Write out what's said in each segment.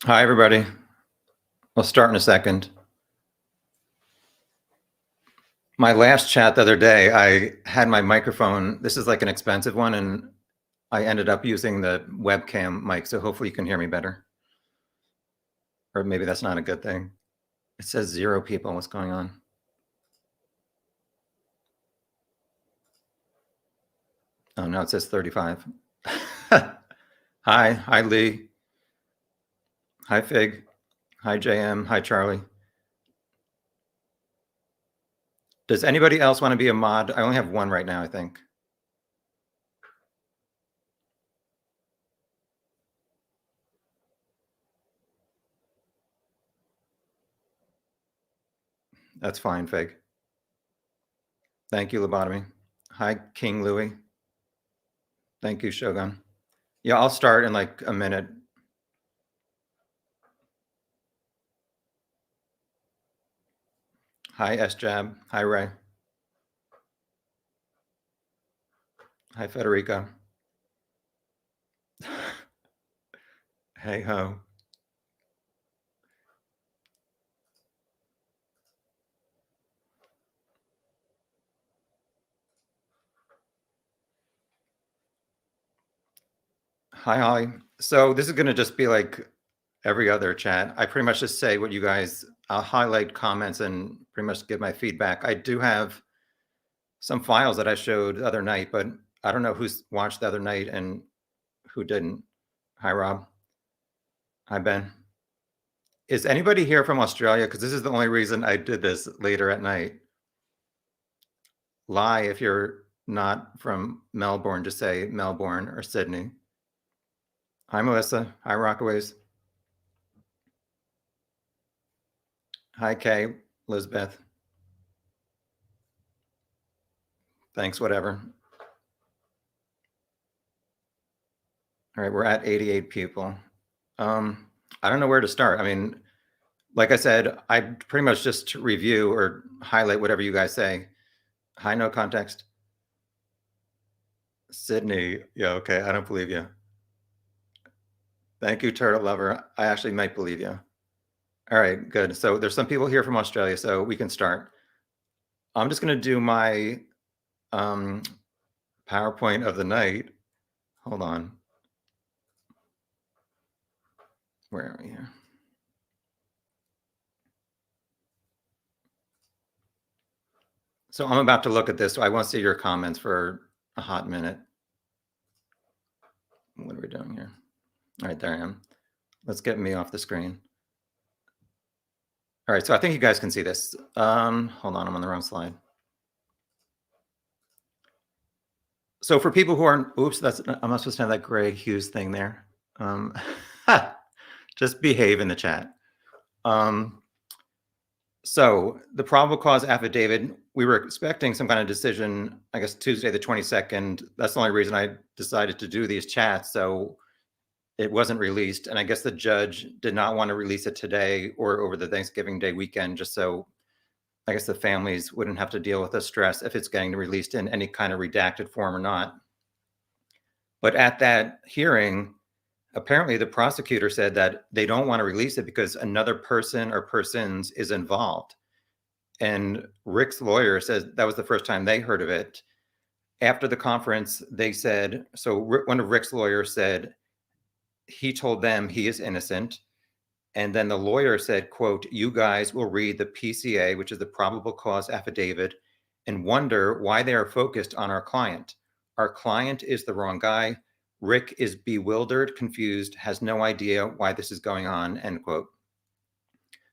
Hi, everybody. We'll start in a second. My last chat the other day, I had my microphone. This is like an expensive one, and I ended up using the webcam mic, so hopefully you can hear me better. Or maybe that's not a good thing. It says 0 people. What's going on? Oh, no, it says 35. Hi, Lee. Hi, Fig. Hi, JM. Hi, Charlie. Does anybody else want to be a mod? I only have one right now, I think. That's fine, Fig. Thank you, Lobotomy. Hi, King Louie. Thank you, Shogun. Yeah, I'll start in like a minute. Hi, S-Jab. Hi, Ray. Hi, Federico. Hey ho. Hi, Holly. So this is going to just be like every other chat. I pretty much just say what you guys, I'll highlight comments and pretty much give my feedback. I do have some files that I showed the other night, but I don't know who's watched the other night and who didn't. Hi, Rob. Hi, Ben. Is anybody here from Australia? Because this is the only reason I did this later at night. Lie if you're not from Melbourne, just say Melbourne or Sydney. Hi, Melissa. Hi, Rockaways. Hi, Kay, Elizabeth. Thanks, whatever. All right, we're at 88 people. I don't know where to start. I mean, like I said, I pretty much just review or highlight whatever you guys say. Hi, no context. Sydney. Yeah, okay. I don't believe you. Thank you, Turtle Lover. I actually might believe you. All right, good. So there's some people here from Australia, so we can start. I'm just going to do my PowerPoint of the night. Hold on. Where are we here? So I'm about to look at this, so I won't see your comments for a hot minute. What are we doing here? All right, there I am. Let's get me off the screen. All right, so I think you guys can see this. Hold on, I'm on the wrong slide. So for people who aren't, oops, I'm not supposed to have that Greg Hughes thing there. Just behave in the chat. So the probable cause affidavit, we were expecting some kind of decision, I guess Tuesday the 22nd. That's the only reason I decided to do these chats. So it wasn't released. And I guess the judge did not want to release it today or over the Thanksgiving Day weekend, just so I guess the families wouldn't have to deal with the stress if it's getting released in any kind of redacted form or not. But at that hearing, apparently the prosecutor said that they don't want to release it because another person or persons is involved. And Rick's lawyer says that was the first time they heard of it. After the conference, they said, so one of Rick's lawyers said he told them he is innocent. And then the lawyer said, quote, you guys will read the PCA, which is the probable cause affidavit, and wonder why they are focused on our client. Our client is the wrong guy. Rick is bewildered, confused, has no idea why this is going on, end quote.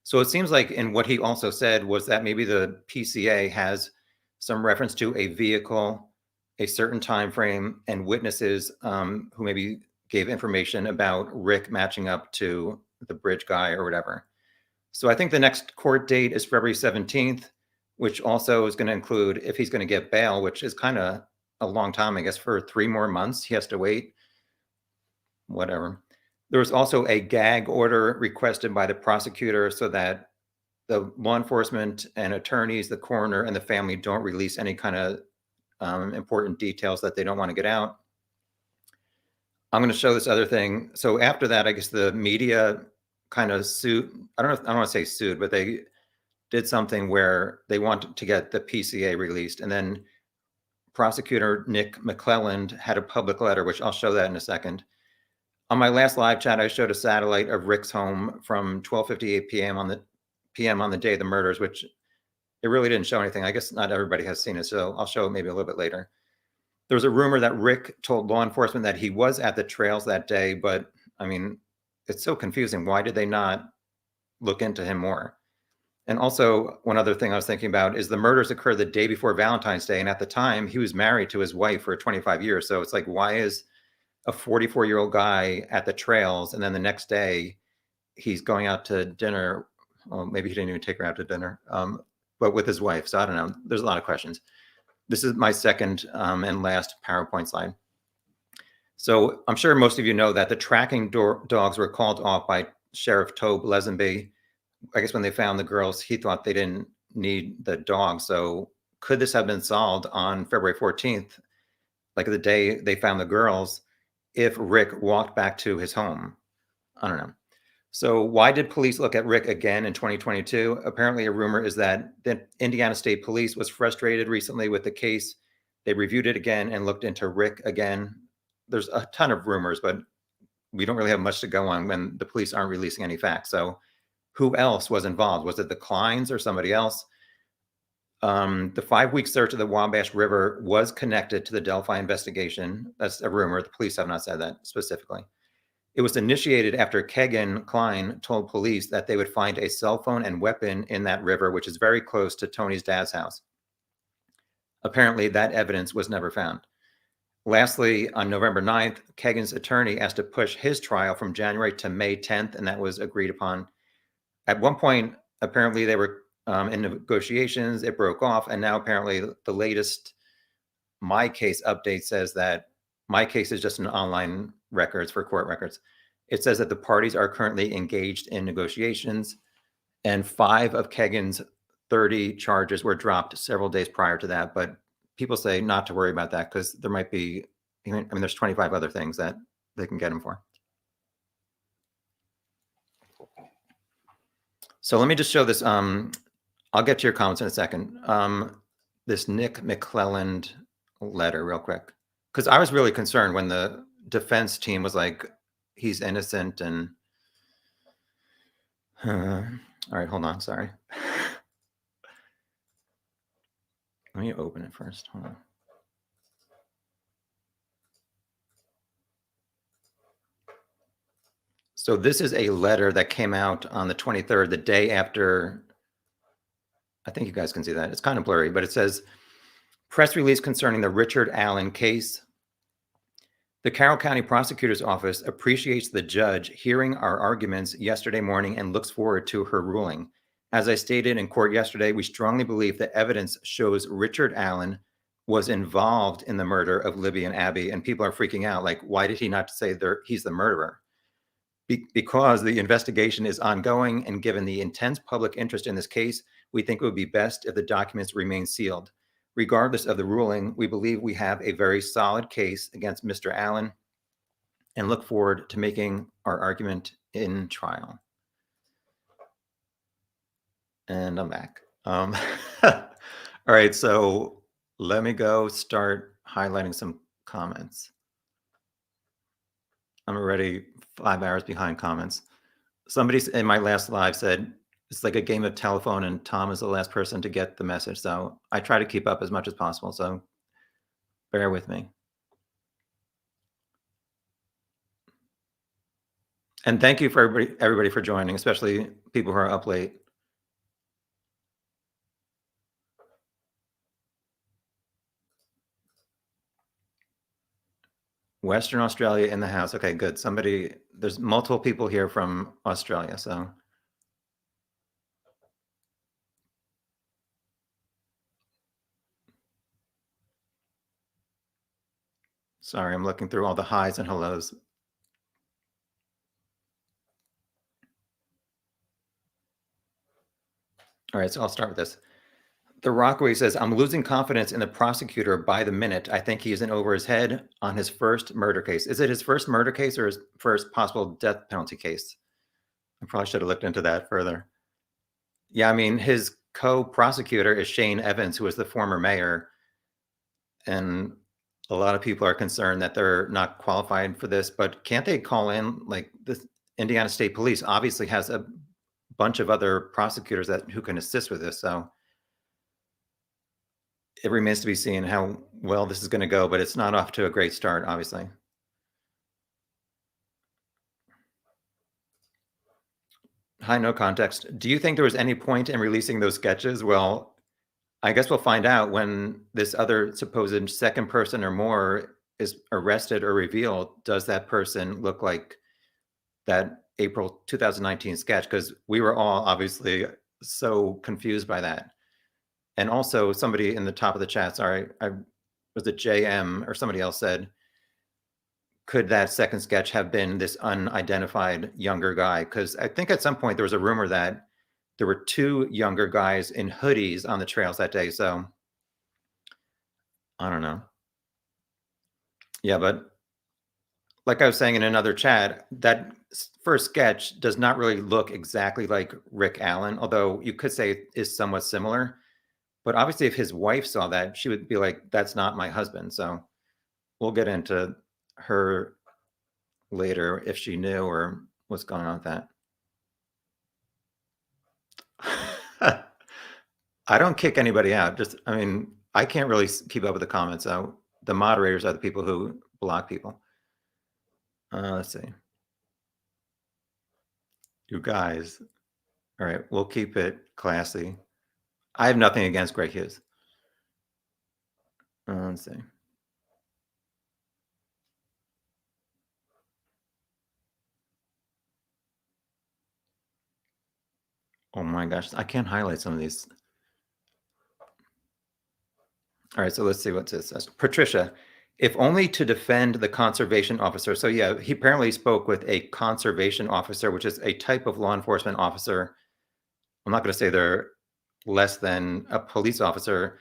So it seems like, and what he also said was that maybe the PCA has some reference to a vehicle, a certain time frame, and witnesses who maybe gave information about Rick matching up to the bridge guy or whatever. So I think the next court date is February 17th, which also is going to include if he's going to get bail, which is kind of a long time, I guess, for 3 more months. He has to wait, whatever. There was also a gag order requested by the prosecutor so that the law enforcement and attorneys, the coroner, and the family don't release any kind of important details that they don't want to get out. I'm going to show this other thing. So after that, I guess the media kind of sued. I don't want to say sued, but they did something where they wanted to get the PCA released. And then prosecutor Nick McClelland had a public letter, which I'll show that in a second. On my last live chat, I showed a satellite of Rick's home from 12:58 p.m. on the day of the murders, which it really didn't show anything. I guess not everybody has seen it, so I'll show it maybe a little bit later. There was a rumor that Rick told law enforcement that he was at the trails that day, but I mean, it's so confusing. Why did they not look into him more? And also, one other thing I was thinking about is the murders occurred the day before Valentine's Day. And at the time, he was married to his wife for 25 years. So it's like, why is a 44-year-old guy at the trails, and then the next day he's going out to dinner? Well, maybe he didn't even take her out to dinner, but with his wife. So I don't know. There's a lot of questions. This is my second and last PowerPoint slide. So I'm sure most of you know that the tracking dogs were called off by Sheriff Tobe Lesenby. I guess when they found the girls, he thought they didn't need the dog. So could this have been solved on February 14th, like the day they found the girls, if Rick walked back to his home? I don't know. So why did police look at Rick again in 2022? Apparently a rumor is that the Indiana State Police was frustrated recently with the case. They reviewed it again and looked into Rick again. There's a ton of rumors, but we don't really have much to go on when the police aren't releasing any facts. So who else was involved? Was it the Kleins or somebody else? The 5-week search of the Wabash River was connected to the Delphi investigation. That's a rumor. The police have not said that specifically. It was initiated after Kegan Kline told police that they would find a cell phone and weapon in that river, which is very close to Tony's dad's house. Apparently, that evidence was never found. Lastly, on November 9th, Kegan's attorney asked to push his trial from January to May 10th, and that was agreed upon. At one point, apparently they were in negotiations, it broke off, and now apparently the latest My Case update says that My Case is just an online records for court records. It says that the parties are currently engaged in negotiations, and 5 of Kegan's 30 charges were dropped several days prior to that, but people say not to worry about that because there might be, I mean, there's 25 other things that they can get him for. So let me just show this. I'll get to your comments in a second. This Nick McClelland letter real quick, because I was really concerned when the defense team was like, he's innocent and all right, hold on. Sorry. Let me open it first. Hold on. So this is a letter that came out on the 23rd, the day after. I think you guys can see that. It's kind of blurry, but it says, press release concerning the Richard Allen case. The Carroll County Prosecutor's Office appreciates the judge hearing our arguments yesterday morning and looks forward to her ruling. As I stated in court yesterday, we strongly believe the evidence shows Richard Allen was involved in the murder of Libby and Abby, and people are freaking out. Like, why did he not say he's the murderer? Because the investigation is ongoing, and given the intense public interest in this case, we think it would be best if the documents remain sealed. Regardless of the ruling, we believe we have a very solid case against Mr. Allen and look forward to making our argument in trial. And I'm back. All right, so let me go start highlighting some comments. I'm already 5 hours behind comments. Somebody in my last live said, it's like a game of telephone and Tom is the last person to get the message. So I try to keep up as much as possible. So bear with me. And thank you for everybody for joining, especially people who are up late. Western Australia in the house. Okay, good. There's multiple people here from Australia. So sorry, I'm looking through all the highs and hellos. All right, so I'll start with this. The Rockaway says, I'm losing confidence in the prosecutor by the minute. I think he is in over his head on his first murder case. Is it his first murder case or his first possible death penalty case? I probably should have looked into that further. Yeah, I mean, his co-prosecutor is Shane Evans, who was the former mayor, and a lot of people are concerned that they're not qualified for this, but can't they call in like the Indiana State Police obviously has a bunch of other prosecutors that who can assist with this. So it remains to be seen how well this is going to go, but it's not off to a great start, obviously. High no context. Do you think there was any point in releasing those sketches? Well, I guess we'll find out when this other supposed second person or more is arrested or revealed. Does that person look like that April 2019 sketch? Because we were all obviously so confused by that. And also, somebody in the top of the chat, sorry, I was it JM or somebody else said, could that second sketch have been this unidentified younger guy? Because I think at some point there was a rumor that there were two younger guys in hoodies on the trails that day. So I don't know. Yeah, but like I was saying in another chat, that first sketch does not really look exactly like Rick Allen, although you could say it is somewhat similar. But obviously, if his wife saw that, she would be like, that's not my husband. So we'll get into her later if she knew or what's going on with that. I don't kick anybody out. Just, I mean, I can't really keep up with the comments. So the moderators are the people who block people. Let's see. You guys. All right, we'll keep it classy. I have nothing against Greg Hughes. Let's see. Oh my gosh, I can't highlight some of these. All right, so let's see what this says. Patricia, if only to defend the conservation officer. So yeah, he apparently spoke with a conservation officer, which is a type of law enforcement officer. I'm not going to say they're less than a police officer,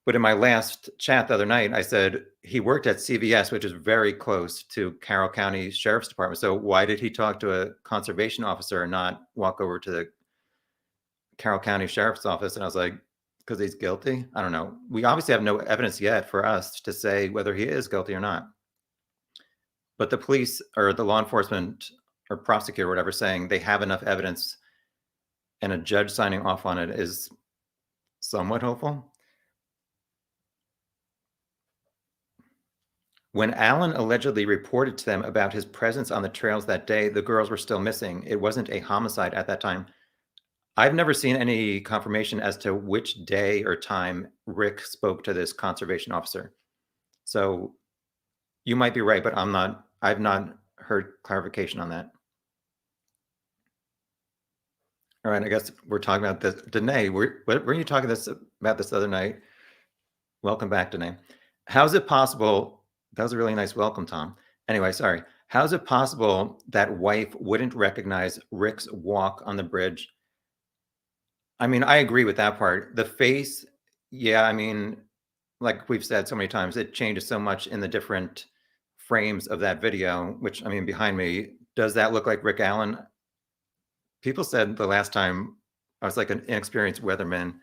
but in my last chat the other night, I said he worked at CVS, which is very close to Carroll County Sheriff's Department. So why did he talk to a conservation officer and not walk over to the Carroll County Sheriff's Office? And I was like, because he's guilty? I don't know. We obviously have no evidence yet for us to say whether he is guilty or not. But the police or the law enforcement or prosecutor, or whatever, saying they have enough evidence and a judge signing off on it is somewhat hopeful. When Allen allegedly reported to them about his presence on the trails that day, the girls were still missing. It wasn't a homicide at that time. I've never seen any confirmation as to which day or time Rick spoke to this conservation officer. So you might be right, but I've not heard clarification on that. All right, I guess we're talking about this. Danae, were you talking about this other night? Welcome back, Danae. How's it possible? That was a really nice welcome, Tom. Anyway, sorry. How's it possible that wife wouldn't recognize Rick's walk on the bridge? I mean, I agree with that part. The face, yeah, I mean, like we've said so many times, it changes so much in the different frames of that video, which, I mean, behind me, does that look like Rick Allen? People said the last time I was like an inexperienced weatherman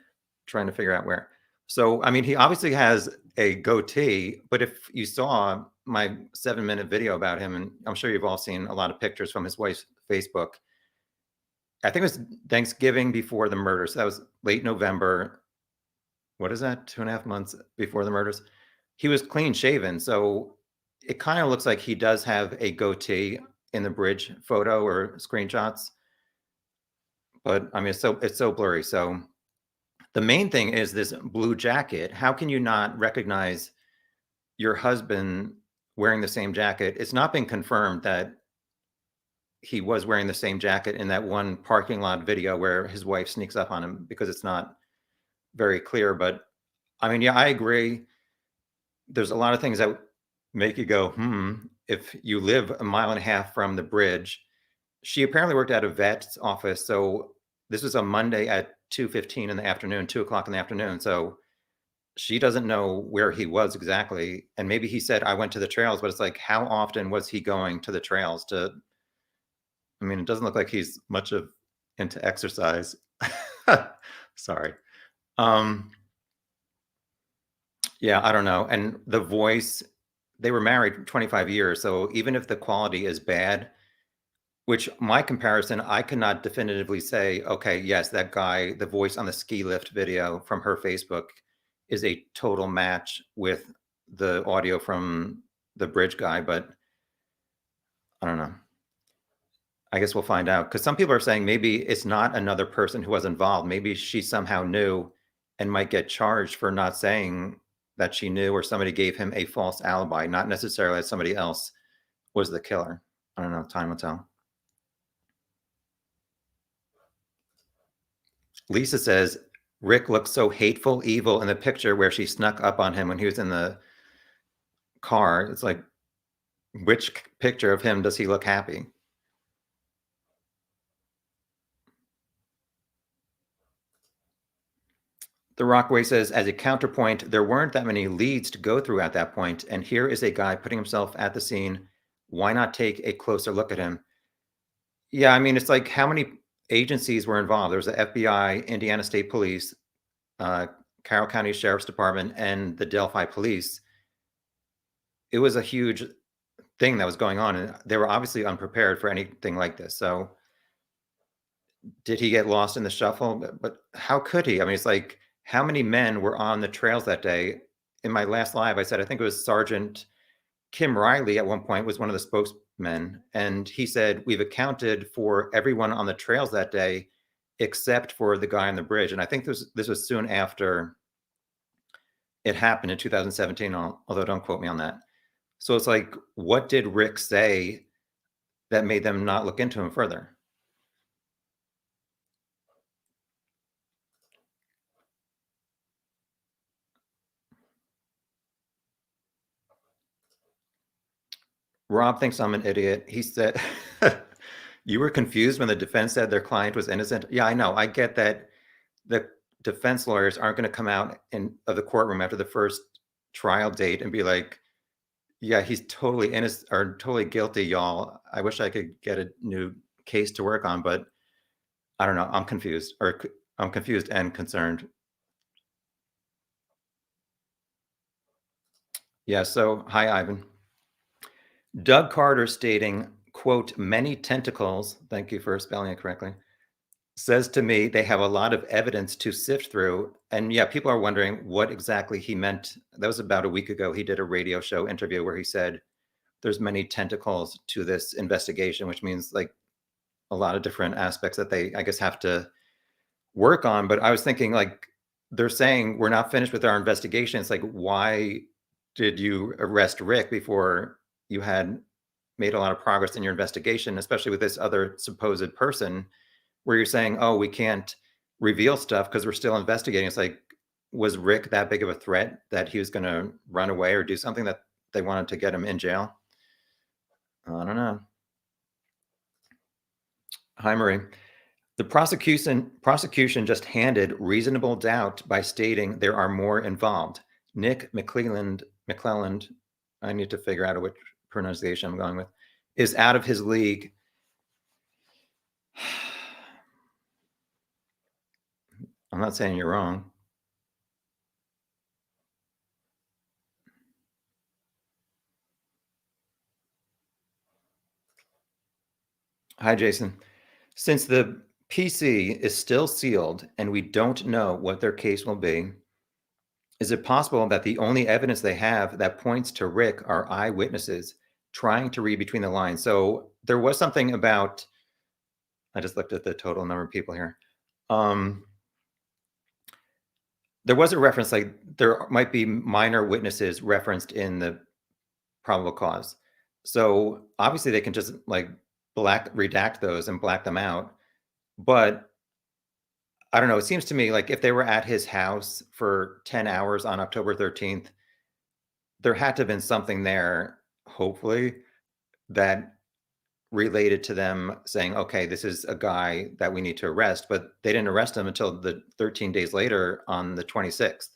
trying to figure out where. So, I mean, he obviously has a goatee, but if you saw my 7-minute video about him, and I'm sure you've all seen a lot of pictures from his wife's Facebook, I think it was Thanksgiving before the murders. So that was late November. What is that? 2.5 months before the murders. He was clean shaven. So it kind of looks like he does have a goatee in the bridge photo or screenshots. But I mean, it's so blurry. So the main thing is this blue jacket. How can you not recognize your husband wearing the same jacket? It's not been confirmed that he was wearing the same jacket in that one parking lot video where his wife sneaks up on him, because it's not very clear. But I mean, yeah, I agree. There's a lot of things that make you go, if you live 1.5 miles from the bridge. She apparently worked at a vet's office. So this was a Monday at 2:15 in the afternoon, 2 o'clock in the afternoon. So she doesn't know where he was exactly. And maybe he said, I went to the trails, but it's like, how often was he going to the trails to I mean, it doesn't look like he's much of into exercise. Sorry. Um, yeah, I don't know. And the voice, they were married for 25 years, so even if the quality is bad, which my comparison, I cannot definitively say, okay, yes, that guy, the voice on the ski lift video from her Facebook is a total match with the audio from the bridge guy, but I don't know. I guess we'll find out because some people are saying maybe it's not another person who was involved. Maybe she somehow knew and might get charged for not saying that she knew, or somebody gave him a false alibi, not necessarily that somebody else was the killer. I don't know. Time will tell. Lisa says Rick looks so hateful, evil in the picture where she snuck up on him when he was in the car. It's like, which picture of him does he look happy? The Rockway says, as a counterpoint, there weren't that many leads to go through at that point, and here is a guy putting himself at the scene. Why not take a closer look at him? Yeah, I mean, it's like how many agencies were involved? There was the FBI, Indiana State Police, uh, Carroll County Sheriff's Department, and the Delphi Police. It was a huge thing that was going on, and they were obviously unprepared for anything like this. So, did he get lost in the shuffle? But how could he? I mean, it's like how many men were on the trails that day? In my last live, I said I think it was Sergeant Kim Riley at one point was one of the spokesmen, and he said we've accounted for everyone on the trails that day except for the guy on the bridge. And I think this was soon after it happened in 2017, although don't quote me on that. So it's like, what did Rick say that made them not look into him further? Rob thinks I'm an idiot. He said, you were confused when the defense said their client was innocent. Yeah, I know. I get that the defense lawyers aren't going to come out of the courtroom after the first trial date and be like, yeah, he's totally innocent or totally guilty, y'all. I wish I could get a new case to work on, but I don't know. I'm confused, or I'm confused and concerned. Yeah. So, hi, Ivan. Doug Carter stating, quote, many tentacles, thank you for spelling it correctly, says to me they have a lot of evidence to sift through. And yeah, people are wondering what exactly he meant. That was about a week ago. He did a radio show interview where he said there's many tentacles to this investigation, which means like a lot of different aspects that they, I guess, have to work on. But I was thinking, like, they're saying we're not finished with our investigation. It's like, why did you arrest Rick before you had made a lot of progress in your investigation, especially with this other supposed person, where you're saying, oh, we can't reveal stuff because we're still investigating? It's like, was Rick that big of a threat that he was going to run away or do something that they wanted to get him in jail? I don't know. Hi, Marie. The prosecution just handed reasonable doubt by stating there are more involved. Nick McClelland, I need to figure out which pronunciation I'm going with, is out of his league. I'm not saying you're wrong. Hi, Jason. Since the PC is still sealed and we don't know what their case will be, is it possible that the only evidence they have that points to Rick are eyewitnesses trying to read between the lines? So there was something about, I just looked at the total number of people here. There was a reference, like there might be minor witnesses referenced in the probable cause. So obviously they can just like redact those and black them out. But I don't know. It seems to me like if they were at his house for 10 hours on October 13th, there had to have been something there, hopefully, that related to them saying, okay, this is a guy that we need to arrest. But they didn't arrest him until the 13 days later on the 26th.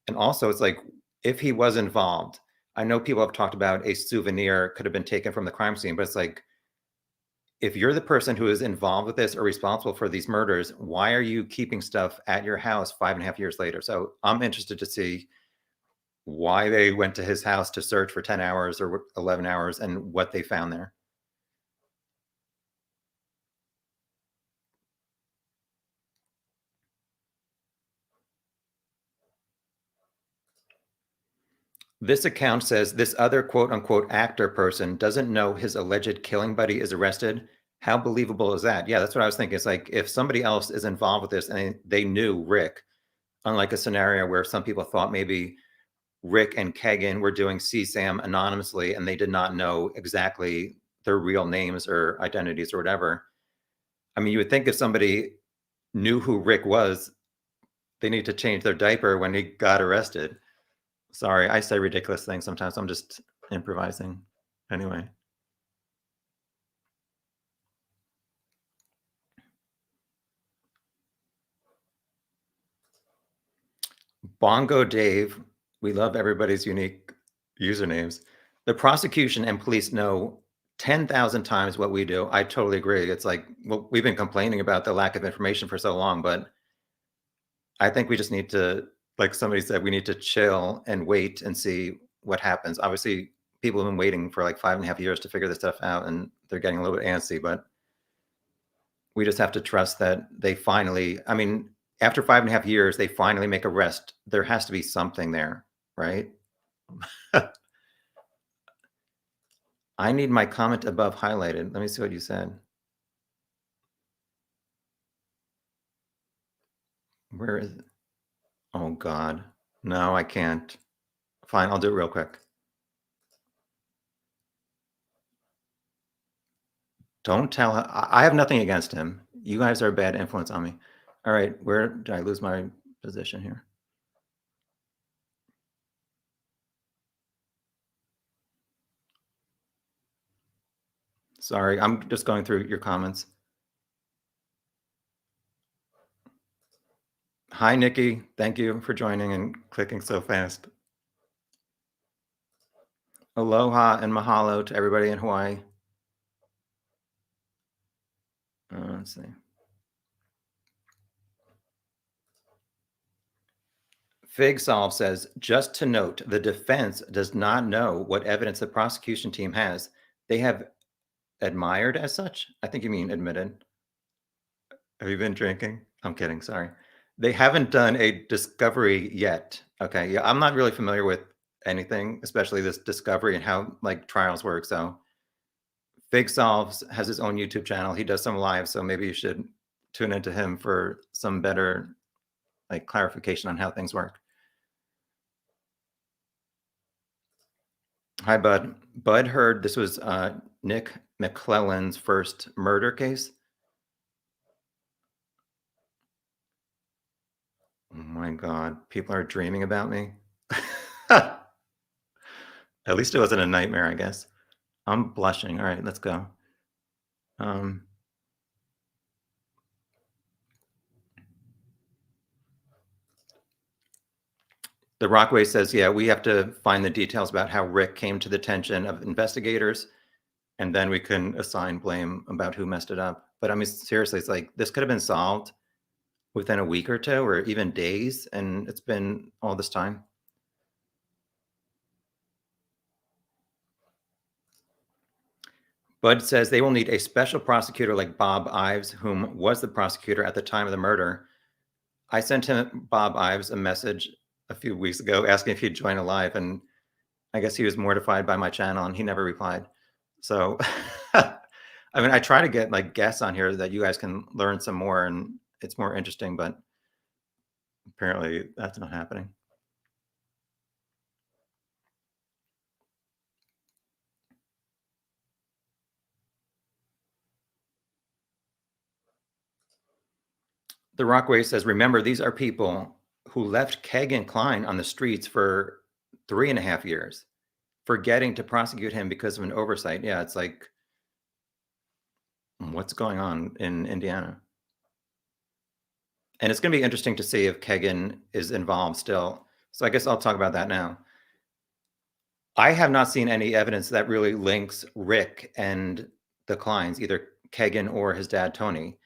And also, it's like, if he was involved, I know people have talked about a souvenir could have been taken from the crime scene, but it's like, if you're the person who is involved with this or responsible for these murders, why are you keeping stuff at your house 5.5 years later? So I'm interested to see why they went to his house to search for 10 hours or 11 hours and what they found there. This account says this other quote unquote actor person doesn't know his alleged killing buddy is arrested. How believable is that? Yeah, that's what I was thinking. It's like if somebody else is involved with this and they knew Rick, unlike a scenario where some people thought maybe Rick and Kegan were doing CSAM anonymously and they did not know exactly their real names or identities or whatever. I mean, you would think if somebody knew who Rick was, they need to change their diaper when he got arrested. Sorry, I say ridiculous things sometimes. I'm just improvising. Anyway. Bongo Dave, we love everybody's unique usernames. The prosecution and police know 10,000 times what we do. I totally agree. It's like, well, we've been complaining about the lack of information for so long, but I think we just need to, like somebody said, we need to chill and wait and see what happens. Obviously, people have been waiting for like 5.5 years to figure this stuff out, and they're getting a little bit antsy, but we just have to trust that they finally, I mean, after 5.5 years, they finally make arrest. There has to be something there, right? I need my comment above highlighted. Let me see what you said. Where is it? Oh God. No, I can't. Fine, I'll do it real quick. Don't tell I have nothing against him. You guys are a bad influence on me. All right, where did I lose my position here? Sorry, I'm just going through your comments. Hi, Nikki. Thank you for joining and clicking so fast. Aloha and mahalo to everybody in Hawaii. Let's see. Fig Solve says, just to note, the defense does not know what evidence the prosecution team has. They have admired as such. I think you mean admitted. Have you been drinking? I'm kidding. Sorry. They haven't done a discovery yet. Okay. Yeah. I'm not really familiar with anything, especially this discovery and how like trials work. So Fig Solves has his own YouTube channel. He does some live. So maybe you should tune into him for some better like clarification on how things work. Hi, Bud. Bud heard this was Nick McClellan's first murder case. Oh my God, people are dreaming about me. At least it wasn't a nightmare, I guess. I'm blushing. All right, let's go. The Rockway says, yeah, we have to find the details about how Rick came to the attention of investigators, and then we can assign blame about who messed it up. But I mean, seriously, it's like this could have been solved within a week or two or even days, and it's been all this time. Bud says they will need a special prosecutor like Bob Ives, whom was the prosecutor at the time of the murder. I sent him, Bob Ives, a message a few weeks ago asking if he'd join a live, and I guess he was mortified by my channel and he never replied. So, I mean, I try to get like guests on here that you guys can learn some more and it's more interesting, but apparently that's not happening. The Rockway says, remember, these are people who left Kegan Klein on the streets for 3.5 years, forgetting to prosecute him because of an oversight. Yeah, it's like, what's going on in Indiana? And it's going to be interesting to see if Kegan is involved still. So I guess I'll talk about that now. I have not seen any evidence that really links Rick and the Kleins, either Kagan or his dad, Tony.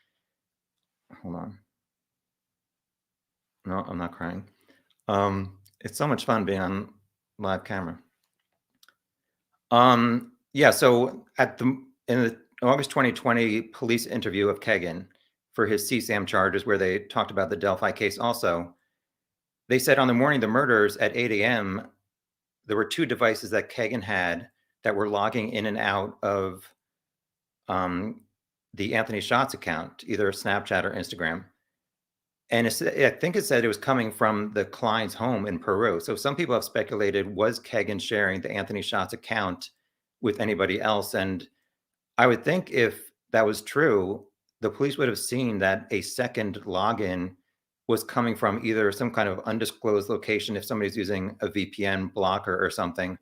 Hold on. No, I'm not crying. It's so much fun being on live camera. Yeah, so in the August 2020 police interview of Kagan for his CSAM charges, where they talked about the Delphi case also, they said on the morning of the murders at 8 a.m., there were two devices that Kagan had that were logging in and out of the Anthony Shots account, either Snapchat or Instagram. And I think it said it was coming from the Klein's home in Peru. So some people have speculated, was Kagan sharing the Anthony Shots account with anybody else? And I would think if that was true, the police would have seen that a second login was coming from either some kind of undisclosed location if somebody's using a VPN blocker or something,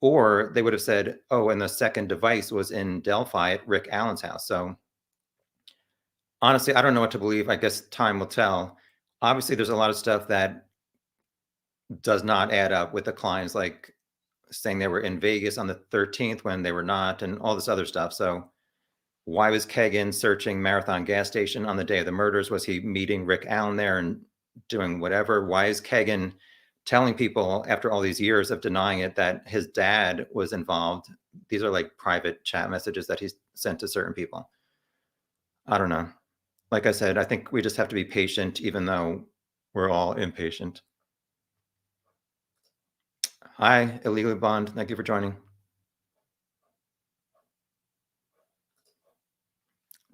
or they would have said, oh, and the second device was in Delphi at Rick Allen's house. So honestly, I don't know what to believe. I guess time will tell. Obviously, there's a lot of stuff that does not add up with the clients, like saying they were in Vegas on the 13th when they were not, and all this other stuff. So why was Kagan searching Marathon gas station on the day of the murders? Was he meeting Rick Allen there and doing whatever? Why is Kagan telling people after all these years of denying it that his dad was involved? These are like private chat messages that he's sent to certain people. I don't know. Like I said, I think we just have to be patient, even though we're all impatient. Hi, Illegally Bond. Thank you for joining.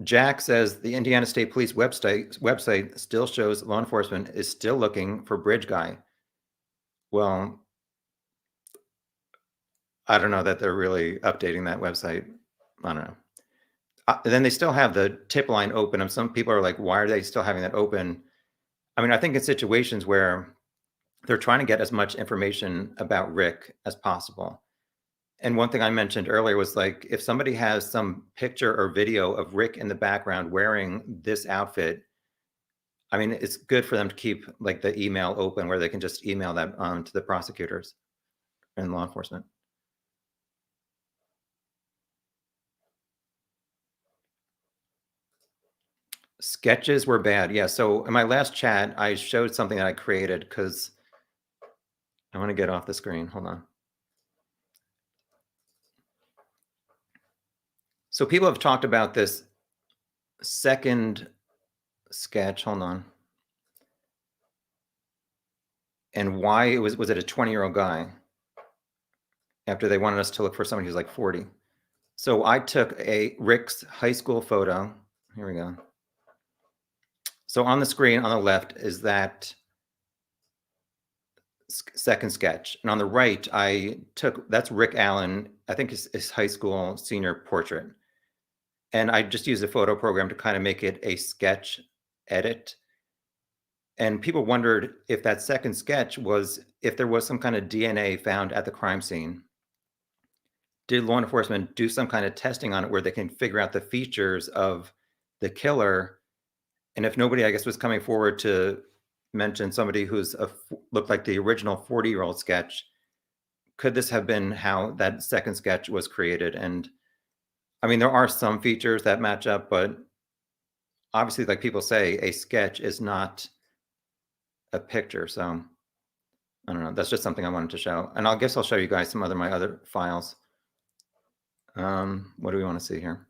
Jack says the Indiana State Police website still shows law enforcement is still looking for bridge guy. Well, I don't know that they're really updating that website. I don't know. Then they still have the tip line open, and some people are like, why are they still having that open? I mean, I think in situations where they're trying to get as much information about Rick as possible. And one thing I mentioned earlier was like, if somebody has some picture or video of Rick in the background wearing this outfit, I mean, it's good for them to keep like the email open where they can just email that to the prosecutors and law enforcement. Sketches were bad. Yeah. So in my last chat, I showed something that I created because I want to get off the screen. Hold on. So people have talked about this second sketch. Hold on. And why it was it a 20-year-old guy after they wanted us to look for somebody who's like 40. So I took a Rick's high school photo. Here we go. So on the screen on the left is that second sketch. And on the right, that's Rick Allen, I think his high school senior portrait. And I just used a photo program to kind of make it a sketch edit. And people wondered if that second sketch if there was some kind of DNA found at the crime scene. Did law enforcement do some kind of testing on it where they can figure out the features of the killer? And if nobody, I guess, was coming forward to mention somebody who's looked like the original 40-year-old sketch, could this have been how that second sketch was created? And I mean, there are some features that match up, but obviously, like people say, a sketch is not a picture. So I don't know. That's just something I wanted to show. And I guess I'll show you guys some my other files. What do we want to see here?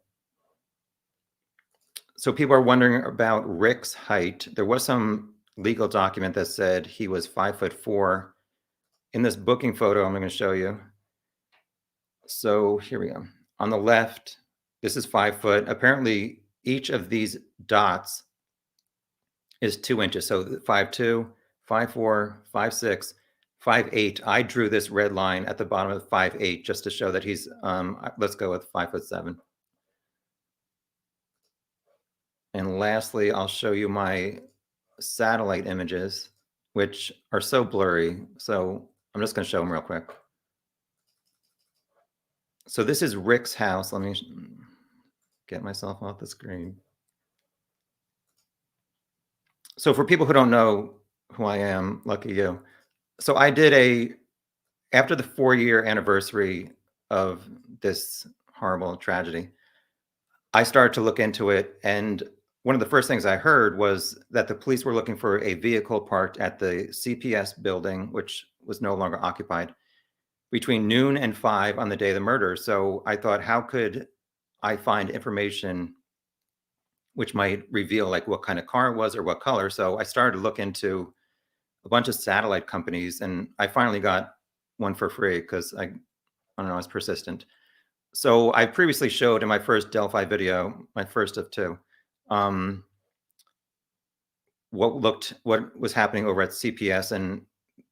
So people are wondering about Rick's height. There was some legal document that said he was 5'4". In this booking photo, I'm going to show you. So here we go. On the left, this is 5 foot. Apparently, each of these dots is 2 inches. So 5'2", 5'4", 5'6", 5'8". I drew this red line at the bottom of 5'8" just to show that he's, let's go with 5'7". And lastly, I'll show you my satellite images, which are so blurry. So I'm just going to show them real quick. So this is Rick's house. Let me get myself off the screen. So for people who don't know who I am, lucky you. So I did after the 4-year anniversary of this horrible tragedy, I started to look into it, and one of the first things I heard was that the police were looking for a vehicle parked at the CPS building, which was no longer occupied, between noon and 5 on the day of the murder. So I thought, how could I find information which might reveal like what kind of car it was or what color? So I started to look into a bunch of satellite companies, and I finally got one for free because I don't know, I was persistent. So I previously showed in my first Delphi video, my first of two, um, what was happening over at CPS. And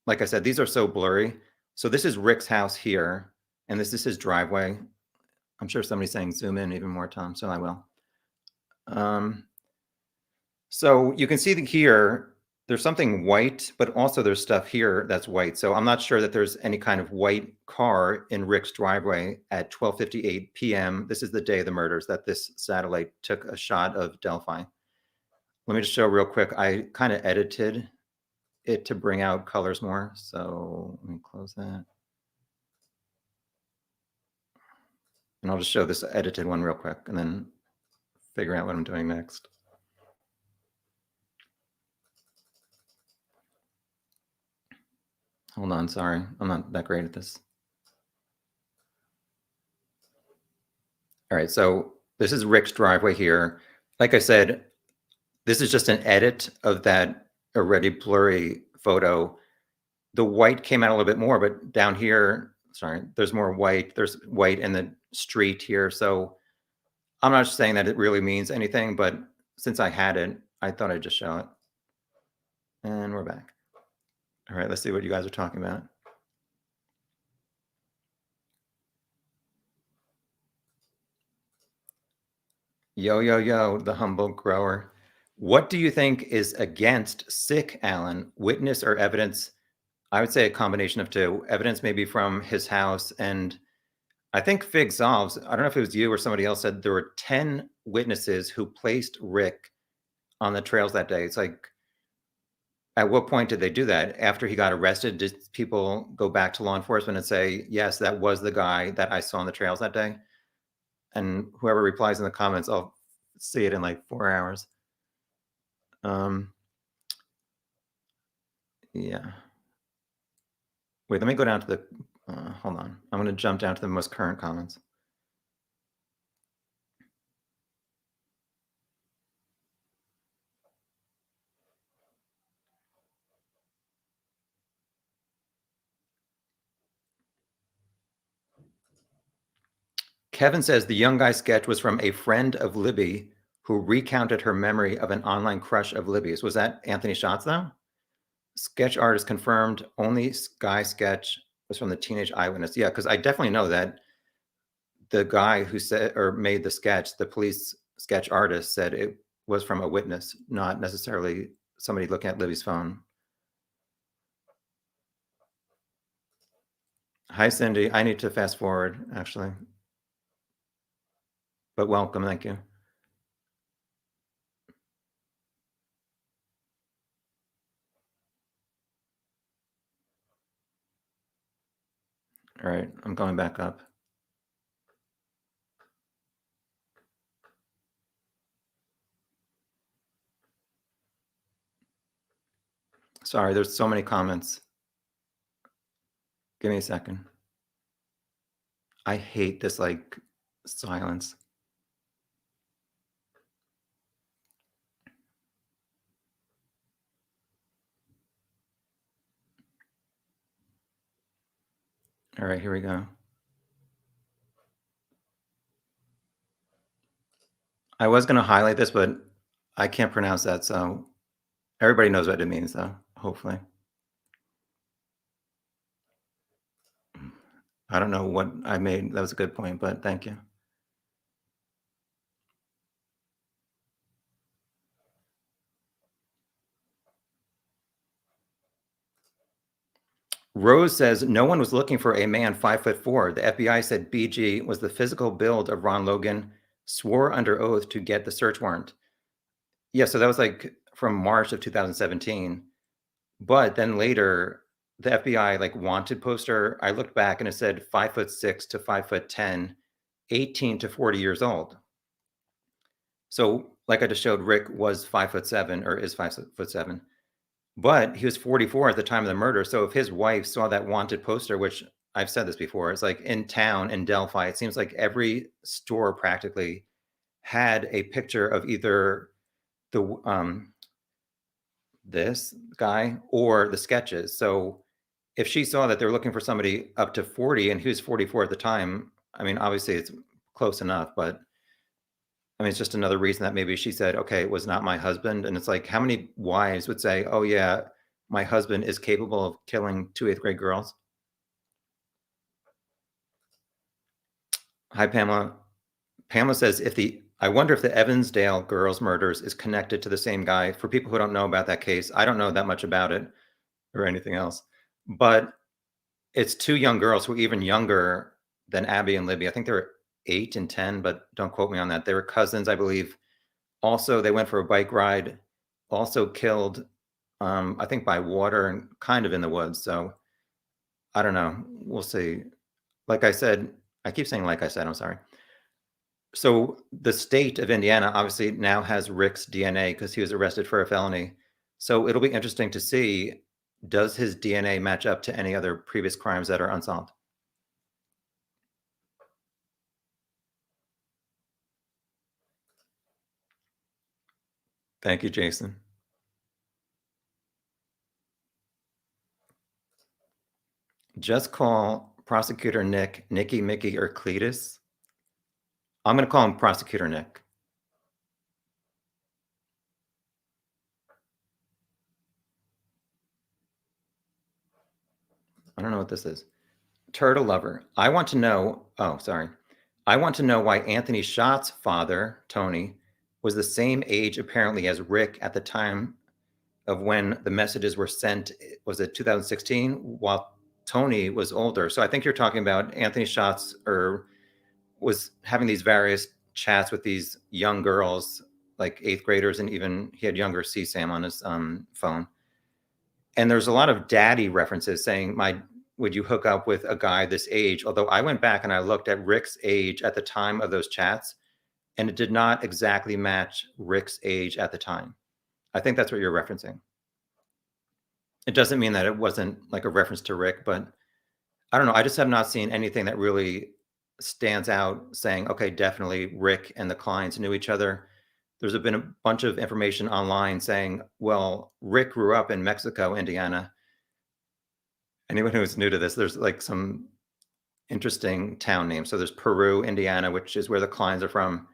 like I said, these are so blurry. So this is Rick's house here, and this is his driveway. I'm sure somebody's saying zoom in even more, Tom, so I will. Um, so you can see that here, there's something white, but also there's stuff here that's white. So I'm not sure that there's any kind of white car in Rick's driveway at 12:58 p.m. This is the day of the murders that this satellite took a shot of Delphi. Let me just show real quick. I kind of edited it to bring out colors more. So let me close that. And I'll just show this edited one real quick and then figure out what I'm doing next. Hold on, sorry. I'm not that great at this. All right, so this is Rick's driveway here. Like I said, this is just an edit of that already blurry photo. The white came out a little bit more, but down here, sorry, there's more white. There's white in the street here. So I'm not saying that it really means anything, but since I had it, I thought I'd just show it. And we're back. All right, let's see what you guys are talking about. Yo, yo, yo, the humble grower. What do you think is against sick Alan? Witness or evidence? I would say a combination of two. Evidence maybe from his house. And I think Fig solves. I don't know if it was you or somebody else said there were 10 witnesses who placed Rick on the trails that day. It's like, at what point did they do that? After he got arrested, did people go back to law enforcement and say, yes, that was the guy that I saw on the trails that day? And whoever replies in the comments, I'll see it in like 4 hours. Yeah. Wait, let me go down to the, hold on. I'm going to jump down to the most current comments. Kevin says the young guy sketch was from a friend of Libby who recounted her memory of an online crush of Libby's. Was that Anthony Schatz, though? Sketch artist confirmed only guy sketch was from the teenage eyewitness. Yeah, because I definitely know that the guy who said or made the sketch, the police sketch artist, said it was from a witness, not necessarily somebody looking at Libby's phone. Hi, Cindy. I need to fast forward, actually. But welcome. Thank you. All right. I'm going back up. Sorry, there's so many comments. Give me a second. I hate this like silence. All right, here we go. I was going to highlight this, but I can't pronounce that. So everybody knows what it means, though, hopefully. I don't know what I made. That was a good point, but thank you. Rose says no one was looking for a man 5'4". The FBI said BG was the physical build of Ron Logan, swore under oath to get the search warrant. Yeah, so that was like from March of 2017. But then later, the FBI like wanted poster. I looked back and it said 5'6" to 5'10", 18 to 40 years old. So, like I just showed, Rick was 5'7" or is 5'7", but he was 44 at the time of the murder. So, if his wife saw that wanted poster, which I've said this before, it's like in town in Delphi, it seems like every store practically had a picture of either the this guy or the sketches. So, if she saw that they're looking for somebody up to 40 and he was 44 at the time, I mean, obviously it's close enough, but I mean, it's just another reason that maybe she said, okay, it was not my husband. And it's like, how many wives would say, oh, yeah, my husband is capable of killing two eighth grade girls? Hi, Pamela. Pamela says, I wonder if the Evansdale girls' murders is connected to the same guy. For people who don't know about that case, I don't know that much about it or anything else, but it's two young girls who are even younger than Abby and Libby. I think they were 8 and 10, but don't quote me on that. They were cousins, I believe. Also, they went for a bike ride, also killed, I think by water and kind of in the woods. So I don't know. We'll see. Like I said, I keep saying like I said, I'm sorry. So the state of Indiana obviously now has Rick's DNA because he was arrested for a felony. So it'll be interesting to see, does his DNA match up to any other previous crimes that are unsolved? Thank you, Jason. Just call prosecutor Nick, Nicky, Mickey, or Cletus. I'm going to call him prosecutor Nick. I don't know what this is. Turtle lover. I want to know. Oh, sorry. I want to know why Anthony Schott's father, Tony, was the same age apparently as Rick at the time of when the messages were sent. Was it 2016? While Tony was older. So I think you're talking about Anthony Schott's or was having these various chats with these young girls, like eighth graders, and even he had younger CSAM on his phone. And there's a lot of daddy references saying, "My, would you hook up with a guy this age?" Although I went back and I looked at Rick's age at the time of those chats, and it did not exactly match Rick's age at the time. I think that's what you're referencing. It doesn't mean that it wasn't like a reference to Rick, but I don't know. I just have not seen anything that really stands out saying, okay, definitely Rick and the clients knew each other. There's been a bunch of information online saying, well, Rick grew up in Mexico, Indiana. Anyone who's new to this, there's like some interesting town names. So there's Peru, Indiana, which is where the Kleins are from.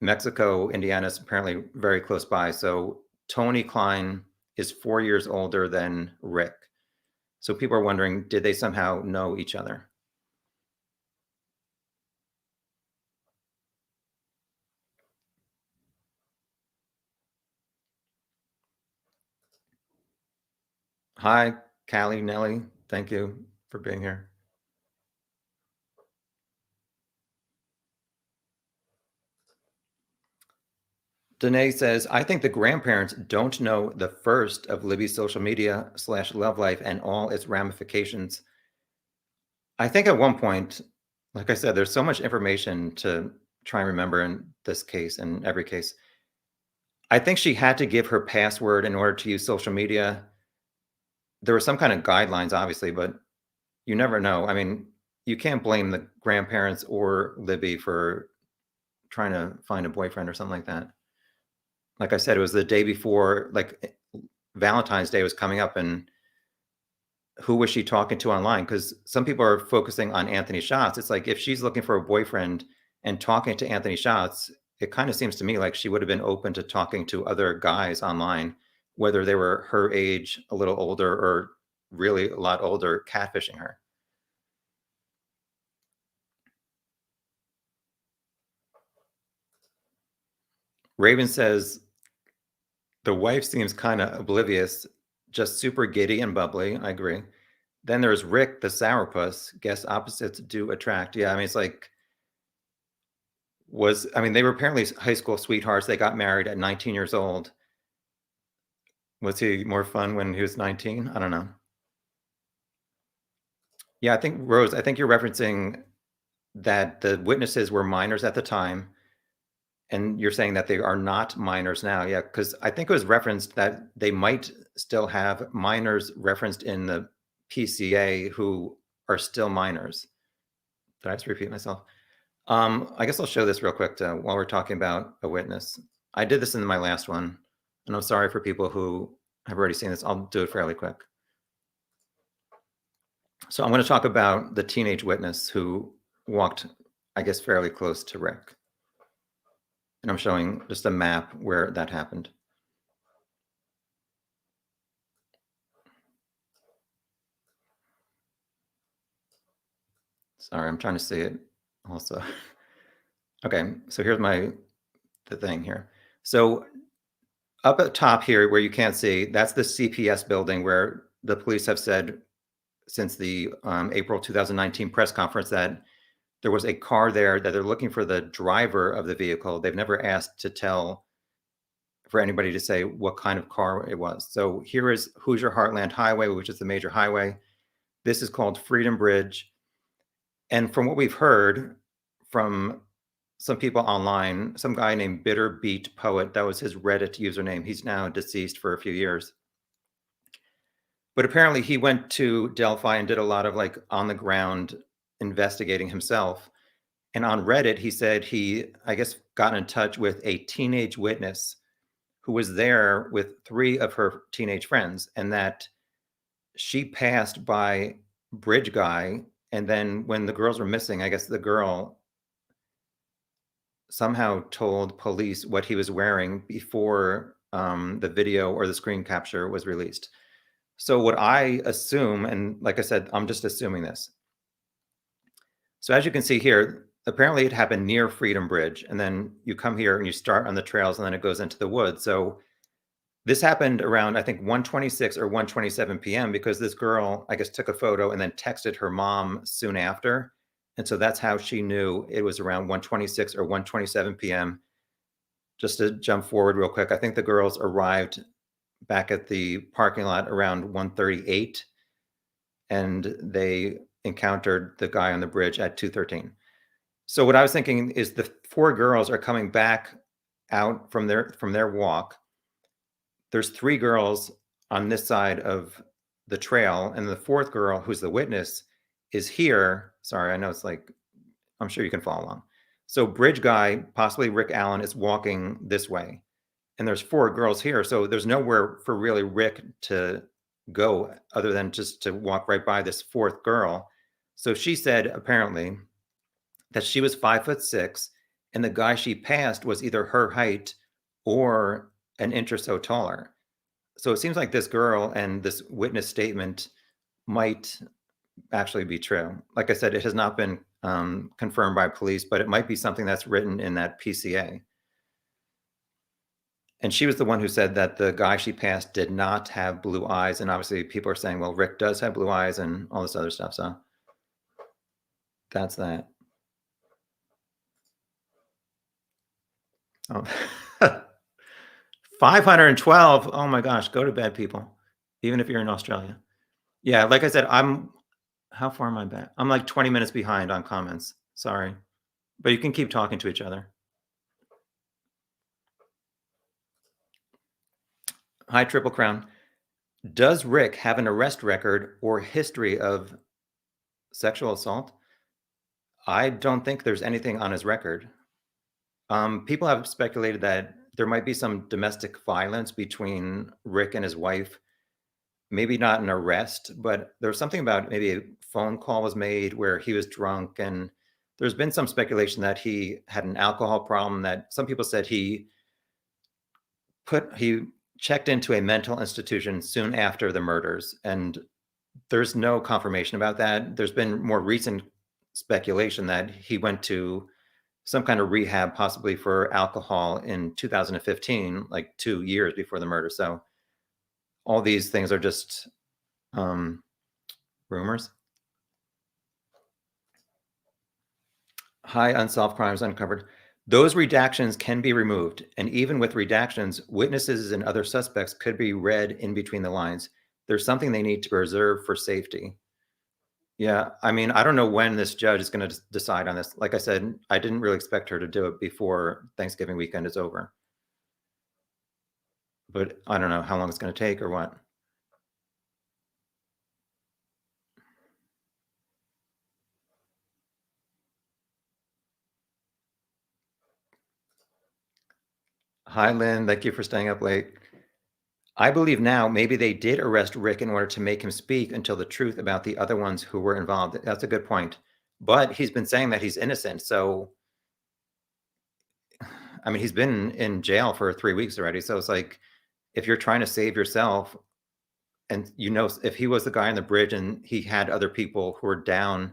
Mexico, Indiana is apparently very close by. So Tony Klein is 4 years older than Rick. So people are wondering, did they somehow know each other? Hi, Callie, Nelly. Thank you for being here. Danae says, I think the grandparents don't know the first of Libby's social media / love life and all its ramifications. I think at one point, like I said, there's so much information to try and remember in this case and every case. I think she had to give her password in order to use social media. There were some kind of guidelines, obviously, but you never know. I mean, you can't blame the grandparents or Libby for trying to find a boyfriend or something like that. Like I said, it was the day before, like Valentine's Day was coming up, and who was she talking to online? Because some people are focusing on Anthony Shots. It's like if she's looking for a boyfriend and talking to Anthony Shots, it kind of seems to me like she would have been open to talking to other guys online, whether they were her age, a little older, or really a lot older, catfishing her. Raven says the wife seems kind of oblivious, just super giddy and bubbly. I agree. Then there's Rick, the sourpuss. Guess opposites do attract. Yeah, I mean, it's like I mean, they were apparently high school sweethearts. They got married at 19 years old. Was he more fun when he was 19? I don't know. Yeah, I think Rose, I think you're referencing that the witnesses were minors at the time And you're saying that they are not minors now. Yeah, because I think it was referenced that they might still have minors referenced in the PCA who are still minors. Did I just repeat myself? I guess I'll show this real quick while we're talking about a witness. I did this in my last one, and I'm sorry for people who have already seen this. I'll do it fairly quick. So I'm going to talk about the teenage witness who walked, I guess, fairly close to Rick. And I'm showing just a map where that happened. Sorry, I'm trying to see it also. Okay, so here's the thing here. So up at the top here where you can't see, that's the CPS building where the police have said since the April 2019 press conference that there was a car there, that they're looking for the driver of the vehicle. They've never asked for anybody to say what kind of car it was. So here is Hoosier Heartland Highway, which is the major highway. This is called Freedom Bridge. And from what we've heard from some people online, some guy named Bitter Beat Poet, that was his Reddit username. He's now deceased for a few years. But apparently he went to Delphi and did a lot of like on the ground investigating himself. And on Reddit, he said he, I guess, got in touch with a teenage witness who was there with 3 of her teenage friends, and that she passed by Bridge Guy. And then when the girls were missing, I guess the girl somehow told police what he was wearing before the video or the screen capture was released. So what I assume, and like I said, I'm just assuming this. So as you can see here, apparently it happened near Freedom Bridge, and then you come here and you start on the trails, and then it goes into the woods. So this happened around, I think, 1:26 or 1:27 p.m. because this girl, I guess, took a photo and then texted her mom soon after. And so that's how she knew it was around 1:26 or 1:27 p.m. Just to jump forward real quick, I think the girls arrived back at the parking lot around 1:38, and they encountered the guy on the bridge at 2:13. So what I was thinking is the 4 girls are coming back out from their walk. There's 3 girls on this side of the trail, and the 4th girl, who's the witness, is here. Sorry, I know it's like, I'm sure you can follow along. So Bridge Guy, possibly Rick Allen, is walking this way, and there's 4 girls here. So there's nowhere for really Rick to go other than just to walk right by this 4th girl. So she said apparently that she was 5'6", and the guy she passed was either her height or an inch or so taller. So it seems like this girl and this witness statement might actually be true. Like I said, it has not been confirmed by police, but it might be something that's written in that PCA. And she was the one who said that the guy she passed did not have blue eyes. And obviously people are saying, well, Rick does have blue eyes and all this other stuff. So that's that. Oh. 512. Oh my gosh, go to bed, people. Even if you're in Australia. Yeah, like I said, how far am I back? I'm like 20 minutes behind on comments. Sorry. But you can keep talking to each other. Hi, Triple Crown. Does Rick have an arrest record or history of sexual assault? I don't think there's anything on his record. People have speculated that there might be some domestic violence between Rick and his wife. Maybe not an arrest, but there was something about maybe a phone call was made where he was drunk, and there's been some speculation that he had an alcohol problem, that some people said he checked into a mental institution soon after the murders, and there's no confirmation about that. There's been more recent speculation that he went to some kind of rehab, possibly for alcohol, in 2015, like 2 years before the murder. So all these things are just rumors. High unsolved crimes uncovered. Those redactions can be removed, and even with redactions, witnesses and other suspects could be read in between the lines. There's something they need to preserve for safety. Yeah, I mean, I don't know when this judge is gonna decide on this. Like I said, I didn't really expect her to do it before Thanksgiving weekend is over, but I don't know how long it's gonna take or what. Hi, Lynn. Thank you for staying up late. I believe now maybe they did arrest Rick in order to make him speak until the truth about the other ones who were involved. That's a good point. But he's been saying that he's innocent. So, I mean, he's been in jail for 3 weeks already. So it's like, if you're trying to save yourself, and if he was the guy on the bridge and he had other people who were down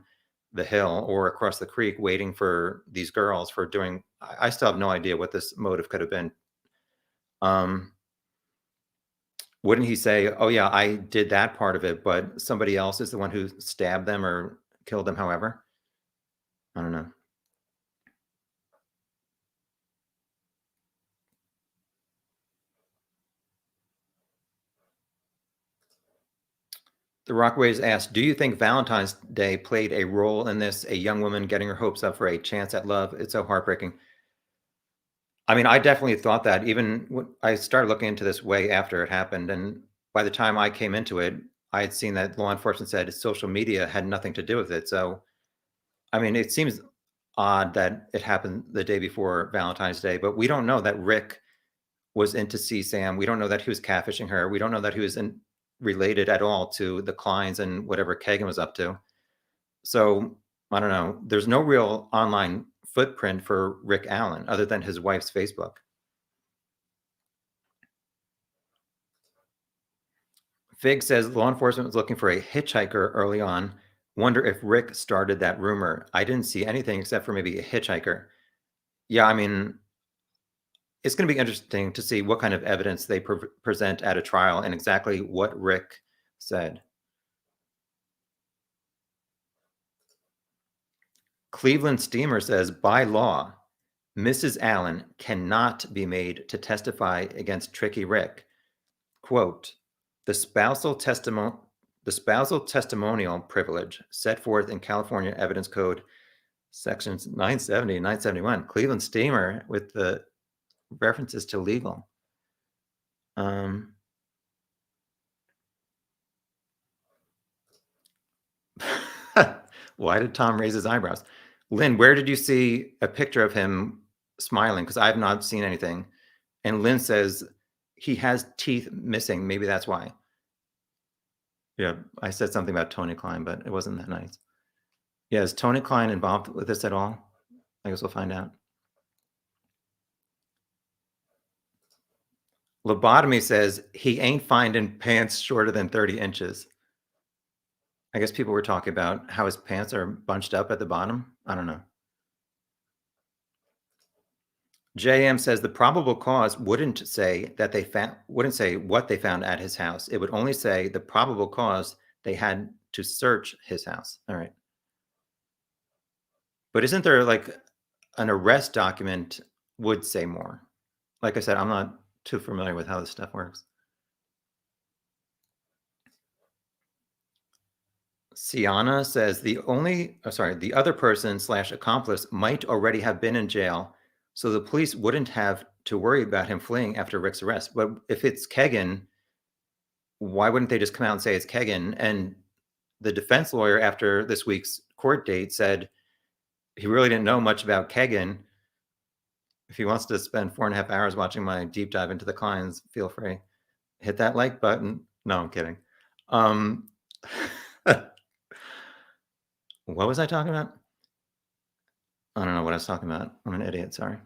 the hill or across the creek waiting for these girls for doing, I still have no idea what this motive could have been. Um, Wouldn't he say, "Oh, yeah, I did that part of it, but somebody else is the one who stabbed them or killed them," however? I don't know. The Rockaways asked, "Do you think Valentine's Day played a role in this? A young woman getting her hopes up for a chance at love? It's so heartbreaking." I mean, I definitely thought that even when I started looking into this way after it happened, and by the time I came into it, I had seen that law enforcement said social media had nothing to do with it. So, I mean, it seems odd that it happened the day before Valentine's Day, but we don't know that Rick was in to see Sam. We don't know that he was catfishing her. We don't know that he was related at all to the Kleins and whatever Kagan was up to. So I don't know. There's no real online footprint for Rick Allen other than his wife's Facebook. Fig says law enforcement was looking for a hitchhiker early on. Wonder if Rick started that rumor. I didn't see anything except for maybe a hitchhiker. Yeah, I mean, it's going to be interesting to see what kind of evidence they present at a trial and exactly what Rick said. Cleveland Steamer says, by law, Mrs. Allen cannot be made to testify against Tricky Rick. Quote, the spousal testimonial privilege set forth in California Evidence Code sections 970 and 971. Cleveland Steamer with the references to legal. Why did Tom raise his eyebrows? Lynn, where did you see a picture of him smiling? Because I've not seen anything. And Lynn says he has teeth missing. Maybe that's why. Yeah, I said something about Tony Klein, but it wasn't that nice. Yeah, is Tony Klein involved with this at all? I guess we'll find out. Lobotomy says he ain't finding pants shorter than 30 inches. I guess people were talking about how his pants are bunched up at the bottom. I don't know. JM says the probable cause wouldn't say what they found at his house. It would only say the probable cause they had to search his house. All right. But isn't there like an arrest document would say more? Like I said, I'm not too familiar with how this stuff works. Siana says the other person / accomplice might already have been in jail, so the police wouldn't have to worry about him fleeing after Rick's arrest. But if it's Kegan, why wouldn't they just come out and say it's Kegan? And the defense lawyer after this week's court date said he really didn't know much about Kegan. If he wants to spend 4.5 hours watching my deep dive into the Kleins, feel free. Hit that like button. No, I'm kidding. What was I talking about? I don't know what I was talking about. I'm an idiot. Sorry.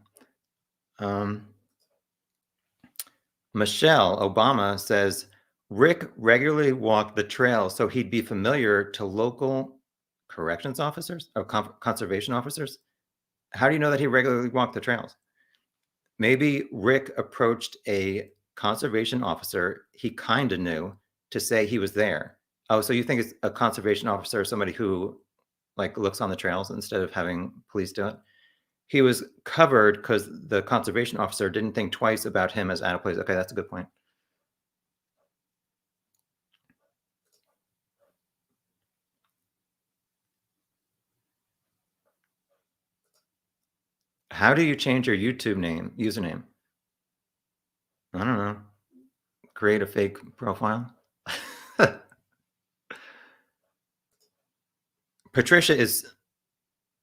Michelle Obama says Rick regularly walked the trail so he'd be familiar to local corrections officers or conservation officers. How do you know that he regularly walked the trails? Maybe Rick approached a conservation officer he kind of knew to say he was there. Oh, so you think it's a conservation officer, somebody who like looks on the trails instead of having police do it? He was covered because the conservation officer didn't think twice about him as out of place. Okay, that's a good point. How do you change your YouTube username? I don't know. Create a fake profile? Patricia is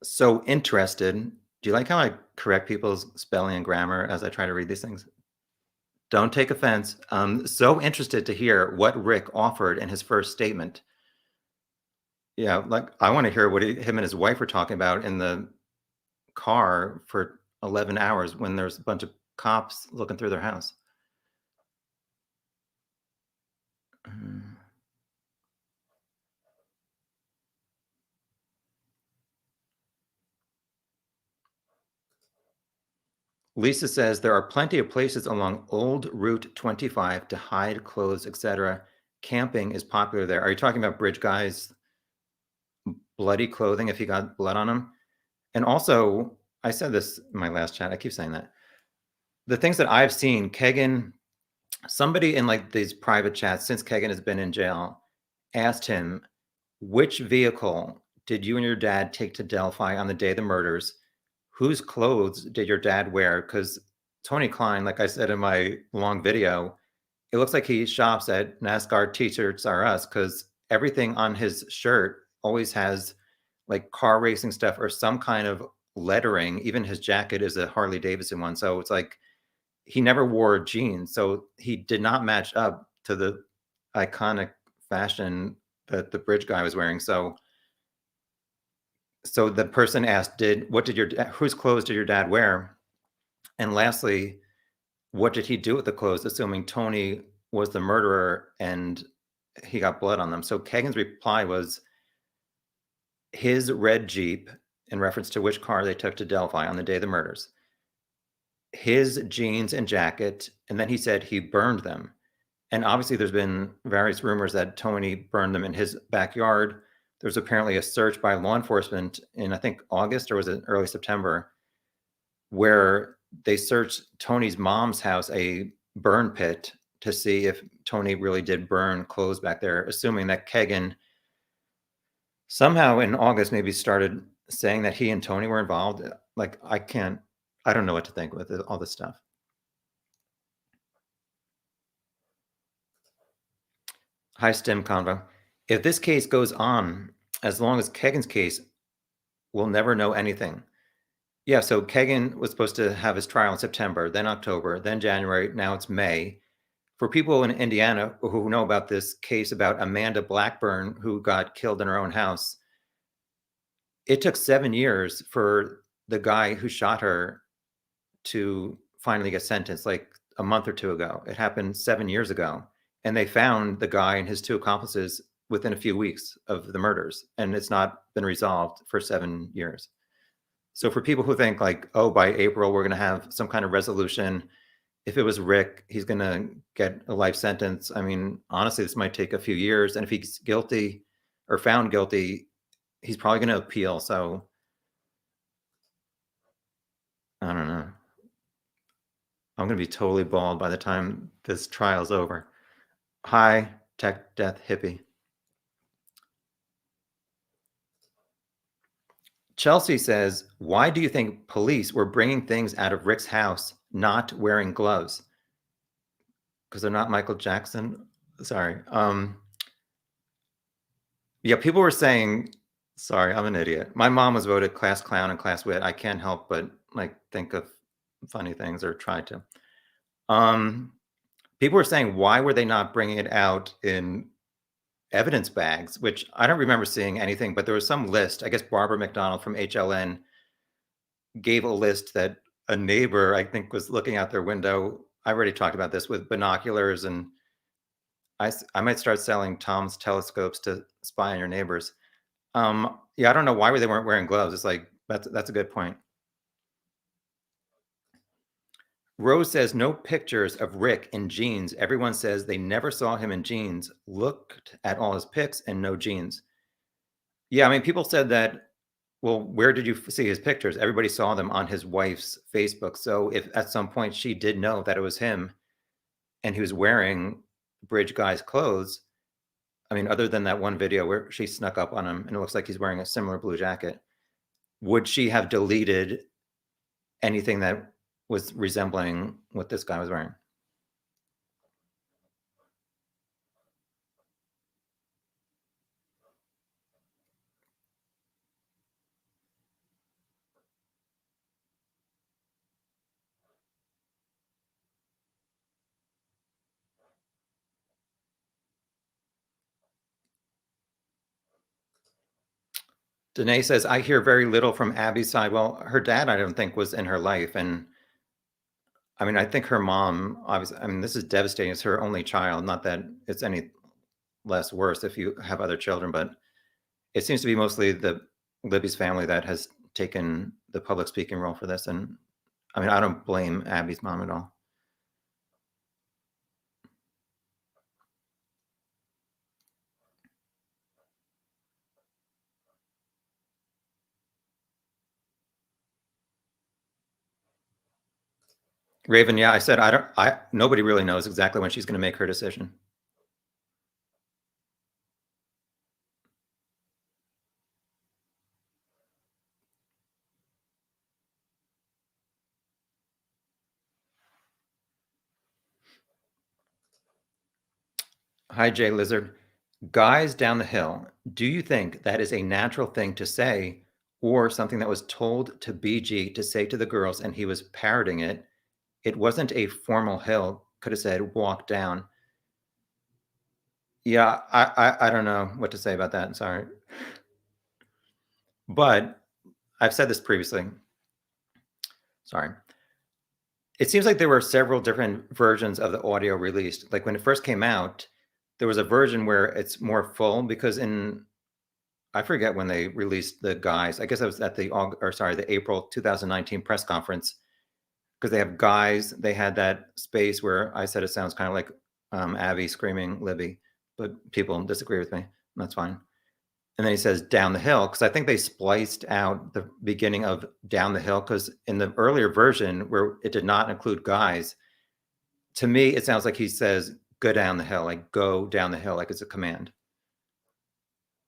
so interested. Do you like how I correct people's spelling and grammar as I try to read these things? Don't take offense. So interested to hear what Rick offered in his first statement. Yeah, like I want to hear what him and his wife were talking about in the car for 11 hours when there's a bunch of cops looking through their house. Mm. Lisa says there are plenty of places along old Route 25 to hide clothes, etc. Camping is popular there. Are you talking about Bridge Guy's bloody clothing if he got blood on him? And also, I said this in my last chat. I keep saying that. The things that I've seen, Kagan, somebody in like these private chats since Kagan has been in jail asked him, which vehicle did you and your dad take to Delphi on the day of the murders? Whose clothes did your dad wear? Because Tony Klein, like I said in my long video, it looks like he shops at NASCAR T-shirts R Us because everything on his shirt always has like car racing stuff or some kind of lettering. Even his jacket is a Harley Davidson one. So it's like he never wore jeans. So he did not match up to the iconic fashion that the bridge guy was wearing. So the person asked, whose clothes did your dad wear? And lastly, what did he do with the clothes, assuming Tony was the murderer and he got blood on them? So Kagan's reply was his red Jeep, in reference to which car they took to Delphi on the day of the murders, his jeans and jacket, and then he said he burned them. And obviously there's been various rumors that Tony burned them in his backyard. There's apparently a search by law enforcement in, I think, August or was it early September, where they searched Tony's mom's house, a burn pit, to see if Tony really did burn clothes back there, assuming that Kagan somehow in August maybe started saying that he and Tony were involved. Like, I don't know what to think with all this stuff. Hi, STEM Convo. If this case goes on, as long as Kagan's case, we'll never know anything. Yeah, so Kagan was supposed to have his trial in September, then October, then January, now it's May. For people in Indiana who know about this case about Amanda Blackburn, who got killed in her own house, it took 7 years for the guy who shot her to finally get sentenced, like a month or two ago. It happened 7 years ago. And they found the guy and his two accomplices within a few weeks of the murders. And it's not been resolved for 7 years. So for people who think like, oh, by April, we're going to have some kind of resolution. If it was Rick, he's going to get a life sentence. I mean, honestly, this might take a few years. And if he's guilty or found guilty, he's probably going to appeal. So I don't know. I'm going to be totally bald by the time this trial's over. Hi, Tech Death Hippie. Chelsea says, why do you think police were bringing things out of Rick's house not wearing gloves? Because they're not Michael Jackson. Sorry. Yeah, people were saying, sorry, I'm an idiot. My mom was voted class clown and class wit. I can't help but like think of funny things or try to. People were saying, why were they not bringing it out in evidence bags, which I don't remember seeing anything, but there was some list. I guess Barbara McDonald from HLN gave a list that a neighbor, I think, was looking out their window. I already talked about this with binoculars, and I might start selling Tom's telescopes to spy on your neighbors. Yeah, I don't know why they weren't wearing gloves. It's like, that's a good point. Rose says no pictures of Rick in jeans. Everyone says they never saw him in jeans. Looked at all his pics and no jeans. Yeah, I mean, people said that, well, where did you see his pictures? Everybody saw them on his wife's Facebook. So if at some point she did know that it was him and he was wearing Bridge Guy's clothes, I mean, other than that one video where she snuck up on him and it looks like he's wearing a similar blue jacket, would she have deleted anything that was resembling what this guy was wearing. Danae says, I hear very little from Abby's side. Well, her dad, I don't think, was in her life. And I mean, I think her mom, obviously, I mean, this is devastating. It's her only child. Not that it's any less worse if you have other children, but it seems to be mostly the Libby's family that has taken the public speaking role for this. And I mean, I don't blame Abby's mom at all. Raven, yeah, I said nobody really knows exactly when she's going to make her decision. Hi, Jay Lizard. Guys down the hill, do you think that is a natural thing to say or something that was told to BG to say to the girls and he was parroting it? It wasn't a formal hill. Could have said walk down. Yeah, I don't know what to say about that. Sorry. But I've said this previously. Sorry. It seems like there were several different versions of the audio released. Like when it first came out, there was a version where it's more full because I forget when they released the guys. I guess I was at the April 2019 press conference because they have guys. They had that space where I said it sounds kind of like Abby screaming Libby, but people disagree with me. That's fine. And then he says down the hill because I think they spliced out the beginning of down the hill because in the earlier version where it did not include guys, to me it sounds like he says go down the hill, like go down the hill, like it's a command.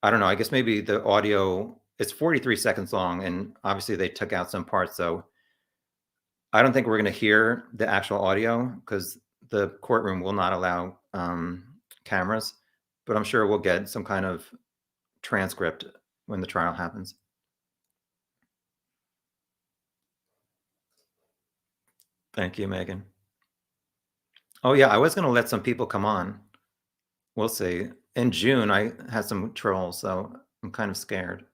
I don't know. I guess maybe the audio, it's 43 seconds long, and obviously they took out some parts. So I don't think we're going to hear the actual audio because the courtroom will not allow cameras, but I'm sure we'll get some kind of transcript when the trial happens. Thank you, Megan. Oh, yeah, I was going to let some people come on. We'll see. In June, I had some trolls, so I'm kind of scared.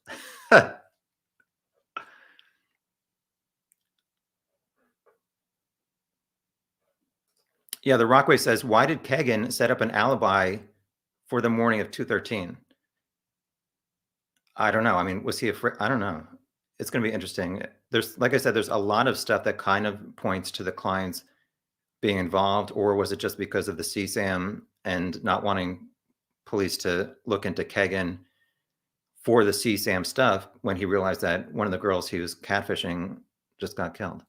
Yeah, the Rockway says, why did Kagan set up an alibi for the morning of 213? I don't know. I mean, was he afraid? I don't know. It's going to be interesting. There's, like I said, there's a lot of stuff that kind of points to the clients being involved, or was it just because of the CSAM and not wanting police to look into Kagan for the CSAM stuff when he realized that one of the girls he was catfishing just got killed?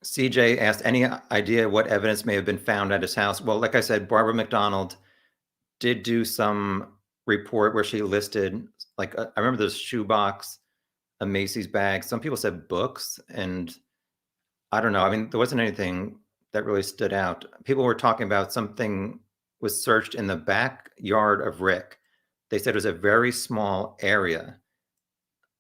CJ asked, any idea what evidence may have been found at his house? Well, like I said, Barbara McDonald did do some report where she listed, like, I remember this shoebox, a Macy's bag. Some people said books, and I don't know. I mean, there wasn't anything that really stood out. People were talking about something was searched in the backyard of Rick. They said it was a very small area.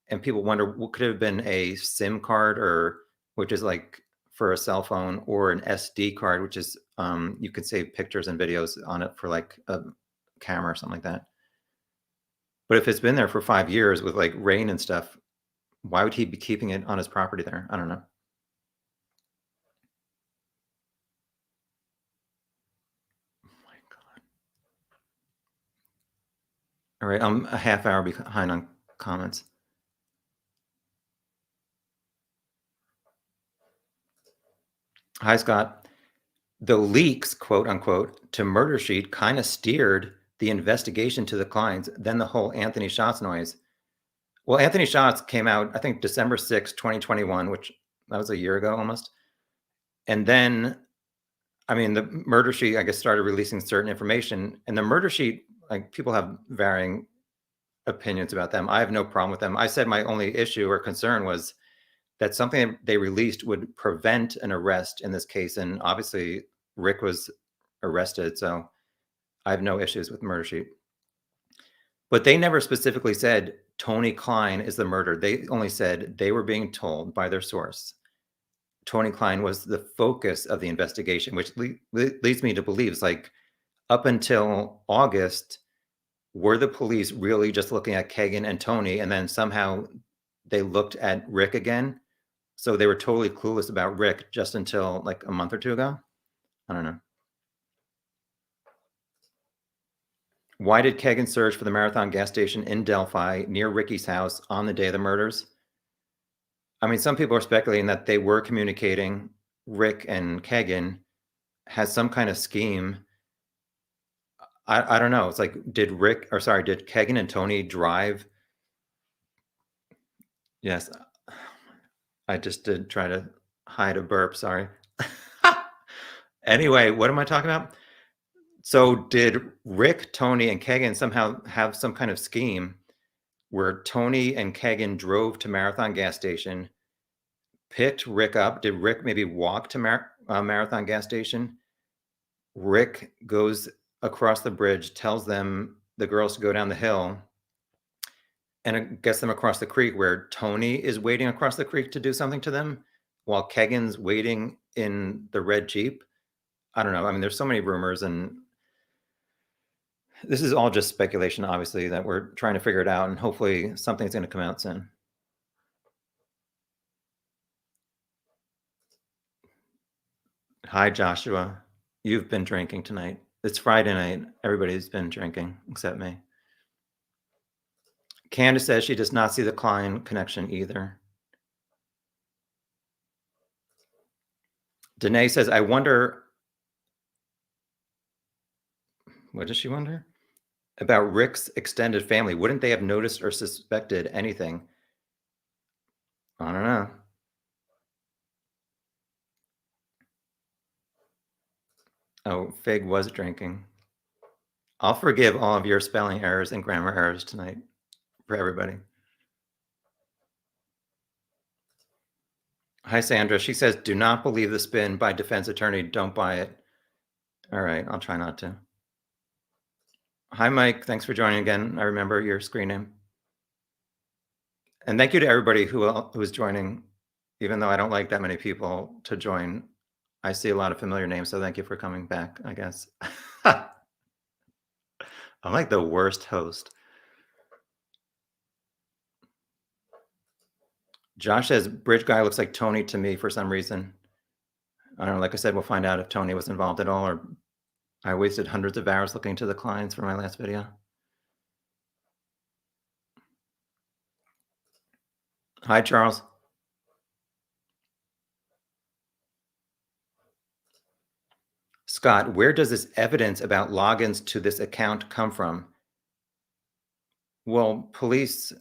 And people wonder what could have been a SIM card, or which is like for a cell phone, or an SD card, which is you could save pictures and videos on it for like a camera or something like that. But if it's been there for 5 years with like rain and stuff, why would he be keeping it on his property there? I don't know. Oh my God. All right, I'm a half hour behind on comments. Hi, Scott. The leaks, quote unquote, to Murder Sheet kind of steered the investigation to the clients, then the whole Anthony Shots noise. Well, Anthony Shots came out, I think, December 6, 2021, which that was a year ago almost. And then, I mean, the Murder Sheet, I guess, started releasing certain information. And the Murder Sheet like people have varying opinions about them. I have no problem with them. I said my only issue or concern was that something they released would prevent an arrest in this case. And obviously, Rick was arrested, so I have no issues with Murder Sheet. But they never specifically said Tony Klein is the murderer. They only said they were being told by their source Tony Klein was the focus of the investigation, which leads me to believe it's like up until August, were the police really just looking at Kagan and Tony, and then somehow they looked at Rick again? So they were totally clueless about Rick just until like a month or two ago? I don't know. Why did Kagan search for the Marathon gas station in Delphi near Ricky's house on the day of the murders? I mean, some people are speculating that they were communicating. Rick and Kagan has some kind of scheme. I don't know. It's like, did Kagan and Tony drive? Yes, I just did try to hide a burp. Sorry. Anyway, what am I talking about? So did Rick, Tony, and Kagan somehow have some kind of scheme where Tony and Kagan drove to Marathon gas station, picked Rick up? Did Rick maybe walk to Marathon gas station? Rick goes across the bridge, tells them, the girls, to go down the hill, and it gets them across the creek where Tony is waiting across the creek to do something to them while Kagan's waiting in the red Jeep. I don't know. I mean, there's so many rumors, and this is all just speculation, obviously, that we're trying to figure it out, and hopefully something's going to come out soon. Hi, Joshua. You've been drinking tonight. It's Friday night. Everybody's been drinking except me. Candace says she does not see the Klein connection either. Danae says, I wonder, what does she wonder? About Rick's extended family. Wouldn't they have noticed or suspected anything? I don't know. Oh, Fig was drinking. I'll forgive all of your spelling errors and grammar errors tonight for everybody. Hi, Sandra. She says, do not believe the spin by defense attorney. Don't buy it. All right, I'll try not to. Hi, Mike. Thanks for joining again. I remember your screen name. And thank you to everybody who is joining, even though I don't like that many people to join. I see a lot of familiar names, so thank you for coming back, I guess. I'm like the worst host. Josh says, bridge guy looks like Tony to me for some reason. I don't know. Like I said, we'll find out if Tony was involved at all, or I wasted hundreds of hours looking to the clients for my last video. Hi, Charles. Scott, where does this evidence about logins to this account come from? Well, police,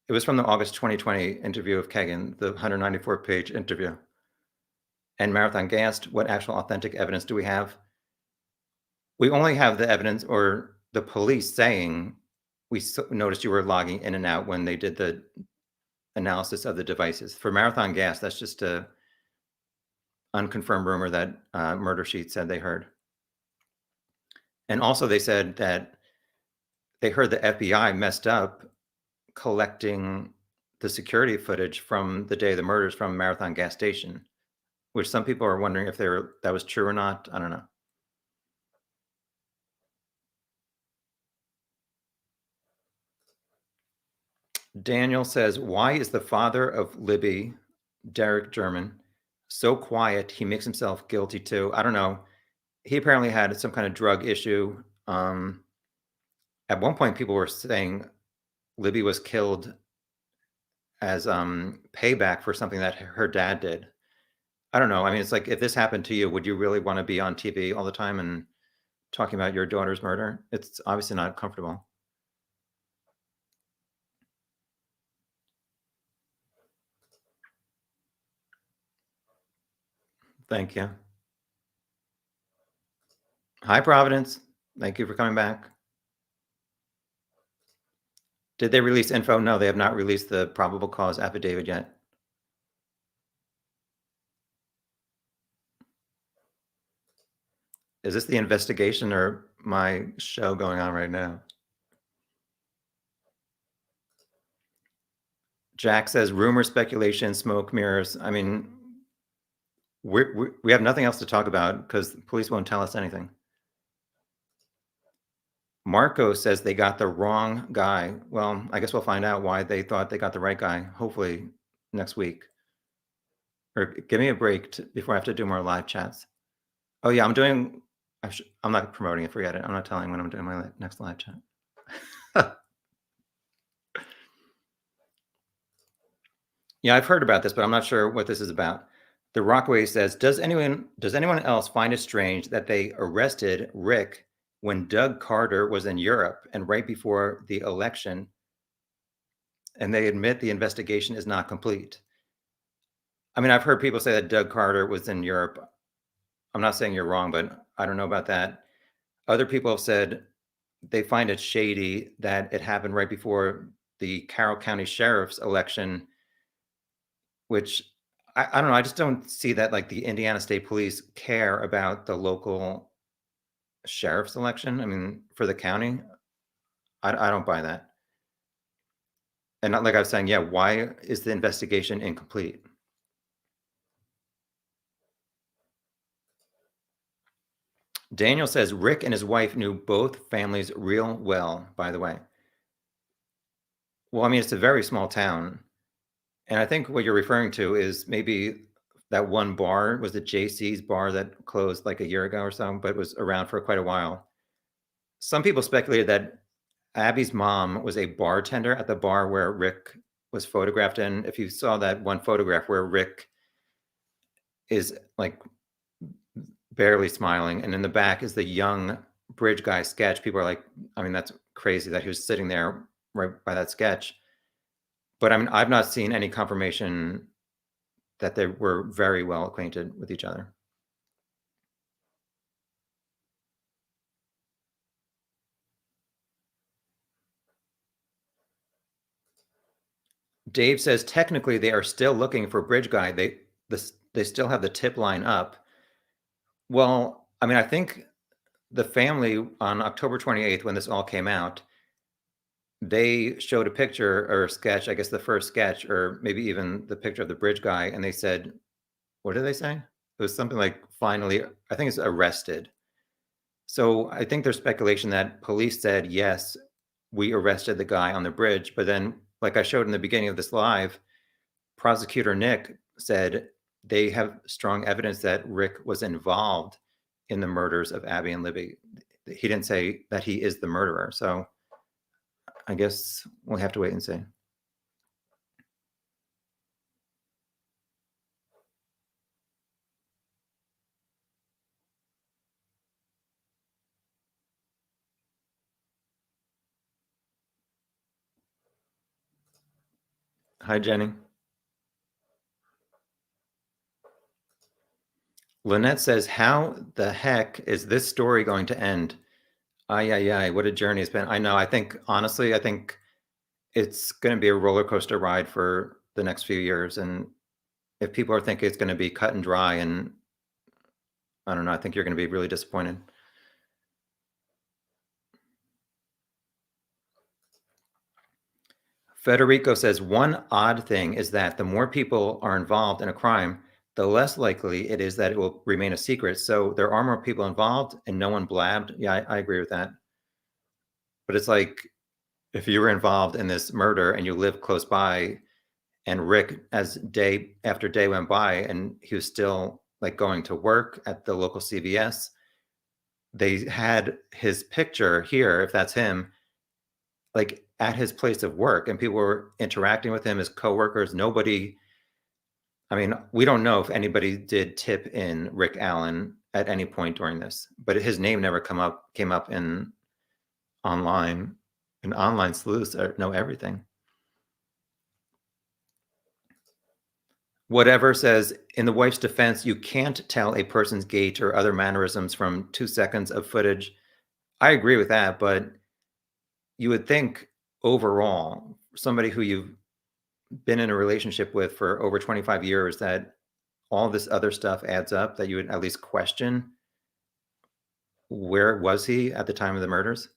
it was from the August 2020 interview of Kagan, the 194-page interview. And Marathon gassed, what actual authentic evidence do we have? We only have the evidence, or the police saying, we noticed you were logging in and out when they did the analysis of the devices. For Marathon gas, that's just a unconfirmed rumor that Murder Sheet said they heard. And also they said that they heard the FBI messed up collecting the security footage from the day of the murders from Marathon gas station, which some people are wondering if that was true or not. I don't know. Daniel says, why is the father of Libby, Derek German, so quiet? He makes himself guilty too. I don't know. He apparently had some kind of drug issue. At one point, people were saying Libby was killed as payback for something that her dad did. I don't know. I mean, it's like, if this happened to you, would you really want to be on TV all the time and talking about your daughter's murder? It's obviously not comfortable. Thank you. Hi, Providence. Thank you for coming back. Did they release info? No, they have not released the probable cause affidavit yet. Is this the investigation or my show going on right now? Jack says rumor, speculation, smoke, mirrors. I mean, we have nothing else to talk about because the police won't tell us anything. Marco says they got the wrong guy. Well, I guess we'll find out why they thought they got the right guy, hopefully next week. Or give me a break before I have to do more live chats. Oh, yeah, I'm not promoting it. Forget it. I'm not telling when I'm doing my next live chat. Yeah, I've heard about this, but I'm not sure what this is about. The Rockaway says, does anyone else find it strange that they arrested Rick when Doug Carter was in Europe and right before the election, and they admit the investigation is not complete? I mean, I've heard people say that Doug Carter was in Europe. I'm not saying you're wrong, but I don't know about that. Other people have said they find it shady that it happened right before the Carroll County Sheriff's election, which I don't know. I just don't see that like the Indiana State Police care about the local sheriff's election. I mean, for the county, I don't buy that. And not like I was saying, yeah, why is the investigation incomplete? Daniel says Rick and his wife knew both families real well, by the way. Well, I mean, it's a very small town. And I think what you're referring to is maybe that one bar was the JC's bar that closed like a year ago or so, but was around for quite a while. Some people speculated that Abby's mom was a bartender at the bar where Rick was photographed in. If you saw that one photograph where Rick is like barely smiling, and in the back is the young bridge guy sketch. People are like, I mean, that's crazy that he was sitting there right by that sketch. But I mean, I've not seen any confirmation that they were very well acquainted with each other. Dave says technically they are still looking for bridge guy. They still have the tip line up. Well, I mean, I think the family on October 28th, when this all came out, they showed a picture or a sketch, I guess the first sketch, or maybe even the picture of the bridge guy, and they said, what did they say? It was something like finally, I think it's arrested. So I think there's speculation that police said, yes, we arrested the guy on the bridge. But then, like I showed in the beginning of this live, prosecutor Nick said they have strong evidence that Rick was involved in the murders of Abby and Libby. He didn't say that he is the murderer. So I guess we'll have to wait and see. Hi, Jenny. Lynette says, how the heck is this story going to end? Ay, what a journey it's been. I know. Honestly, I think it's going to be a roller coaster ride for the next few years. And if people are thinking it's going to be cut and dry, and I don't know, I think you're going to be really disappointed. Federico says, one odd thing is that the more people are involved in a crime, the less likely it is that it will remain a secret. So there are more people involved and no one blabbed. Yeah, I agree with that. But it's like if you were involved in this murder and you live close by, and Rick, as day after day went by and he was still like going to work at the local CVS, they had his picture here, if that's him, like at his place of work, and people were interacting with him as coworkers. Nobody, I mean, we don't know if anybody did tip in Rick Allen at any point during this, but his name never came up in online, and online sleuths know everything. Whatever says, in the wife's defense, you can't tell a person's gait or other mannerisms from 2 seconds of footage. I agree with that, but you would think overall, somebody who you've been in a relationship with for over 25 years, that all this other stuff adds up, that you would at least question where was he at the time of the murders?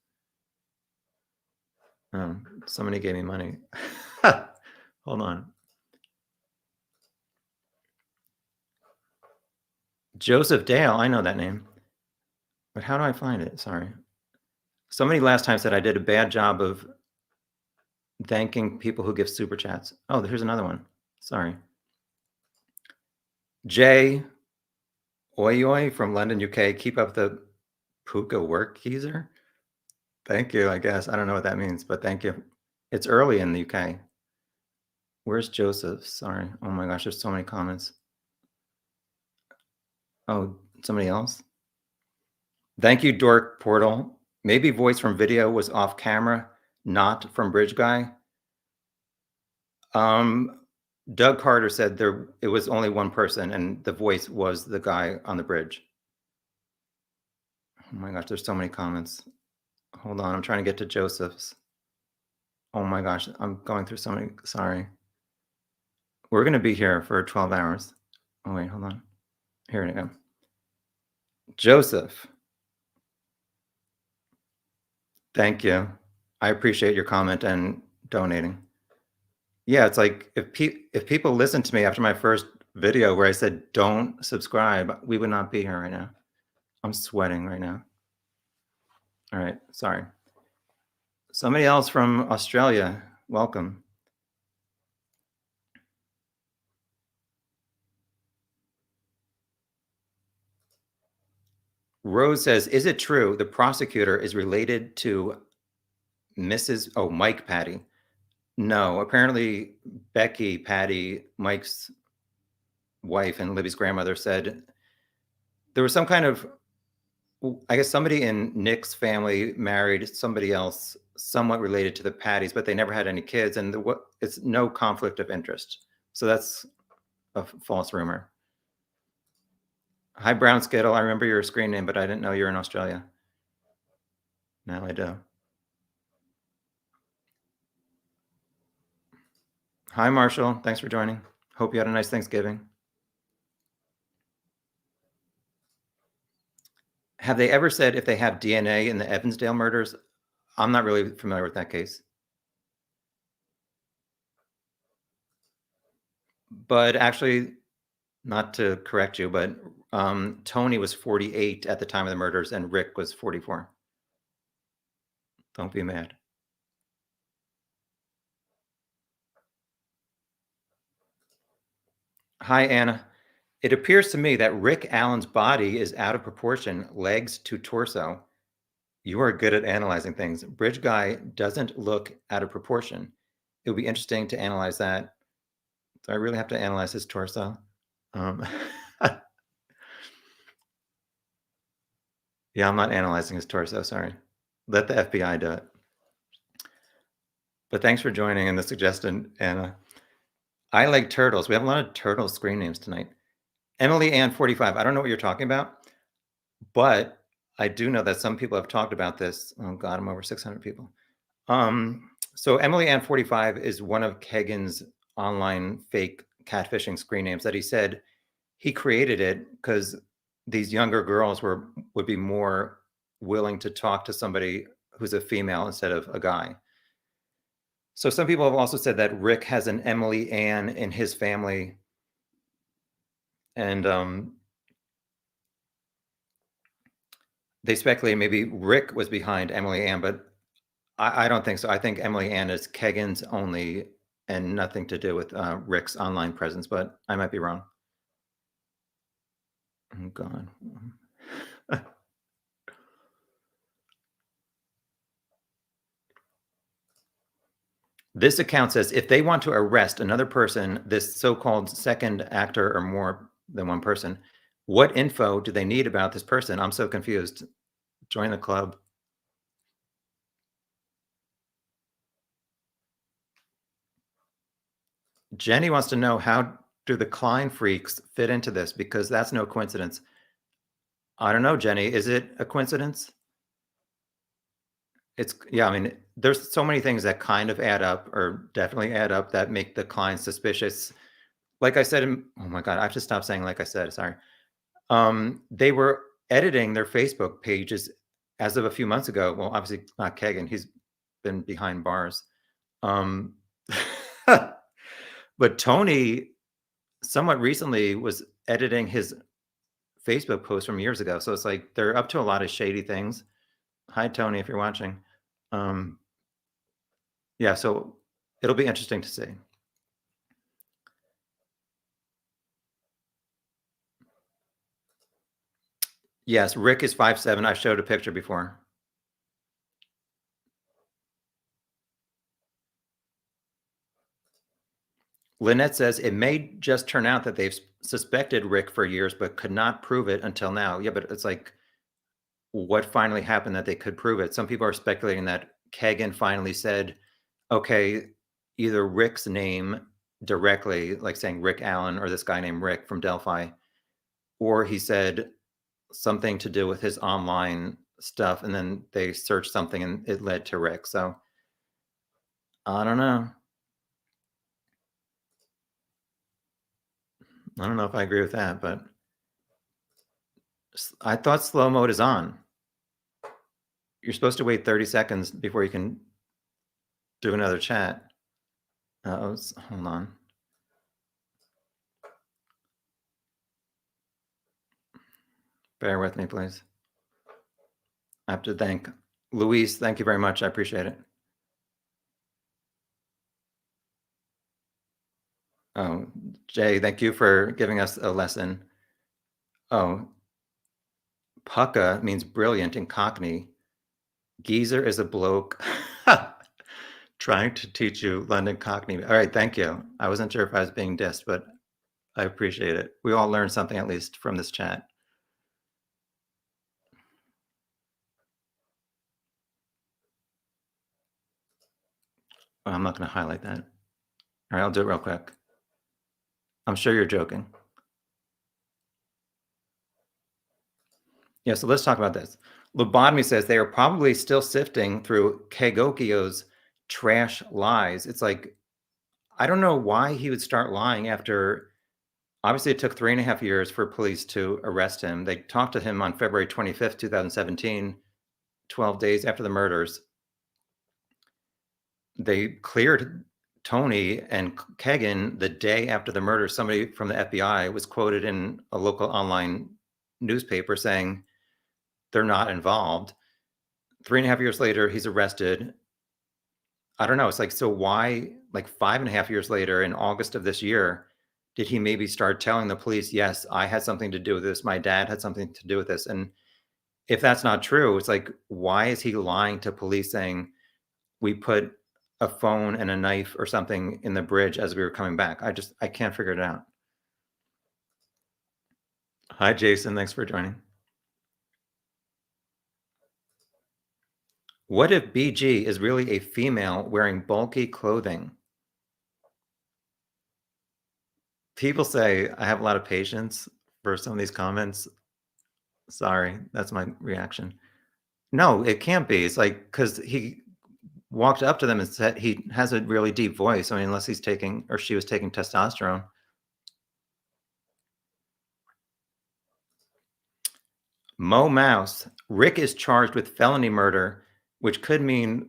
Somebody gave me money. Hold on. Joseph Dale, I know that name. But how do I find it? Sorry. Somebody last time said I did a bad job of thanking people who give super chats. Oh, here's another one. Sorry. Jay Oyoy from London, UK. Keep up the puka work, geezer. Thank you, I guess. I don't know what that means, but thank you. It's early in the UK. Where's Joseph? Sorry. Oh my gosh, there's so many comments. Oh, somebody else? Thank you, Dork Portal. Maybe voice from video was off camera, not from Bridge Guy. Doug Carter said it was only one person, and the voice was the guy on the bridge. Oh my gosh, there's so many comments. Hold on, I'm trying to get to Joseph's. Oh my gosh, I'm going through so many. Sorry. We're going to be here for 12 hours. Oh, wait, hold on. Here we go. Joseph. Thank you. I appreciate your comment and donating. Yeah, it's like if people listen to me after my first video where I said don't subscribe, we would not be here right now. I'm sweating right now. All right, sorry. Somebody else from Australia, welcome. Rose says, is it true the prosecutor is related to Mike Patty? No, apparently Becky Patty, Mike's wife and Libby's grandmother, said there was some kind of, I guess somebody in Nick's family married somebody else somewhat related to the Pattys, but they never had any kids, and it's no conflict of interest. So that's a false rumor. Hi, Brown Skittle. I remember your screen name, but I didn't know you're in Australia. Now I do. Hi, Marshall. Thanks for joining. Hope you had a nice Thanksgiving. Have they ever said if they have DNA in the Evansdale murders? I'm not really familiar with that case. But actually, not to correct you, but Tony was 48 at the time of the murders and Rick was 44. Don't be mad. Hi, Anna. It appears to me that Rick Allen's body is out of proportion, legs to torso. You are good at analyzing things. Bridge Guy doesn't look out of proportion. It would be interesting to analyze that. Do I really have to analyze his torso? Yeah, I'm not analyzing his torso, sorry. Let the FBI do it. But thanks for joining and the suggestion, Anna. I like turtles. We have a lot of turtle screen names tonight. Emily Ann 45. I don't know what you're talking about, but I do know that some people have talked about this. Oh God, I'm over 600 people. So Emily Ann 45 is one of Kagan's online fake catfishing screen names that he said he created it because these younger girls would be more willing to talk to somebody who's a female instead of a guy. So some people have also said that Rick has an Emily Ann in his family, and they speculate maybe Rick was behind Emily Ann, but I don't think so. I think Emily Ann is Kagan's only and nothing to do with Rick's online presence, but I might be wrong. Oh God. This account says if they want to arrest another person, this so-called second actor or more than one person, what info do they need about this person? I'm so confused. Join the club. Jenny wants to know, how do the Klein freaks fit into this? Because that's no coincidence. I don't know, Jenny. Is it a coincidence? Yeah, I mean, there's so many things that kind of add up or definitely add up that make the client suspicious. Like I said, oh my God, I have to stop saying like I said, sorry. They were editing their Facebook pages as of a few months ago. Well, obviously not Kagan, he's been behind bars. Um, but Tony somewhat recently was editing his Facebook post from years ago. So it's like they're up to a lot of shady things. Hi, Tony, if you're watching. Um, yeah, so it'll be interesting to see. Yes, Rick is 5'7". I showed a picture before. Lynette says it may just turn out that they've suspected Rick for years, but could not prove it until now. Yeah, but it's like, what finally happened that they could prove it? Some people are speculating that Kagan finally said, okay, either Rick's name directly, like saying Rick Allen or this guy named Rick from Delphi, or he said something to do with his online stuff, and then they searched something and it led to Rick. So I don't know. I don't know if I agree with that, but I thought slow mode is on. You're supposed to wait 30 seconds before you can do another chat. Hold on. Bear with me, please. I have to thank Luis. Thank you very much. I appreciate it. Oh, Jay, thank you for giving us a lesson. Oh, Pucka means brilliant in Cockney. Geezer is a bloke trying to teach you London Cockney. All right, thank you. I wasn't sure if I was being dissed, but I appreciate it. We all learned something at least from this chat. I'm not going to highlight that. All right, I'll do it real quick. I'm sure you're joking. Yeah, so let's talk about this. Lobotomy says they are probably still sifting through Kagokio's trash lies. It's like, I don't know why he would start lying after, obviously it took 3.5 years for police to arrest him. They talked to him on February 25th, 2017, 12 days after the murders. They cleared Tony and Kagan the day after the murder. Somebody from the FBI was quoted in a local online newspaper saying they're not involved. 3.5 years later, he's arrested. I don't know. It's like, so why, like 5.5 years later, in August of this year, did he maybe start telling the police, yes, I had something to do with this. My dad had something to do with this. And if that's not true, it's like, why is he lying to police saying we put a phone and a knife or something in the bridge as we were coming back? I can't figure it out. Hi, Jason. Thanks for joining. What if BG is really a female wearing bulky clothing? People say I have a lot of patience for some of these comments. Sorry, that's my reaction. No, it can't be. It's like, because he walked up to them and said he has a really deep voice. I mean, unless he's taking, or she was taking testosterone. Mo Mouse, Rick is charged with felony murder, which could mean,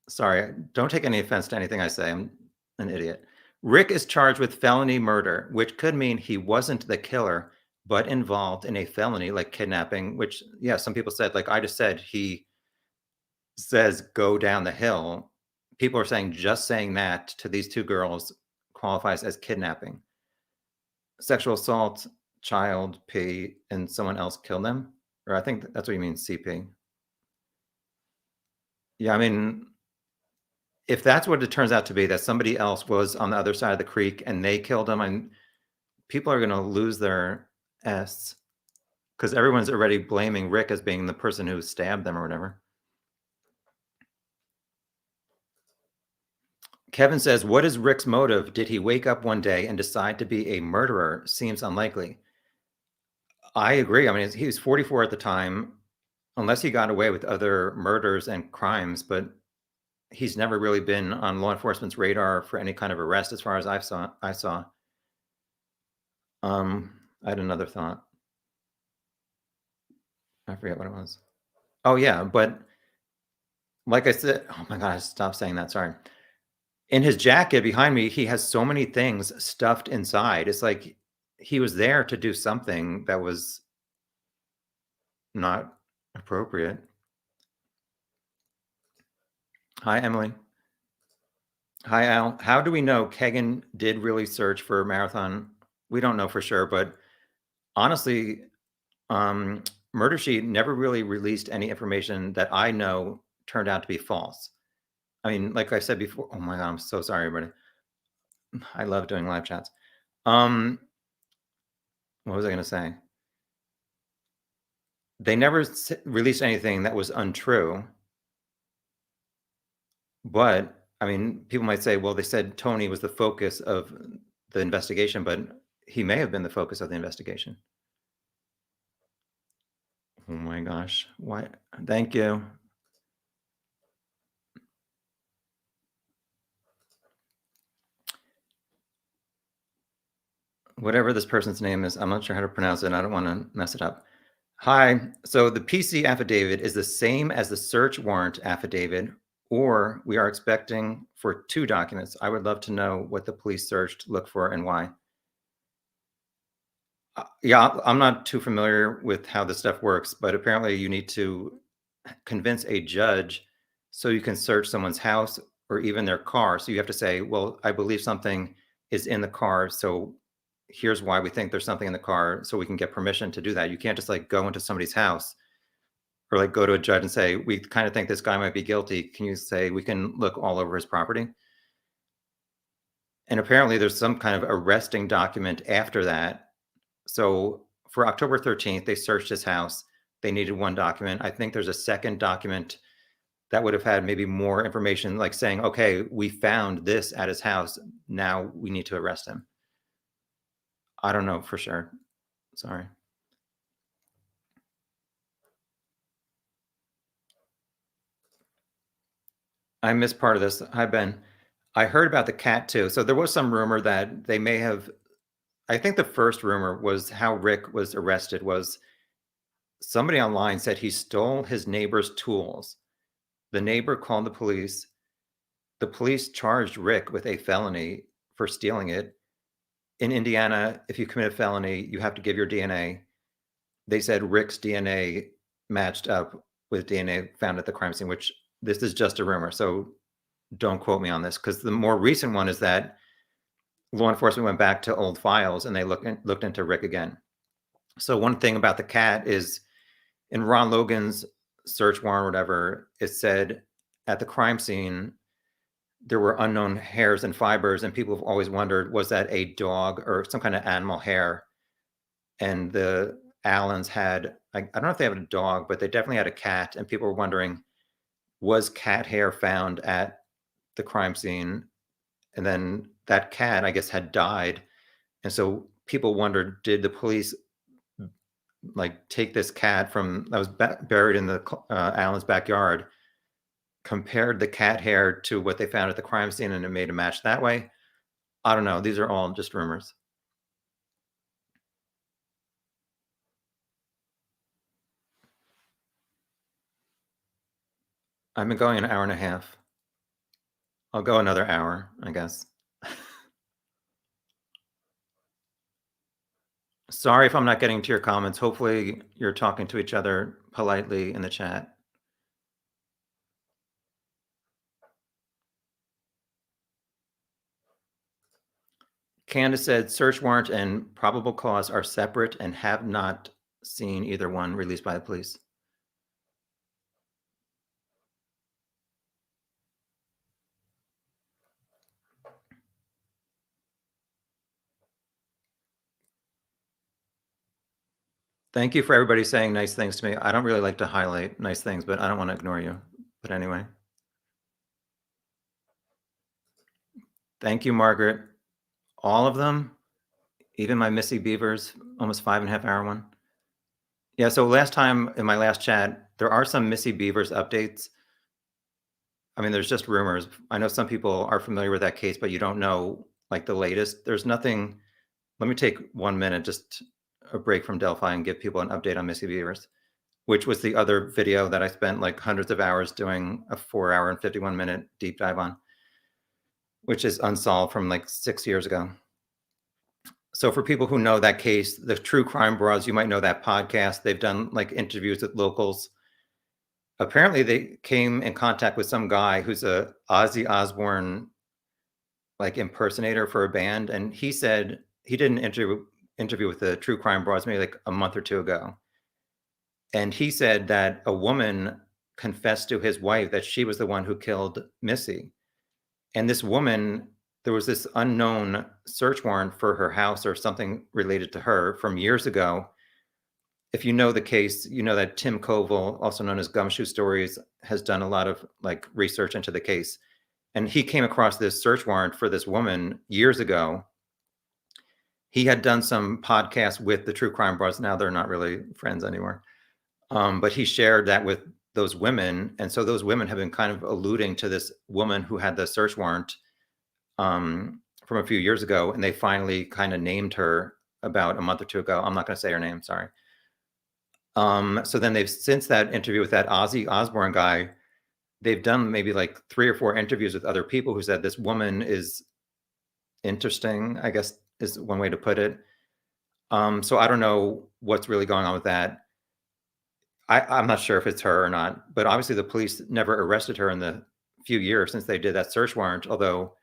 sorry, don't take any offense to anything I say. I'm an idiot. Rick is charged with felony murder, which could mean he wasn't the killer, but involved in a felony like kidnapping, which, yeah, some people said, like I just said, he says go down the hill. People are saying just saying that to these two girls qualifies as kidnapping. Sexual assault, child, P, and someone else killed them. Or I think that's what you mean, CP. Yeah, I mean, if that's what it turns out to be, that somebody else was on the other side of the creek and they killed him, and people are going to lose their s because everyone's already blaming Rick as being the person who stabbed them or whatever. Kevin says, what is Rick's motive? Did he wake up one day and decide to be a murderer? Seems unlikely. I agree. I mean, he was 44 at the time. unless he got away with other murders and crimes, but he's never really been on law enforcement's radar for any kind of arrest as far as I saw. I had another thought. I forget what it was. Oh yeah, but like I said, oh my god, stop saying that. Sorry. In his jacket behind me, he has so many things stuffed inside. It's like he was there to do something that was not appropriate. Hi, Emily. Hi, Al. How do we know Kagan did really search for a marathon? We don't know for sure, but honestly, um, Murder Sheet never really released any information that I know turned out to be false. I mean, like I said before, oh my god, I'm so sorry, everybody. I love doing live chats. Um, what was I going to say? They never released anything that was untrue. But I mean, people might say, well, they said Tony was the focus of the investigation, but he may have been the focus of the investigation. Oh my gosh. Why? Thank you. Whatever this person's name is, I'm not sure how to pronounce it. And I don't want to mess it up. Hi. So the PC affidavit is the same as the search warrant affidavit, or we are expecting for 2 documents. I would love to know what the police searched, look for, and why. Yeah, I'm not too familiar with how this stuff works, but apparently you need to convince a judge so you can search someone's house or even their car. So you have to say, well, I believe something is in the car. So here's why we think there's something in the car so we can get permission to do that. You can't just like go into somebody's house or like go to a judge and say, we kind of think this guy might be guilty. Can you say we can look all over his property? And apparently there's some kind of arresting document after that. So for October 13th, they searched his house. They needed 1 document. I think there's a second document that would have had maybe more information, like saying, okay, we found this at his house. Now we need to arrest him. I don't know for sure. Sorry. I missed part of this. Hi, Ben. I heard about the cat too. So there was some rumor that they may have, I think the first rumor was how Rick was arrested was somebody online said he stole his neighbor's tools. The neighbor called the police. The police charged Rick with a felony for stealing it. In Indiana, if you commit a felony, you have to give your DNA. They said Rick's DNA matched up with DNA found at the crime scene, which this is just a rumor. So don't quote me on this, because the more recent one is that law enforcement went back to old files and they looked into Rick again. So one thing about the cat is in Ron Logan's search warrant or whatever, it said at the crime scene, there were unknown hairs and fibers, and people have always wondered, was that a dog or some kind of animal hair? And the Allens had, I don't know if they had a dog, but they definitely had a cat, and people were wondering, was cat hair found at the crime scene? And then that cat, I guess, had died. And so people wondered, did the police like take this cat from that was buried in the Allen's backyard, compared the cat hair to what they found at the crime scene, and it made a match that way? I don't know. These are all just rumors. I've been going an hour and a half. I'll go another hour, I guess. Sorry if I'm not getting to your comments. Hopefully you're talking to each other politely in the chat. Candace said search warrant and probable cause are separate and have not seen either one released by the police. Thank you for everybody saying nice things to me. I don't really like to highlight nice things, but I don't want to ignore you. But anyway. Thank you, Margaret. All of them, even my Missy Beavers, almost 5.5 hour one. Yeah, so last time in my last chat, There are some Missy Beavers updates. I mean, there's just rumors. I know some people are familiar with that case, but you don't know like the latest. There's nothing. Let me take 1 minute, just a break from Delphi, and give people an update on Missy Beavers, which was the other video that I spent like hundreds of hours doing a 4 hour and 51 minute deep dive on, which is unsolved from like 6 years ago. So for people who know that case, the True Crime Bros, you might know that podcast. They've done like interviews with locals. Apparently they came in contact with some guy who's a Ozzy Osbourne like impersonator for a band, and he said he did an interview with the True Crime Bros maybe like a month or two ago, and he said that a woman confessed to his wife that she was the one who killed Missy. And this woman, there was this unknown search warrant for her house or something related to her from years ago. If you know the case, you know that Tim Koval, also known as Gumshoe Stories, has done a lot of like research into the case. And he came across this search warrant for this woman years ago. He had done some podcasts with the True Crime Bros. Now they're not really friends anymore. But he shared that with those women. And so those women have been kind of alluding to this woman who had the search warrant from a few years ago. And they finally kind of named her about a month or two ago. I'm not going to say her name, sorry. So then they've, since that interview with that Ozzy Osbourne guy, they've done maybe like 3 or 4 interviews with other people who said this woman is interesting, I guess is one way to put it. So I don't know what's really going on with that. I'm not sure if it's her or not, but obviously the police never arrested her in the few years since they did that search warrant. Although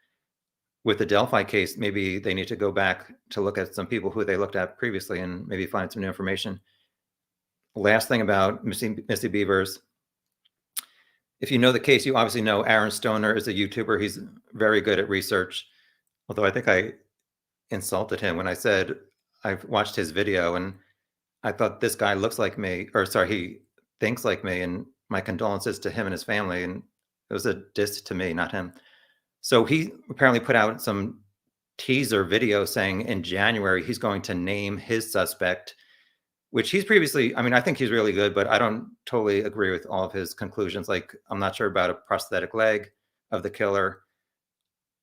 with the Delphi case, maybe they need to go back to look at some people who they looked at previously and maybe find some new information. Last thing about Missy Beavers. If you know the case, you obviously know Aaron Stoner is a YouTuber. He's very good at research. Although I think I insulted him when I said I've watched his video and I thought this guy looks like me, or sorry, he thinks like me, and my condolences to him and his family. And it was a diss to me, not him. So he apparently put out some teaser video saying in January he's going to name his suspect, which he's previously, I mean, I think he's really good, but I don't totally agree with all of his conclusions. Like, I'm not sure about a prosthetic leg of the killer.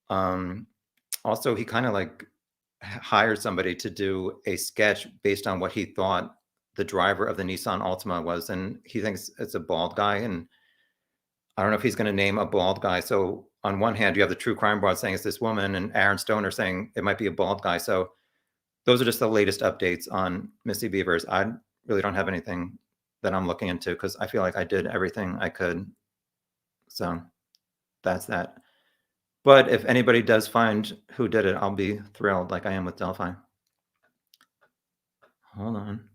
Also, he kind of like hired somebody to do a sketch based on what he thought the driver of the Nissan Altima was. And he thinks it's a bald guy. And I don't know if he's going to name a bald guy. So on one hand, you have the True Crime Broad saying it's this woman, and Aaron Stoner saying it might be a bald guy. So those are just the latest updates on Missy Beavers. I really don't have anything that I'm looking into because I feel like I did everything I could. So that's that. But if anybody does find who did it, I'll be thrilled like I am with Delphi. Hold on.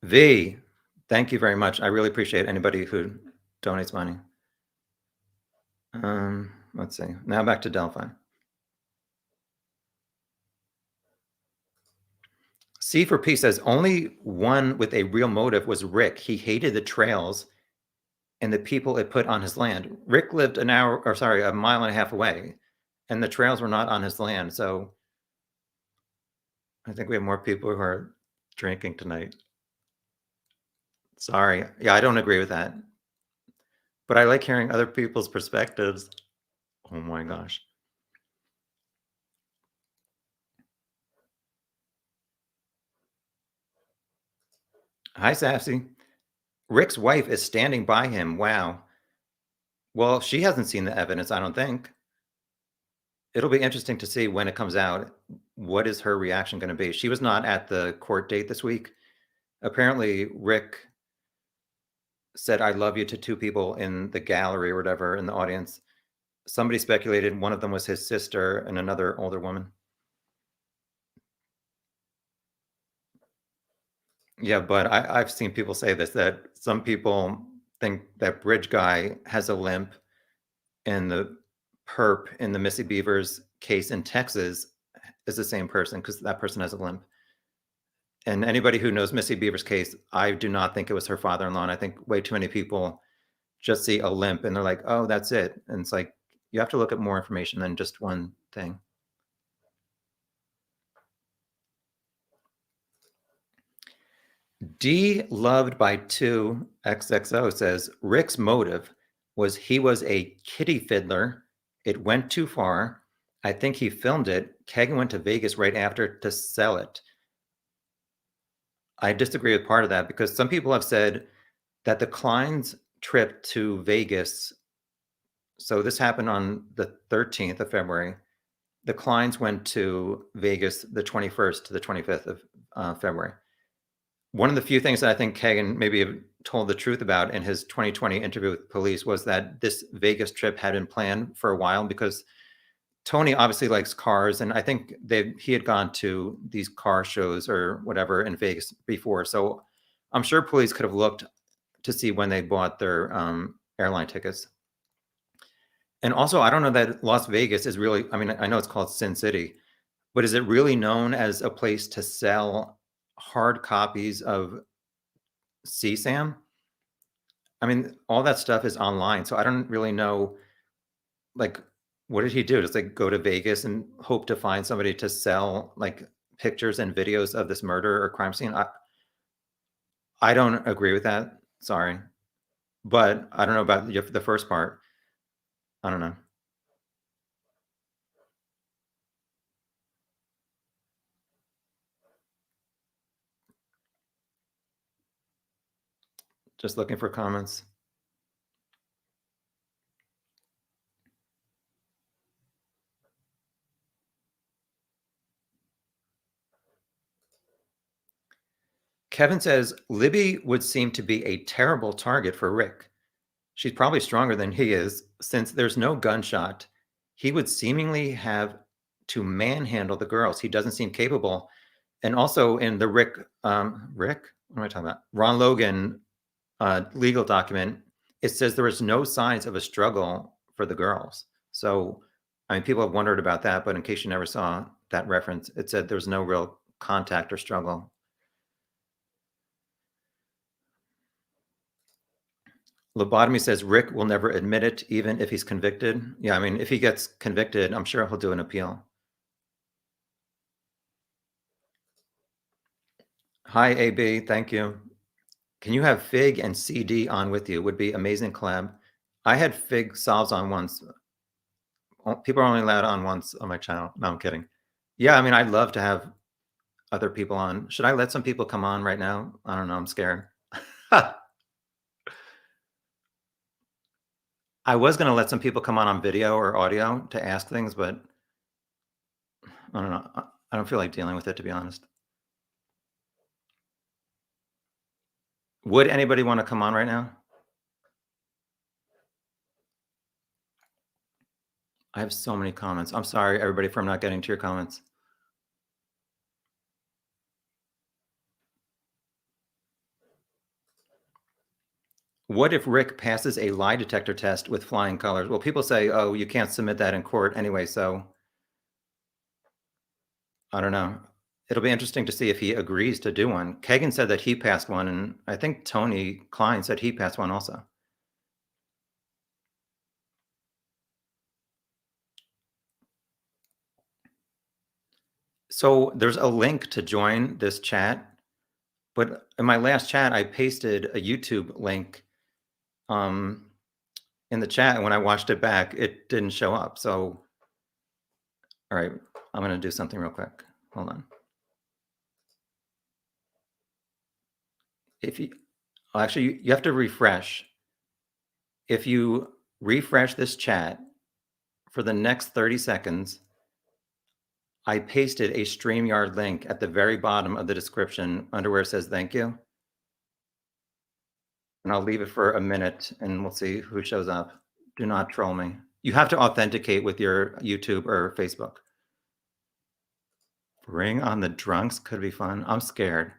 V, thank you very much. I really appreciate anybody who donates money. Let's see. Now back to Delphi. C for P says only one with a real motive was Rick. He hated the trails and the people it put on his land. Rick lived a mile and a half away, and the trails were not on his land. So I think we have more people who are drinking tonight. Sorry. Yeah, I don't agree with that. But I like hearing other people's perspectives. Oh my gosh. Hi, Sassy. Rick's wife is standing by him. Wow. Well, she hasn't seen the evidence, I don't think. It'll be interesting to see when it comes out. What is her reaction going to be? She was not at the court date this week. Apparently, Rick said, I love you to 2 people in the gallery or whatever in the audience. Somebody speculated one of them was his sister and another older woman. Yeah, but I've seen people say this, that some people think that bridge guy has a limp and the perp in the Missy Beavers case in Texas is the same person because that person has a limp. And anybody who knows Missy Beavers' case, I do not think it was her father-in-law. And I think way too many people just see a limp and they're like, oh, that's it. And it's like, you have to look at more information than just one thing. D loved by 2 XXO says Rick's motive was he was a kitty fiddler. It went too far. I think he filmed it. Kagan went to Vegas right after to sell it. I disagree with part of that because some people have said that the Klein's trip to Vegas, so this happened on the 13th of February. The Kleins went to Vegas the 21st to the 25th of February. One of the few things that I think Kagan maybe told the truth about in his 2020 interview with police was that this Vegas trip had been planned for a while because Tony obviously likes cars, and I think he had gone to these car shows or whatever in Vegas before. So I'm sure police could have looked to see when they bought their airline tickets. And also, I don't know that Las Vegas is really, I mean, I know it's called Sin City, but is it really known as a place to sell hard copies of CSAM? I mean, all that stuff is online, so I don't really know, like, what did he do? Just like go to Vegas and hope to find somebody to sell like pictures and videos of this murder or crime scene? I don't agree with that. Sorry, but I don't know about the first part. I don't know. Just looking for comments. Kevin says Libby would seem to be a terrible target for Rick. She's probably stronger than he is, since there's no gunshot. He would seemingly have to manhandle the girls. He doesn't seem capable. And also in the Rick, what am I talking about? Ron Logan legal document, it says there was no signs of a struggle for the girls. So, I mean, people have wondered about that, but in case you never saw that reference, it said there was no real contact or struggle. Lobotomy says Rick will never admit it, even if he's convicted. Yeah, I mean, if he gets convicted, I'm sure he'll do an appeal. Hi, AB. Thank you. Can you have Fig and CD on with you? Would be amazing collab. I had Fig solves on once. People are only allowed on once on my channel. No, I'm kidding. Yeah, I mean, I'd love to have other people on. Should I let some people come on right now? I don't know. I'm scared. I was going to let some people come on video or audio to ask things, but I don't know. I don't feel like dealing with it, to be honest. Would anybody want to come on right now? I have so many comments. I'm sorry, everybody, for not getting to your comments. What if Rick passes a lie detector test with flying colors? Well, people say, oh, you can't submit that in court anyway, so I don't know. It'll be interesting to see if he agrees to do one. Kagan said that he passed one, and I think Tony Klein said he passed one also. So there's a link to join this chat, but in my last chat, I pasted a YouTube link in the chat, and when I watched it back, it didn't show up. So, all right, I'm going to do something real quick. Hold on. If you actually, you have to refresh. If you refresh this chat for the next 30 seconds, I pasted a StreamYard link at the very bottom of the description under where it says thank you. And I'll leave it for a minute and we'll see who shows up. Do not troll me. You have to authenticate with your YouTube or Facebook. Bring on the drunks could be fun. I'm scared.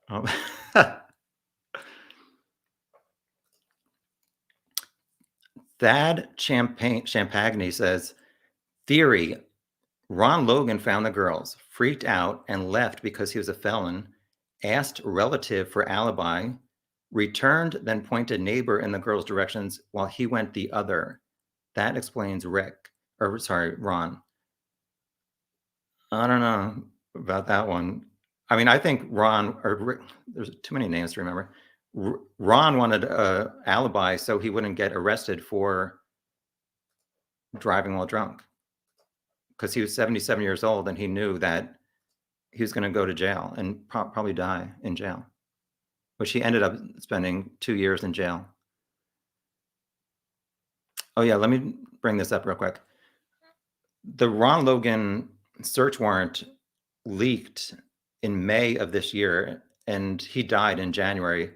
Oh. Thad Champagne says, theory, Ron Logan found the girls, freaked out, and left because he was a felon, asked relative for alibi, returned, then pointed neighbor in the girls' directions while he went the other. That explains Ron. I don't know about that one. I mean, I think Ron or there's too many names to remember. Ron wanted a alibi so he wouldn't get arrested for driving while drunk because he was 77 years old and he knew that he was going to go to jail and probably die in jail, which he ended up spending 2 years in jail. Oh yeah, let me bring this up real quick. The Ron Logan search warrant leaked in May of this year, and he died in January.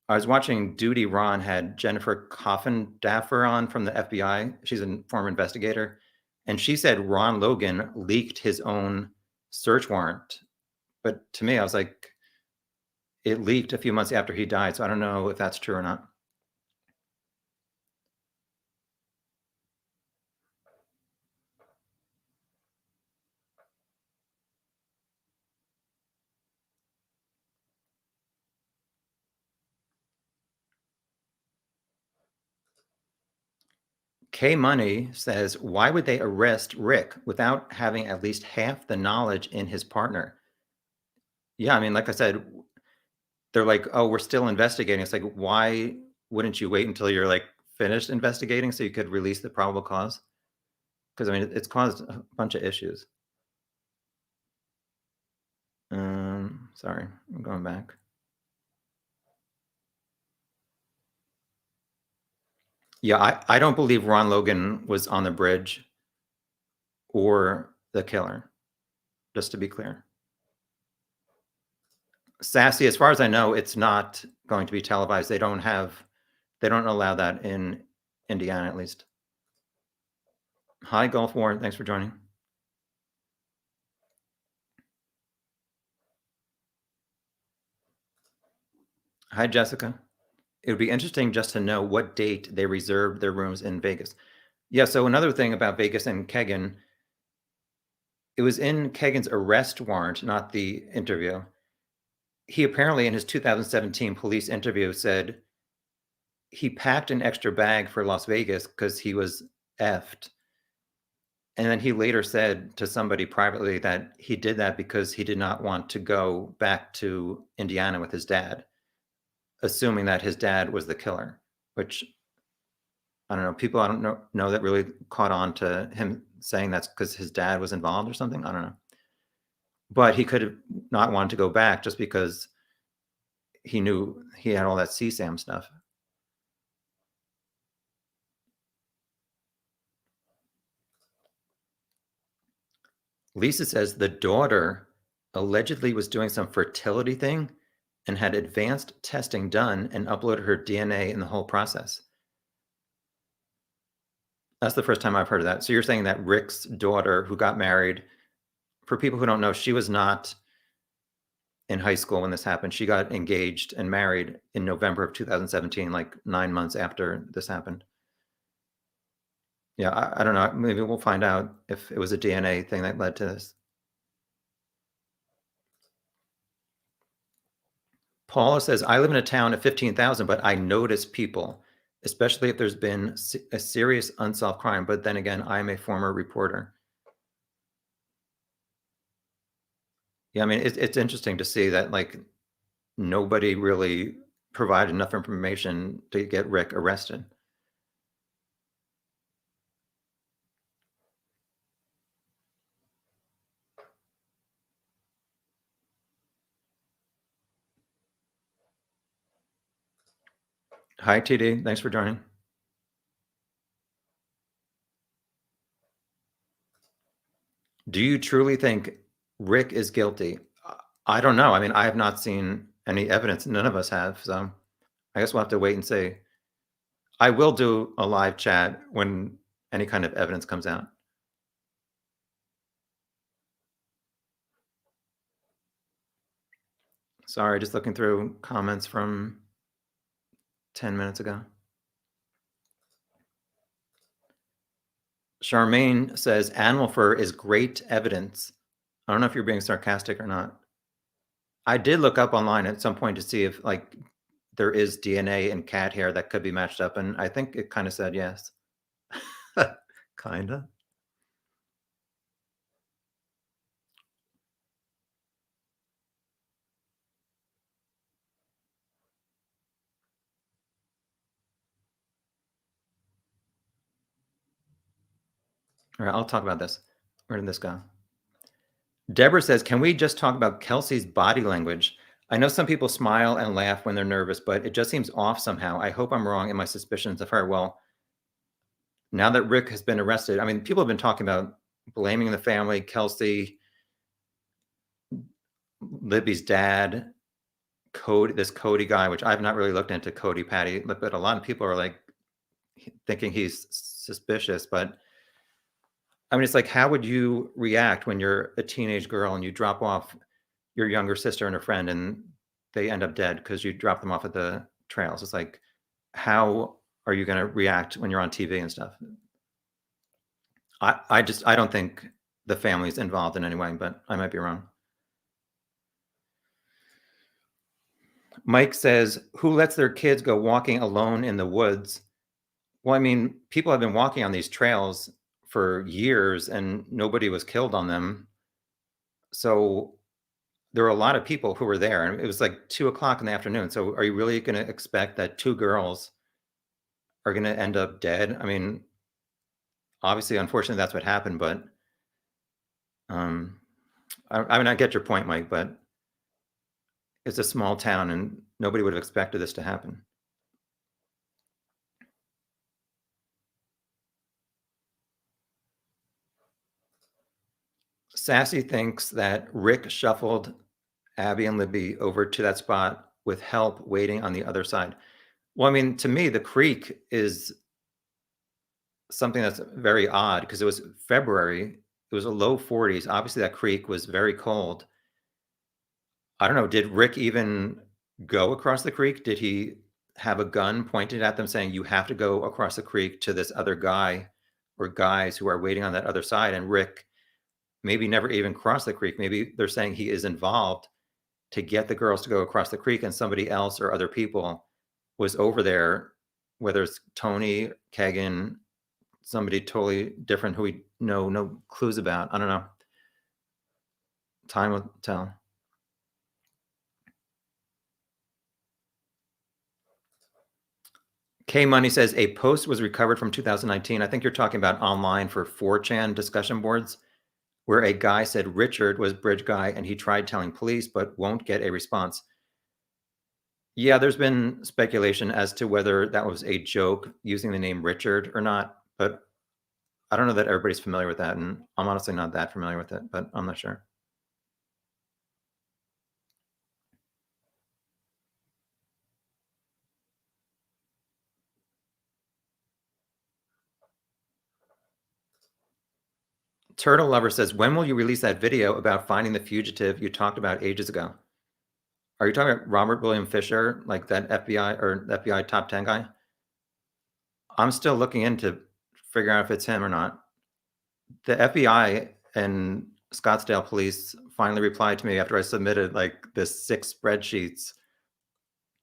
I was watching Duty Ron had Jennifer Coffindaffer on from the FBI. She's a former investigator, and she said Ron Logan leaked his own search warrant. But to me, I was like, it leaked a few months after he died, so I don't know if that's true or not. K Money says, why would they arrest Rick without having at least half the knowledge in his partner? Yeah, I mean, like I said, they're like, oh, we're still investigating. It's like, why wouldn't you wait until you're like finished investigating so you could release the probable cause? Because I mean, it's caused a bunch of issues. Sorry, I'm going back. Yeah, I don't believe Ron Logan was on the bridge or the killer, just to be clear. Sassy, as far as I know, it's not going to be televised. They don't allow that in Indiana, at least. Hi, Gulf War. Thanks for joining. Hi, Jessica. It would be interesting just to know what date they reserved their rooms in Vegas. Yeah, so another thing about Vegas and Kegan, it was in Kegan's arrest warrant, not the interview. He apparently, in his 2017 police interview, said he packed an extra bag for Las Vegas because he was effed. And then he later said to somebody privately that he did that because he did not want to go back to Indiana with his dad, assuming that his dad was the killer, which I don't know. People I don't know that really caught on to him saying that's because his dad was involved or something. I don't know. But he could have not wanted to go back just because he knew he had all that CSAM stuff. Lisa says the daughter allegedly was doing some fertility thing and had advanced testing done and uploaded her DNA in the whole process. That's the first time I've heard of that. So you're saying that Rick's daughter, who got married, for people who don't know, she was not in high school when this happened. She got engaged and married in November of 2017, like 9 months after this happened. Yeah, I don't know. Maybe we'll find out if it was a DNA thing that led to this. Paula says, I live in a town of 15,000, but I notice people, especially if there's been a serious unsolved crime. But then again, I'm a former reporter. Yeah, I mean, it's interesting to see that like nobody really provided enough information to get Rick arrested. Hi, TD. Thanks for joining. Do you truly think Rick is guilty? I don't know. I mean, I have not seen any evidence. None of us have. So I guess we'll have to wait and see. I will do a live chat when any kind of evidence comes out. Sorry, just looking through comments from 10 minutes ago. Charmaine says animal fur is great evidence. I don't know if you're being sarcastic or not. I did look up online at some point to see if like there is DNA in cat hair that could be matched up, and I think it kind of said yes. Kinda. All right, I'll talk about this. Where did this go? Deborah says, can we just talk about Kelsey's body language? I know some people smile and laugh when they're nervous, but it just seems off somehow. I hope I'm wrong in my suspicions of her. Well, now that Rick has been arrested, I mean, people have been talking about blaming the family, Kelsey, Libby's dad, this Cody guy, which I've not really looked into Cody Patty, but a lot of people are like thinking he's suspicious. But I mean, it's like, how would you react when you're a teenage girl and you drop off your younger sister and her friend and they end up dead because you drop them off at the trails? It's like, how are you going to react when you're on TV and stuff? I don't think the family's involved in any way, but I might be wrong. Mike says, who lets their kids go walking alone in the woods? Well, I mean, people have been walking on these trails for years and nobody was killed on them. So there were a lot of people who were there, and it was like 2 o'clock in the afternoon. So are you really going to expect that two girls are going to end up dead? I mean, obviously, unfortunately, that's what happened, but um, I mean, I get your point, Mike, but it's a small town and nobody would have expected this to happen. Sassy thinks that Rick shuffled Abby and Libby over to that spot with help waiting on the other side. Well, I mean, to me, the creek is something that's very odd because it was February. It was a low 40s. Obviously, that creek was very cold. I don't know. Did Rick even go across the creek? Did he have a gun pointed at them saying, you have to go across the creek to this other guy or guys who are waiting on that other side? And Rick maybe never even crossed the creek. Maybe they're saying he is involved to get the girls to go across the creek and somebody else or other people was over there, whether it's Tony, Kagan, somebody totally different who we know no clues about. I don't know. Time will tell. K Money says a post was recovered from 2019. I think you're talking about online for 4chan discussion boards, where a guy said Richard was bridge guy and he tried telling police but won't get a response. Yeah, there's been speculation as to whether that was a joke using the name Richard or not, but I don't know that everybody's familiar with that, and I'm honestly not that familiar with it, but I'm not sure. Turtle Lover says, when will you release that video about finding the fugitive you talked about ages ago? Are you talking about Robert William Fisher, like that FBI or FBI top 10 guy? I'm still looking into figure out if it's him or not. The FBI and Scottsdale police finally replied to me after I submitted like this 6 spreadsheets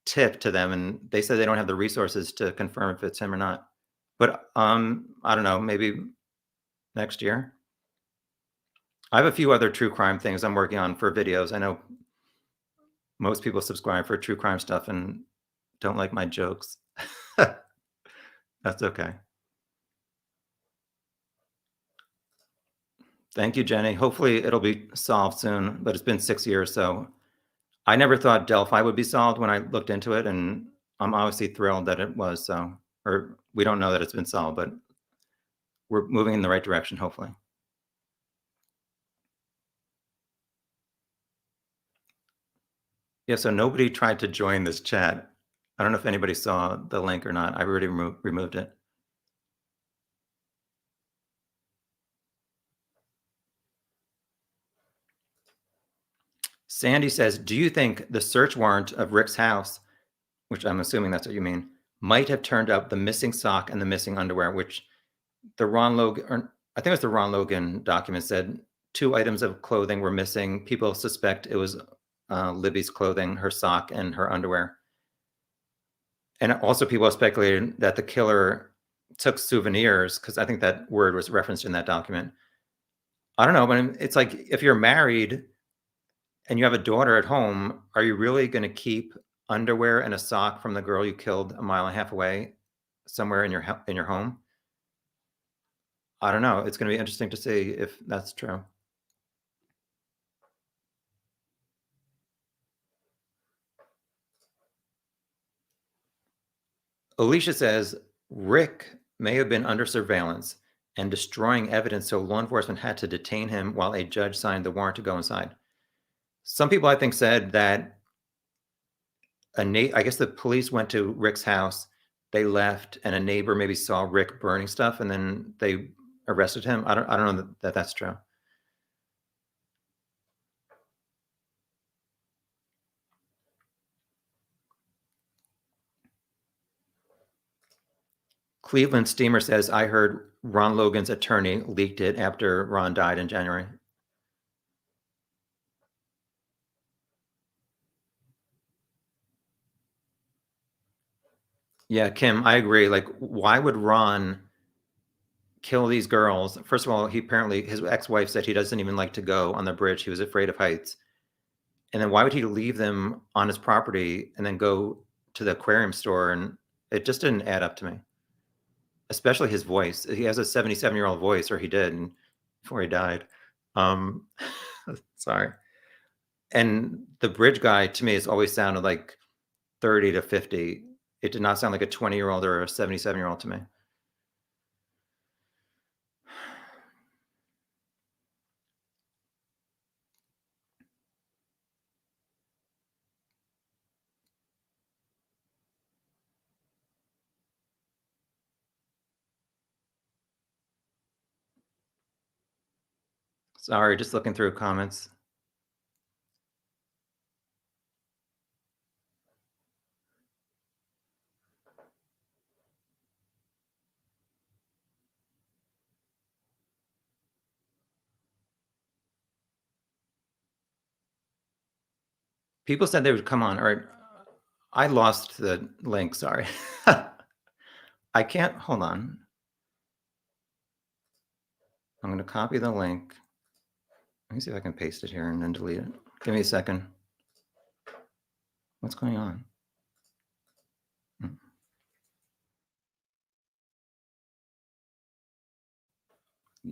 tip to them, and they said they don't have the resources to confirm if it's him or not. But I don't know, maybe next year. I have a few other true crime things I'm working on for videos. I know most people subscribe for true crime stuff and don't like my jokes. That's okay. Thank you, Jenny. Hopefully it'll be solved soon, but it's been 6 years, so I never thought Delphi would be solved when I looked into it, and I'm obviously thrilled that it was. So, or we don't know that it's been solved, but we're moving in the right direction, hopefully. Yeah, so nobody tried to join this chat. I don't know if anybody saw the link or not. I already removed it. Sandy says, do you think the search warrant of Rick's house, which I'm assuming that's what you mean, might have turned up the missing sock and the missing underwear, which the Ron Logan, or I think it was the Ron Logan document said 2 items of clothing were missing. People suspect it was Libby's clothing, her sock, and her underwear. And also, people have speculated that the killer took souvenirs because I think that word was referenced in that document. I don't know, but it's like if you're married and you have a daughter at home, are you really going to keep underwear and a sock from the girl you killed a mile and a half away somewhere in your home? I don't know. It's going to be interesting to see if that's true. Alicia says Rick may have been under surveillance and destroying evidence, so law enforcement had to detain him while a judge signed the warrant to go inside. Some people, I think, said that I guess the police went to Rick's house, they left, and a neighbor maybe saw Rick burning stuff, and then they arrested him. I don't know that that's true. Cleveland Steamer says, I heard Ron Logan's attorney leaked it after Ron died in January. Yeah, Kim, I agree. Like, why would Ron kill these girls? First of all, his ex-wife said he doesn't even like to go on the bridge. He was afraid of heights. And then why would he leave them on his property and then go to the aquarium store? And it just didn't add up to me. Especially his voice. He has a 77-year-old voice, or he did, and before he died. Um, sorry. And the bridge guy to me has always sounded like 30 to 50. It did not sound like a 20-year-old or a 77-year-old to me. Sorry, just looking through comments. People said they would come on. All right. I lost the link. Sorry. I can't. Hold on. I'm going to copy the link. Let me see if I can paste it here and then delete it. Give me a second. What's going on?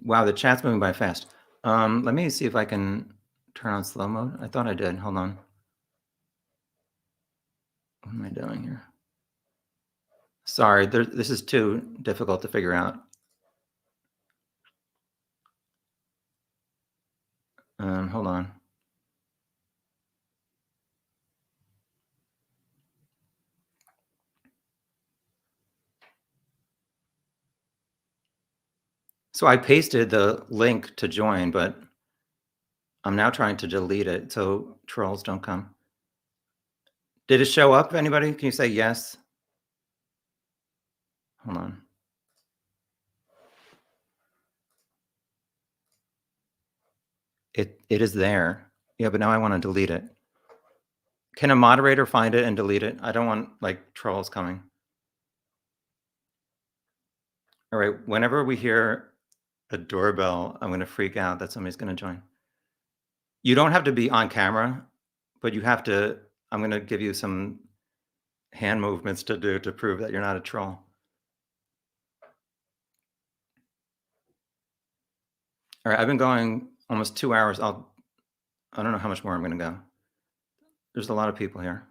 Wow, the chat's moving by fast. Let me see if I can turn on slow mode. I thought I did. Hold on. What am I doing here? Sorry, this is too difficult to figure out. Hold on. So I pasted the link to join, but I'm now trying to delete it so trolls don't come. Did it show up, anybody? Can you say yes? Hold on. It is there. Yeah, but now I want to delete it. Can a moderator find it and delete it? I don't want like trolls coming. All right, whenever we hear a doorbell, I'm going to freak out that somebody's going to join. You don't have to be on camera, but you have to, I'm going to give you some hand movements to do to prove that you're not a troll. All right, I've been going almost 2 hours. I don't know how much more I'm going to go. There's a lot of people here.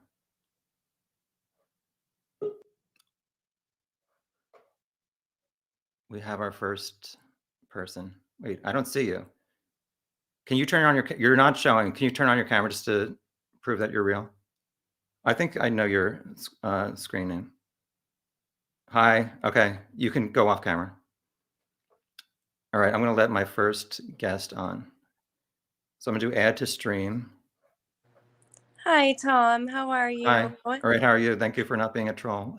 We have our first person. Wait, I don't see you. Can you turn on you're not showing. Can you turn on your camera just to prove that you're real? I think I know your screen name. Hi, okay, you can go off camera. All right, I'm gonna let my first guest on. So I'm gonna do add to stream. Hi, Tom. How are you? Hi, all right, how are you? Thank you for not being a troll.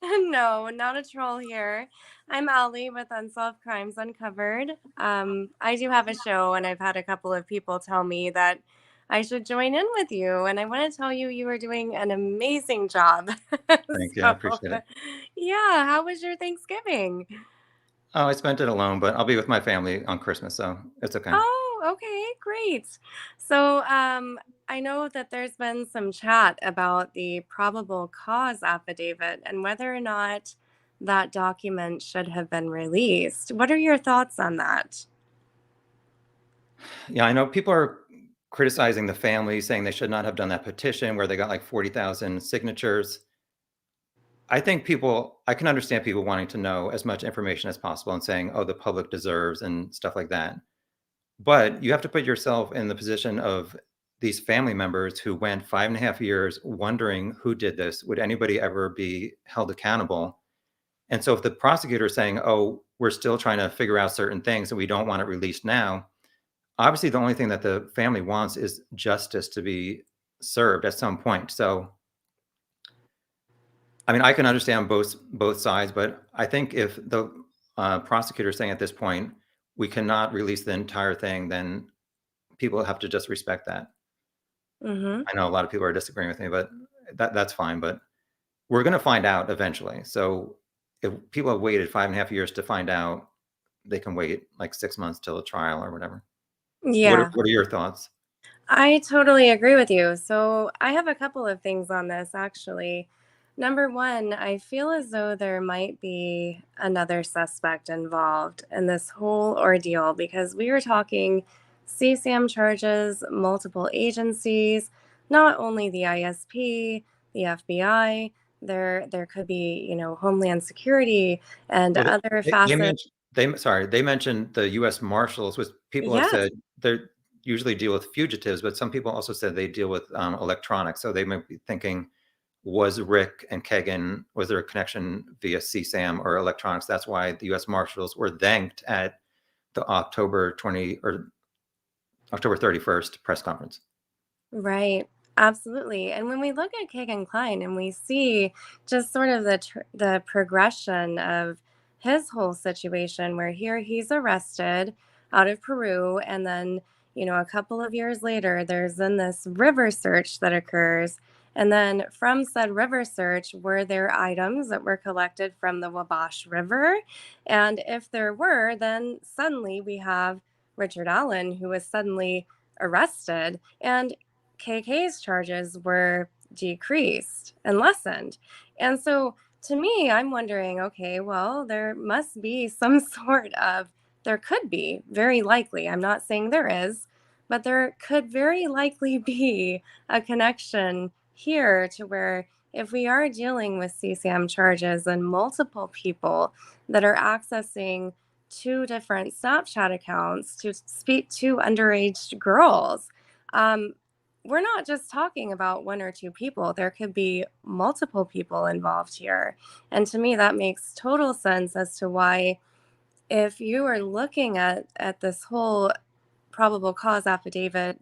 No, not a troll here. I'm Allie with Unsolved Crimes Uncovered. I do have a show, and I've had a couple of people tell me that I should join in with you. And I want to tell you, you are doing an amazing job. Thank you, I So, appreciate it. yeah, how was your Thanksgiving? Oh, I spent it alone, but I'll be with my family on Christmas, so it's okay. Oh, okay, great. So, I know that there's been some chat about the probable cause affidavit and whether or not that document should have been released. What are your thoughts on that? Yeah, I know people are criticizing the family, saying they should not have done that petition where they got like 40,000 signatures. I can understand people wanting to know as much information as possible and saying, oh, the public deserves and stuff like that. But you have to put yourself in the position of these family members who went 5.5 years wondering who did this. Would anybody ever be held accountable? And so if the prosecutor is saying, oh, we're still trying to figure out certain things and we don't want it released now, obviously the only thing that the family wants is justice to be served at some point. So I mean, I can understand both sides, but I think if the prosecutor is saying at this point we cannot release the entire thing, then people have to just respect that. Mm-hmm. I know a lot of people are disagreeing with me, but that's fine. But we're going to find out eventually. So if people have waited 5.5 years to find out, they can wait like 6 months till a trial or whatever. Yeah. What are your thoughts? I totally agree with you. So, I have a couple of things on this actually. Number one, I feel as though there might be another suspect involved in this whole ordeal because we were talking CSAM charges, multiple agencies, not only the ISP, the FBI, there could be, Homeland Security and Well, other they facets. mentioned they mentioned the U.S. Marshals, which people have Yes, said they usually deal with fugitives, but some people also said they deal with electronics. So they might be thinking, was Rick and Kagan, was there a connection via CSAM or electronics? That's why the U.S. Marshals were thanked at the October 31st press conference. right. Absolutely. And when we look at Kagan Klein and we see just sort of the progression of his whole situation, where here he's arrested out of Peru, and then a couple of years later, there's then this river search that occurs. And then from said river search, were there items that were collected from the Wabash River? And if there were, then suddenly we have Richard Allen, who was suddenly arrested. And KK's charges were decreased and lessened. And so to me, I'm wondering, okay, well, there must be some there could be, very likely, I'm not saying there is, but there could very likely be a connection here to where if we are dealing with CSAM charges and multiple people that are accessing two different Snapchat accounts to speak to underage girls, um, we're not just talking about one or two people. There could be multiple people involved here. And to me, that makes total sense as to why, if you are looking at this whole probable cause affidavit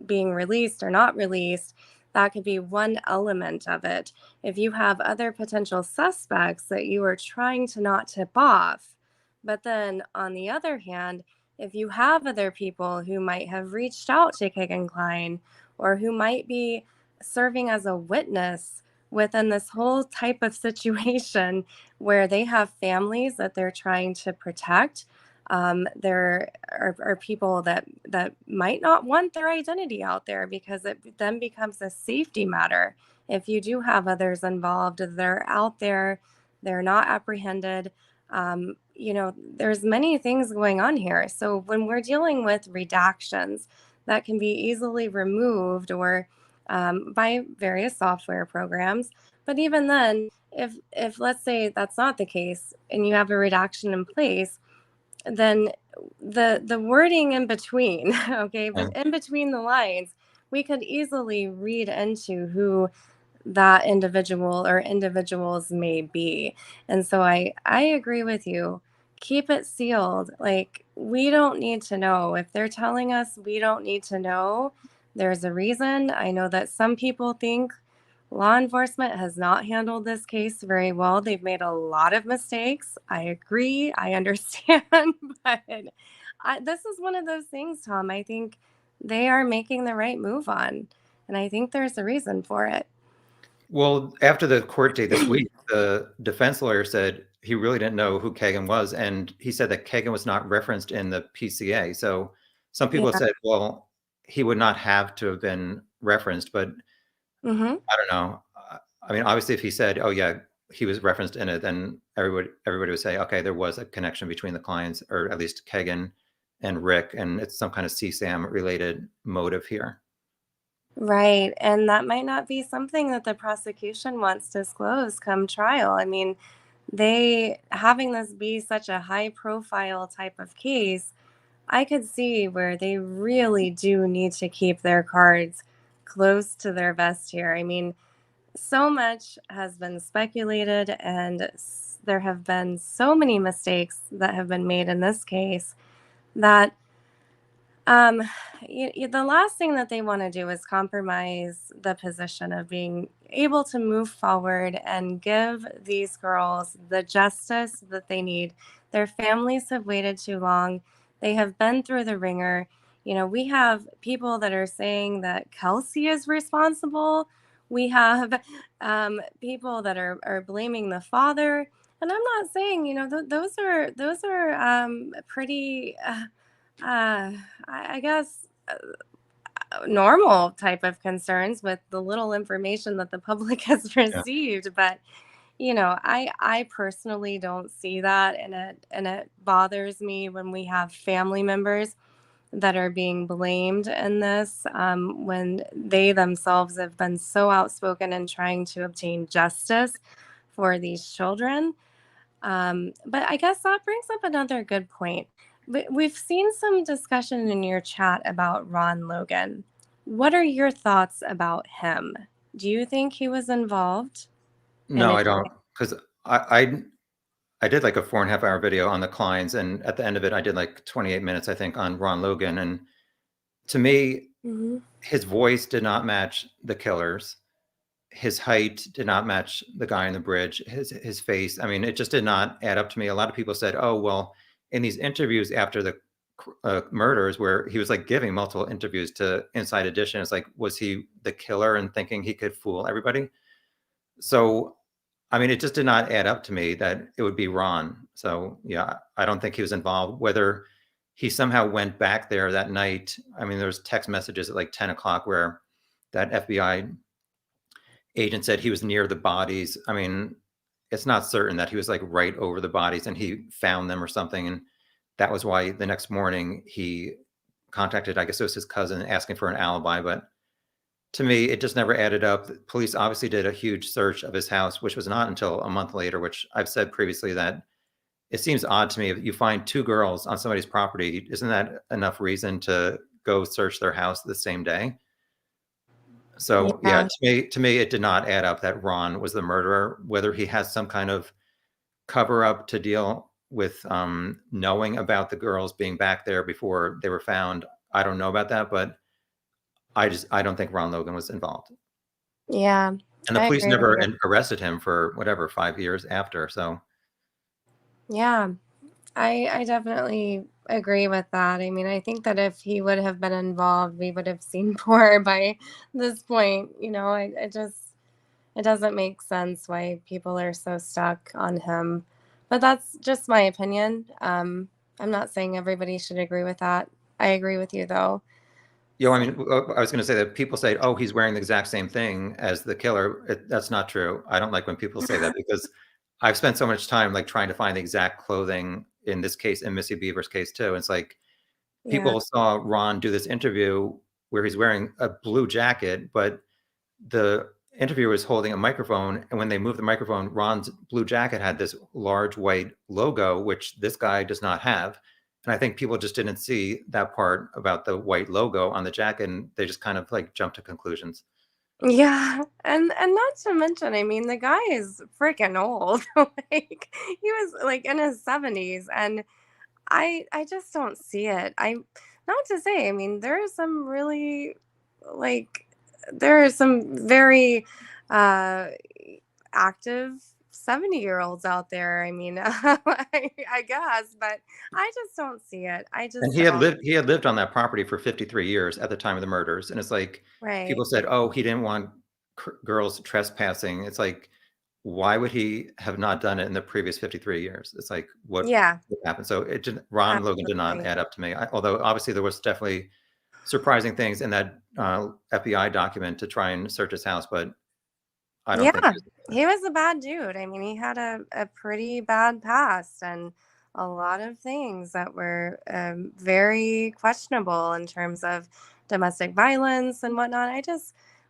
being released or not released, that could be one element of it. If you have other potential suspects that you are trying to not tip off, but then on the other hand, if you have other people who might have reached out to Kagan Klein or who might be serving as a witness within this whole type of situation where they have families that they're trying to protect, there are people that might not want their identity out there because it then becomes a safety matter. If you do have others involved, they're out there, they're not apprehended. There's many things going on here. So when we're dealing with redactions that can be easily removed or by various software programs, but even then, if let's say that's not the case and you have a redaction in place, then the wording in between, okay, but And in between the lines, we could easily read into who that individual or individuals may be. And so I agree with you. Keep it sealed. Like, we don't need to know. If they're telling us we don't need to know, there's a reason. I know that some people think law enforcement has not handled this case very well. They've made a lot of mistakes. I agree. I understand. But this is one of those things, Tom, I think they are making the right move on. And I think there's a reason for it. well, after the court date this week, the defense lawyer said he really didn't know who Kagan was, and he said that Kagan was not referenced in the PCA. So some people have Yeah. said, well, he would not have to have been referenced, but Hmm. I don't know. I mean, obviously, if he said, "Oh yeah, he was referenced in it, then everybody would say, okay, there was a connection between the clients, or at least Kegan and Rick, and it's some kind of CSAM related motive here. Right. And that might not be something that the prosecution wants to disclose come trial. I mean, they having this be such a high profile type of case, I could see where they really do need to keep their cards close to their vest here. I mean, so much has been speculated, and there have been so many mistakes that have been made in this case that um, the last thing that they want to do is compromise the position of being able to move forward and give these girls the justice that they need. Their families have waited too long. They have been through the ringer. You know, we have people that are saying that Kelsey is responsible. We have people that are blaming the father. And I'm not saying, you know, those are pretty. Uh, I guess normal type of concerns with the little information that the public has Yeah. received, but you know, I personally don't see that, and it bothers me when we have family members that are being blamed in this, when they themselves have been so outspoken in trying to obtain justice for these children. But I guess that brings up another good point. We've seen some discussion in your chat about Ron Logan. What are your thoughts about him? Do you think he was involved? And No, if I don't, because I did like a 4.5 hour video on the clients, and at the end of it, I did like 28 minutes, I think, on Ron Logan. And to me, Mhm. his voice did not match the killer's. His height did not match the guy on the bridge. His face, I mean, it just did not add up to me. A lot of people said, "Oh, well," in these interviews after the murders, where he was like giving multiple interviews to Inside Edition, it's like, was he the killer and thinking he could fool everybody? So, I mean, it just did not add up to me that it would be Ron. So, yeah, I don't think he was involved. Whether he somehow went back there that night, I mean, there's text messages at like 10 o'clock where that FBI agent said he was near the bodies. I mean, it's not certain that he was like right over the bodies and he found them or something. And that was why the next morning he contacted, I guess it was his cousin, asking for an alibi. But to me, it just never added up. The police obviously did a huge search of his house, which was not until a month later, which I've said previously that it seems odd to me if you find two girls on somebody's property, isn't that enough reason to go search their house the same day? So yeah, Yeah. to me, it did not add up that Ron was the murderer. Whether he has some kind of cover up to deal with knowing about the girls being back there before they were found, I don't know about that, but I don't think Ron Logan was involved. Yeah, And the I police agree with never you. arrested him for whatever 5 years after. So Yeah, I definitely agree with that. I mean, I think that if he would have been involved, we would have seen more by this point. You know, I just it doesn't make sense why people are so stuck on him. But that's just my opinion. I'm not saying everybody should agree with that. I agree with you though. you know, I So, mean, I was going to say that people say, "Oh, he's wearing the exact same thing as the killer." That's not true. I don't like when people say that because I've spent so much time like trying to find the exact clothing in this case, in Missy Beaver's case too. It's like yeah. people saw Ron do this interview where he's wearing a blue jacket, but the interviewer was holding a microphone, and when they moved the microphone, Ron's blue jacket had this large white logo, which this guy does not have. And I think people just didn't see that part about the white logo on the jacket, and they just kind of like jumped to conclusions. Yeah, and not to mention, I mean, the guy is freaking old. Like he was like in his 70s, and I just don't see it. I not to say, I mean, there are some really like there are some very uh active 70-year-olds out there. I mean, I guess, but I just don't see it. I And just don't. he had lived on that property for 53 years at the time of the murders. And it's like Right. people said, "Oh, he didn't want girls trespassing." It's like, why would he have not done it in the previous 53 years? It's like, Yeah, what happened? So it did, Ron Logan did not absolutely. add up to me. Although obviously there was definitely surprising things in that FBI document to try and search his house, but I don't think Yeah, he was. he was a bad dude. I mean, he had a pretty bad past and a lot of things that were very questionable in terms of domestic violence and whatnot.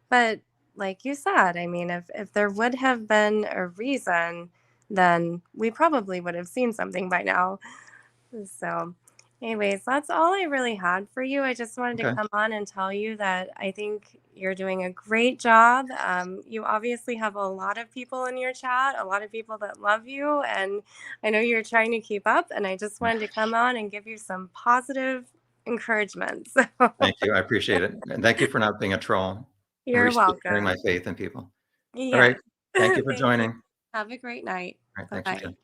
But like you said, I mean, if there would have been a reason, then we probably would have seen something by now. So, anyways, that's all I really had for you. I just wanted to Okay. come on and tell you that I think you're doing a great job. You obviously have a lot of people in your chat, a lot of people that love you, and I know you're trying to keep up. And I just wanted to come on and give you some positive encouragement. So, Thank you. I appreciate it. And thank you for not being a troll and you're restoring my welcome. faith in people. All Yes. right. Thank you for Thank you. joining. All Have a great night. right. Bye Thanks, you too. bye.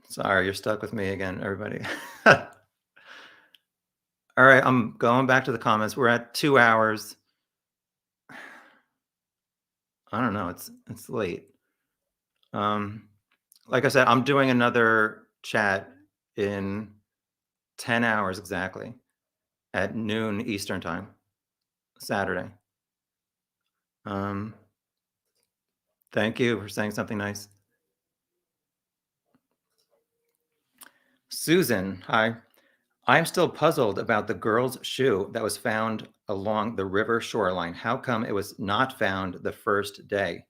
Sorry, you're stuck with me again, everybody. All right. I'm going back to the comments. We're at 2 hours. I don't know. It's late. Um, like I said, I'm doing another chat in 10 hours exactly at noon Eastern time, Saturday. Um, thank you for saying something nice. Susan, hi. I'm still puzzled about the girl's shoe that was found along the river shoreline. How come it was not found the first day?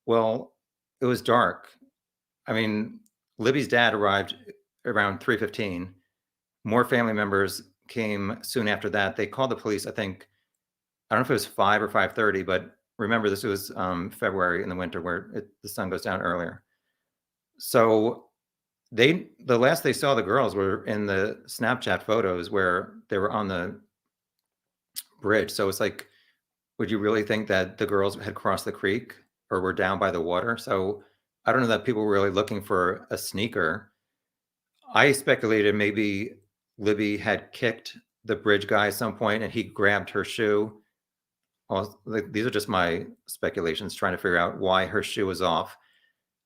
Well, it was dark. I mean, Libby's dad arrived around 3:15. More family members came soon after that. They called the police, I think, I don't know if it was 5 or 5:30, but remember this was February in the winter where the sun goes down earlier. So the last they saw the girls were in the Snapchat photos where they were on the bridge. So it's like, would you really think that the girls had crossed the creek or were down by the water? So I don't know that people were really looking for a sneaker. I speculated maybe Libby had kicked the bridge guy at some point and he grabbed her shoe. Well, like, these are just my speculations, trying to figure out why her shoe was off.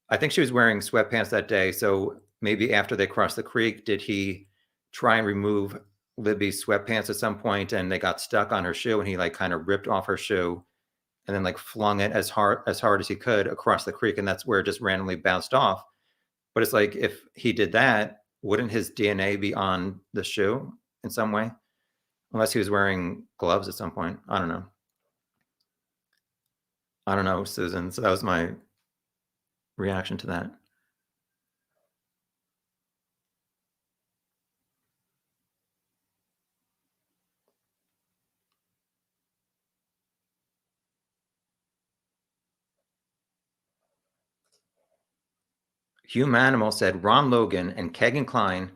I think she was wearing sweatpants that day. So maybe after they crossed the creek, did he try and remove Libby's sweatpants at some point and they got stuck on her shoe and he like kind of ripped off her shoe and then like flung it as hard as he could across the creek and that's where it just randomly bounced off. But it's like if he did that, wouldn't his DNA be on the shoe in some way? Unless he was wearing gloves at some point. I don't know. I don't know, Susan. So that was my reaction to that. Hugh Manimal said Ron Logan and Kegan Kline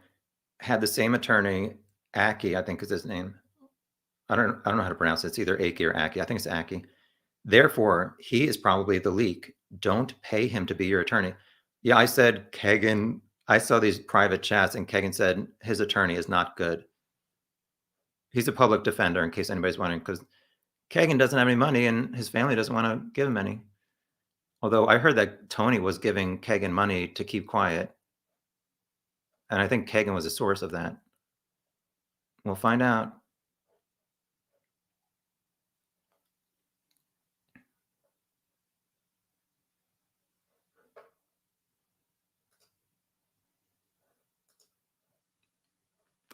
had the same attorney, Aki, I think is his name. I don't know how to pronounce it. It's either Aki or Aki. I think it's Aki. Therefore, he is probably the leak. Don't pay him to be your attorney. Yeah, I said Kegan. I saw these private chats, and Kegan said his attorney is not good. He's a public defender, in case anybody's wondering, because Kegan doesn't have any money, and his family doesn't want to give him any. Although I heard that Tony was giving Kegan money to keep quiet, and I think Kegan was a source of that. We'll find out.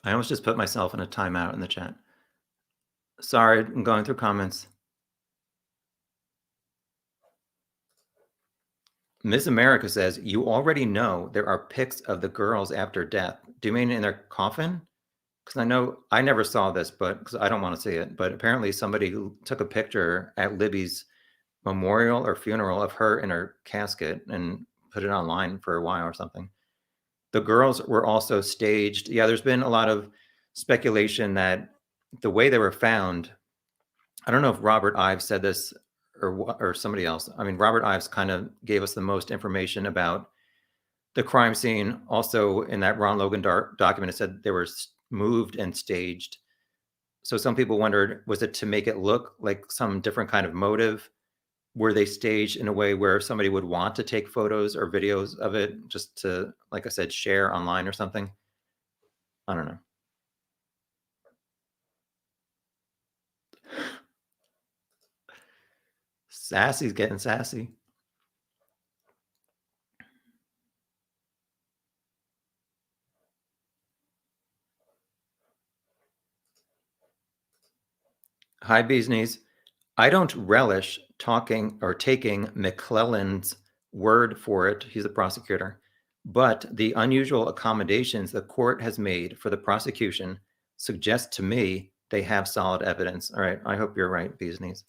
I almost just put myself in a timeout in the chat. Sorry, I'm going through comments. Miss America says, you already know there are pics of the girls after death. Do you mean in their coffin? Because I know I never saw this, but because I don't want to see it. But apparently somebody took a picture at Libby's memorial or funeral of her in her casket and put it online for a while or something. The girls were also staged. Yeah, there's been a lot of speculation that the way they were found, I don't know if Robert Ives said this or somebody else. I mean, Robert Ives kind of gave us the most information about the crime scene. Also, in that Ron Logan document, it said they were moved and staged. So some people wondered, was it to make it look like some different kind of motive? Were they staged in a way where somebody would want to take photos or videos of it just to, like I said, share online or something? I don't know. Sassy's getting sassy. Hi, Bees Knees. I don't relish talking or taking McClellan's word for it. He's the prosecutor. But the unusual accommodations the court has made for the prosecution suggest to me they have solid evidence. All right. I hope you're right, Bees Knees.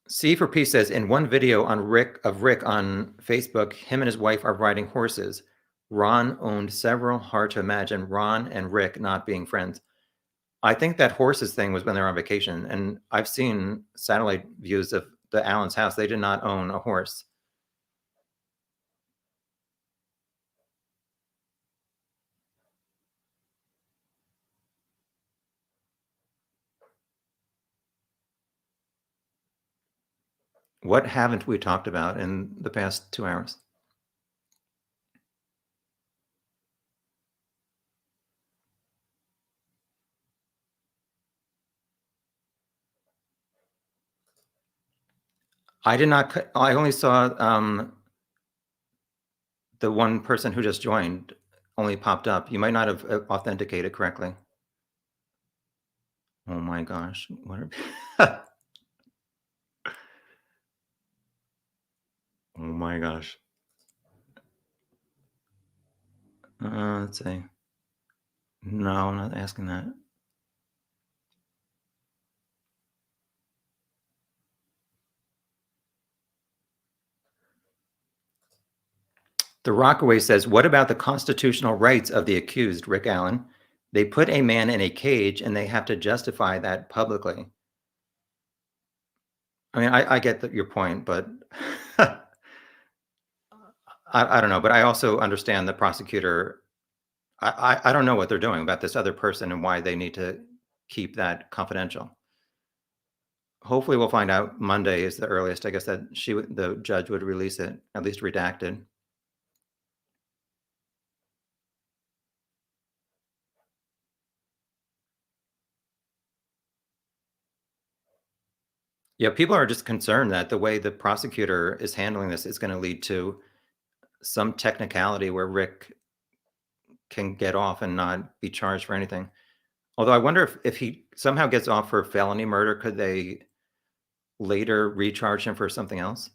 C for P says in one video on Rick on Facebook, him and his wife are riding horses. Ron owned several. Hard to imagine Ron and Rick not being friends. I think that horses thing was when they were on vacation, and I've seen satellite views of the Allen's house. They did not own a horse. What haven't we talked about in the past 2 hours? I did not. I only saw the one person who just joined only popped up. You might not have authenticated correctly. Oh my gosh! What are... Oh my gosh. Let's see. No, I'm not asking that. The Rockaway says, what about the constitutional rights of the accused, Rick Allen? They put a man in a cage and they have to justify that publicly. I mean, I get your point, but I don't know. But I also understand the prosecutor. I don't know what they're doing about this other person and why they need to keep that confidential. Hopefully, we'll find out Monday is the earliest. I guess that the judge would release it, at least redacted. Yeah, people are just concerned that the way the prosecutor is handling this is going to lead to some technicality where Rick can get off and not be charged for anything. Although I wonder if he somehow gets off for felony murder, could they later recharge him for something else?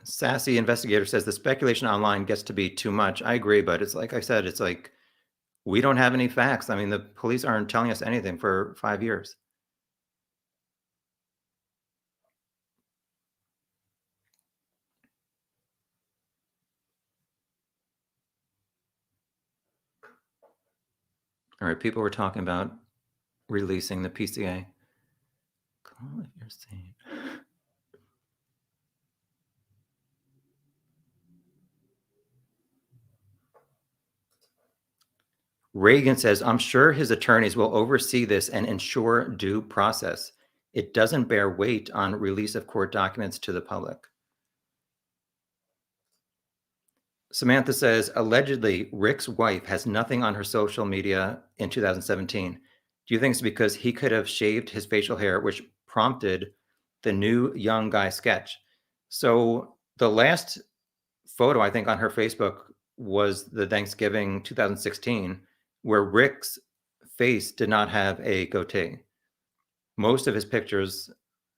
Sassy investigator says the speculation online gets to be too much. I agree, but it's like I said, it's like we don't have any facts. I mean, the police aren't telling us anything for 5 years. All right, people were talking about releasing the PCA. Call if you're safe. Reagan says, I'm sure his attorneys will oversee this and ensure due process. It doesn't bear weight on release of court documents to the public. Samantha says, allegedly, Rick's wife has nothing on her social media in 2017. Do you think it's because he could have shaved his facial hair, which prompted the new young guy sketch? So the last photo, I think, on her Facebook was the Thanksgiving 2016, where Rick's face did not have a goatee. Most of his pictures,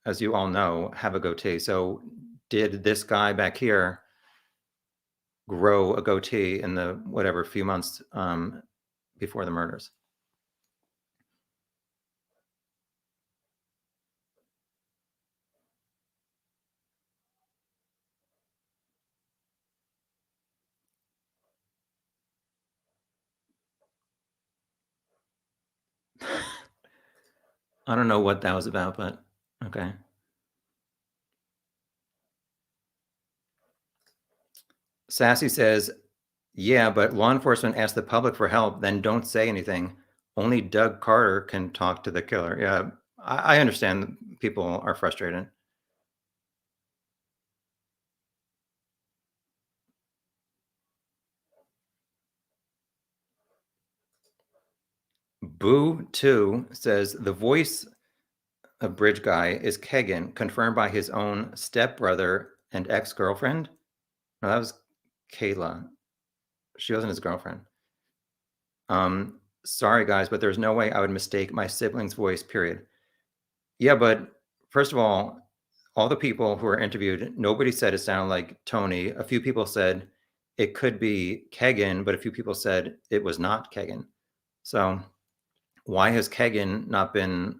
as you all know, have a goatee. So did this guy back here grow a goatee in the whatever few months before the murders? I don't know what that was about, but okay. Sassy says, Yeah, but law enforcement asked the public for help, then don't say anything. Only Doug Carter can talk to the killer. Yeah, I understand people are frustrated. Boo 2 says the voice of Bridge Guy is Kegan, confirmed by his own stepbrother and ex-girlfriend. No, that was Kayla. She wasn't his girlfriend. Sorry guys, but there's no way I would mistake my sibling's voice, period. Yeah, but first of all the people who were interviewed, nobody said it sounded like Tony. A few people said it could be Kegan, but a few people said it was not Kegan. So why has Kegan not been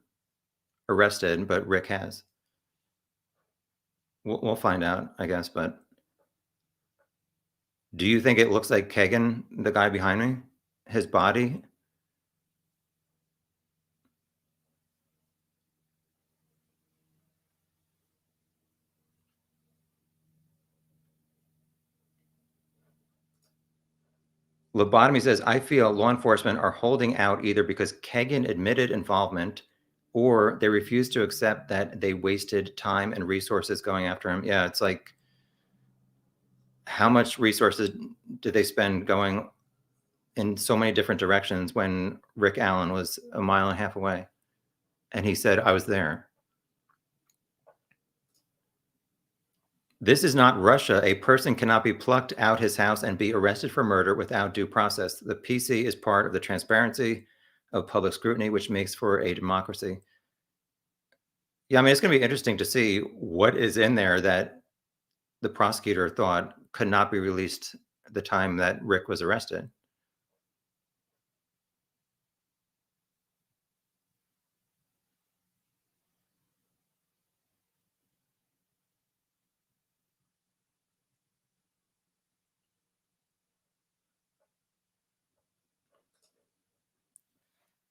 arrested, but Rick has? We'll find out, I guess. But do you think it looks like Kegan, the guy behind me? His body? Lobotomy says, I feel law enforcement are holding out either because Kegan admitted involvement or they refuse to accept that they wasted time and resources going after him. Yeah, it's like, how much resources did they spend going in so many different directions when Rick Allen was a mile and a half away? And he said, I was there. This is not Russia. A person cannot be plucked out his house and be arrested for murder without due process. The PC is part of the transparency of public scrutiny, which makes for a democracy. Yeah, I mean, it's going to be interesting to see what is in there that the prosecutor thought could not be released at the time that Rick was arrested.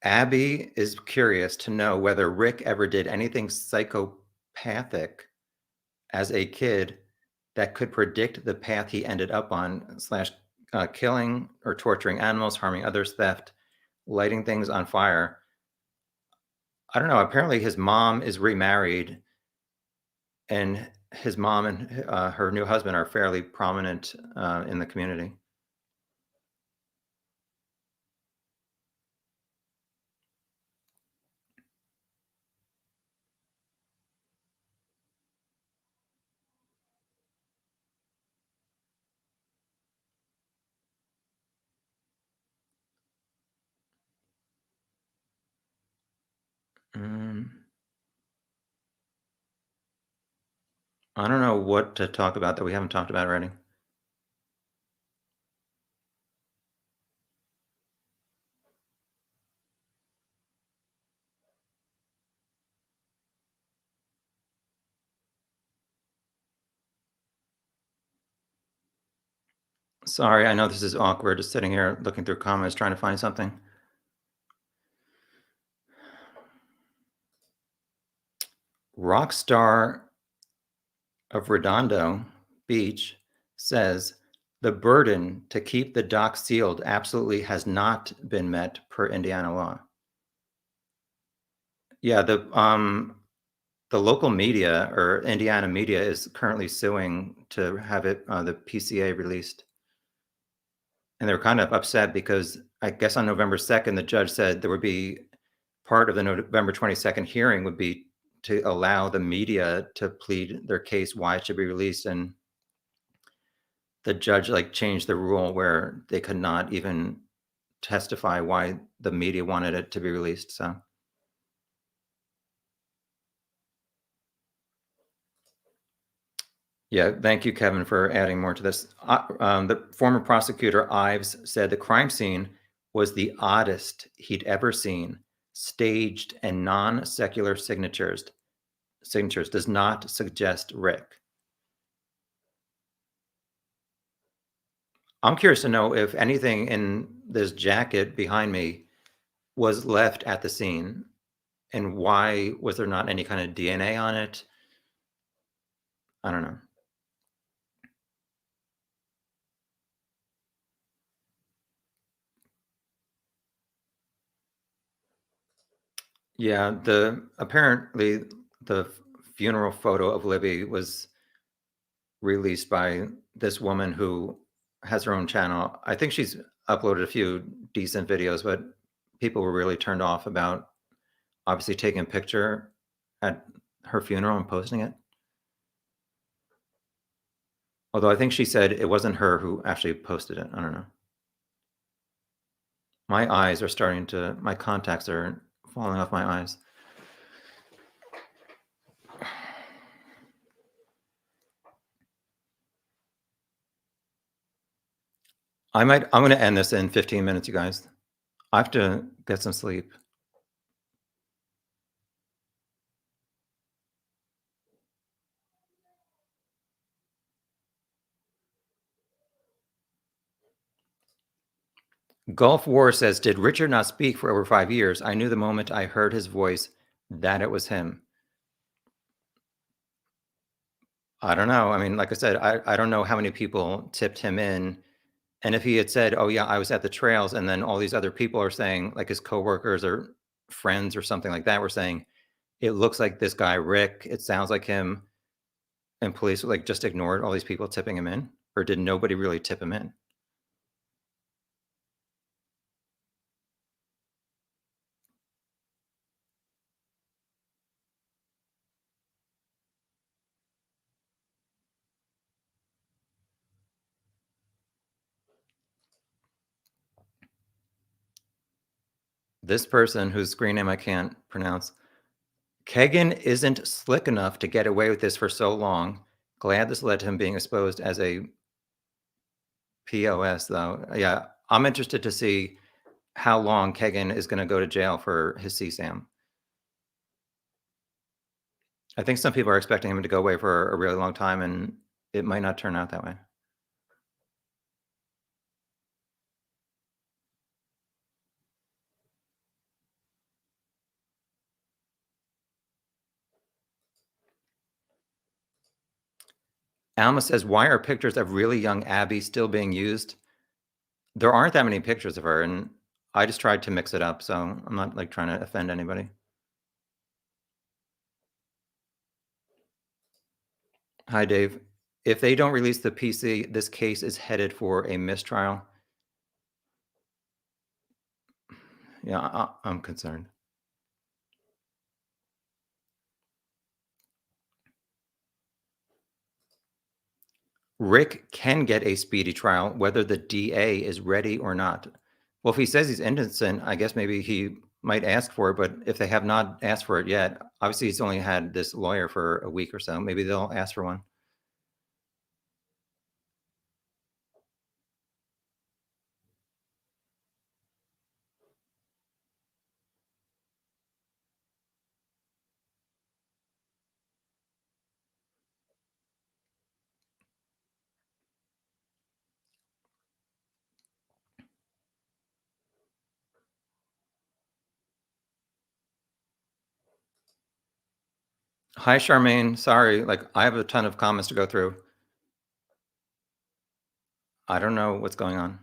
Abby is curious to know whether Rick ever did anything psychopathic as a kid that could predict the path he ended up on, slash killing or torturing animals, harming others, theft, lighting things on fire. I don't know. Apparently, his mom is remarried, and his mom and her new husband are fairly prominent in the community. Um, I don't know what to talk about that we haven't talked about already. Sorry, I know this is awkward, just sitting here looking through comments trying to find something. Rockstar of Redondo Beach says the burden to keep the dock sealed absolutely has not been met per Indiana law. Yeah, the local media or Indiana media is currently suing to have it the PCA released. And they're kind of upset because I guess on November 2nd, the judge said there would be part of the November 22nd hearing would be to allow the media to plead their case why it should be released. And the judge like changed the rule where they could not even testify why the media wanted it to be released. So yeah, thank you, Kevin, for adding more to this. The former prosecutor Ives said the crime scene was the oddest he'd ever seen. Staged and non-secular signatures does not suggest Rick. I'm curious to know if anything in this jacket behind me was left at the scene, and why was there not any kind of DNA on it? I don't know. Yeah, apparently the funeral photo of Libby was released by this woman who has her own channel. I think she's uploaded a few decent videos, but people were really turned off about obviously taking a picture at her funeral and posting it. Although I think she said it wasn't her who actually posted it. I don't know. My eyes are starting to, my contacts are falling off my eyes. I'm going to end this in 15 minutes, you guys. I have to get some sleep. Gulf War says, did Richard not speak for over 5 years? I knew the moment I heard his voice that it was him. I don't know. I mean, like I said, I don't know how many people tipped him in. And if he had said, oh, yeah, I was at the trails, and then all these other people are saying, like his coworkers or friends or something like that, were saying, it looks like this guy, Rick, it sounds like him. And police like just ignored all these people tipping him in? Or did nobody really tip him in? This person whose screen name I can't pronounce, Kagan isn't slick enough to get away with this for so long. Glad this led to him being exposed as a POS, though. Yeah, I'm interested to see how long Kagan is going to go to jail for his CSAM. I think some people are expecting him to go away for a really long time, and it might not turn out that way. Alma says, why are pictures of really young Abby still being used? There aren't that many pictures of her, and I just tried to mix it up, so I'm not like trying to offend anybody. Hi, Dave. If they don't release the PC, this case is headed for a mistrial. Yeah, I'm concerned. Rick can get a speedy trial, whether the DA is ready or not. Well, if he says he's innocent, I guess maybe he might ask for it, but if they have not asked for it yet, obviously he's only had this lawyer for a week or so. Maybe they'll ask for one. Hi, Charmaine. Sorry, like I have a ton of comments to go through. I don't know what's going on.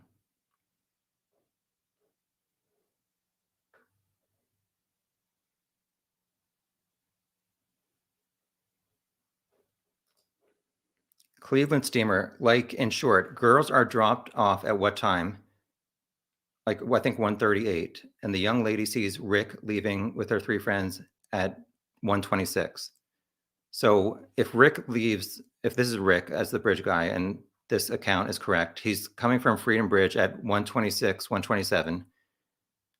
Cleveland Steamer, like in short, girls are dropped off at what time? Like I think 1:38, and the young lady sees Rick leaving with her 3 friends at 1:26. So if Rick leaves, if this is Rick as the bridge guy and this account is correct, he's coming from Freedom Bridge at 1:26, 1:27.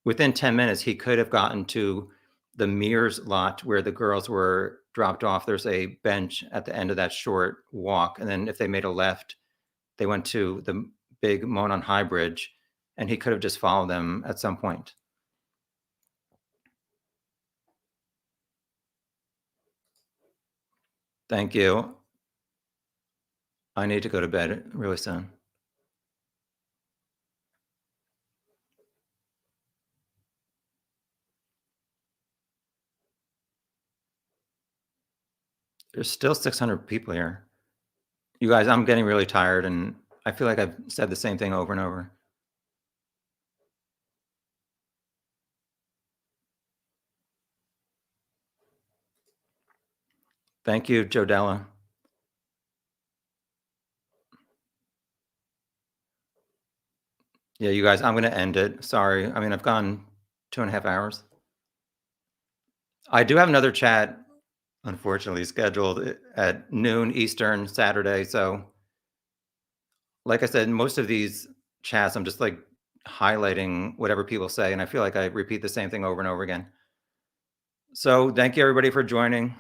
Within 10 minutes, he could have gotten to the Mears lot where the girls were dropped off. There's a bench at the end of that short walk. And then if they made a left, they went to the big Monon High Bridge, and he could have just followed them at some point. Thank you. I need to go to bed really soon. There's still 600 people here. You guys, I'm getting really tired, and I feel like I've said the same thing over and over. Thank you, Jodella. Yeah, you guys, I'm going to end it. Sorry. I mean, I've gone 2.5 hours. I do have another chat, unfortunately, scheduled at noon Eastern Saturday. So, like I said, most of these chats, I'm just like highlighting whatever people say. And I feel like I repeat the same thing over and over again. So, thank you, everybody, for joining.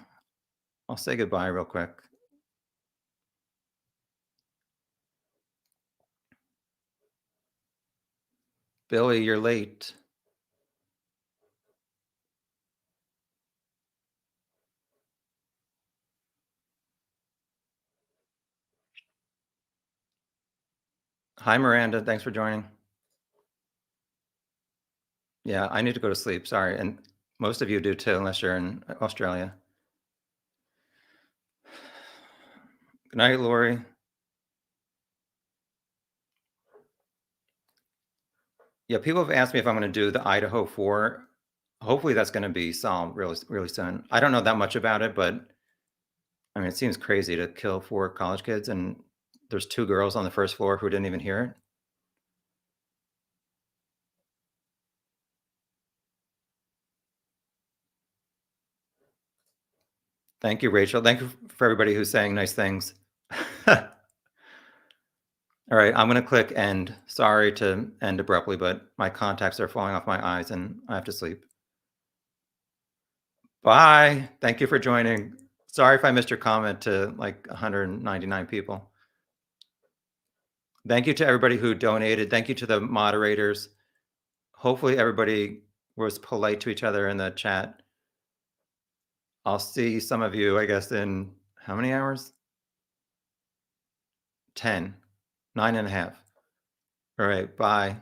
I'll say goodbye real quick. Billy, you're late. Hi, Miranda. Thanks for joining. Yeah, I need to go to sleep. Sorry. And most of you do too, unless you're in Australia. Good night, Lori. Yeah, people have asked me if I'm going to do the Idaho 4. Hopefully that's going to be solved really, really soon. I don't know that much about it, but I mean, it seems crazy to kill 4 college kids, and there's 2 girls on the first floor who didn't even hear it. Thank you, Rachel. Thank you for everybody who's saying nice things. All right, I'm going to click end. Sorry to end abruptly, but my contacts are falling off my eyes and I have to sleep. Bye. Thank you for joining. Sorry if I missed your comment to like 199 people. Thank you to everybody who donated. Thank you to the moderators. Hopefully everybody was polite to each other in the chat. I'll see some of you, I guess, in how many hours? 10, 9.5. All right, bye.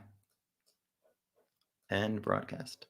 End broadcast.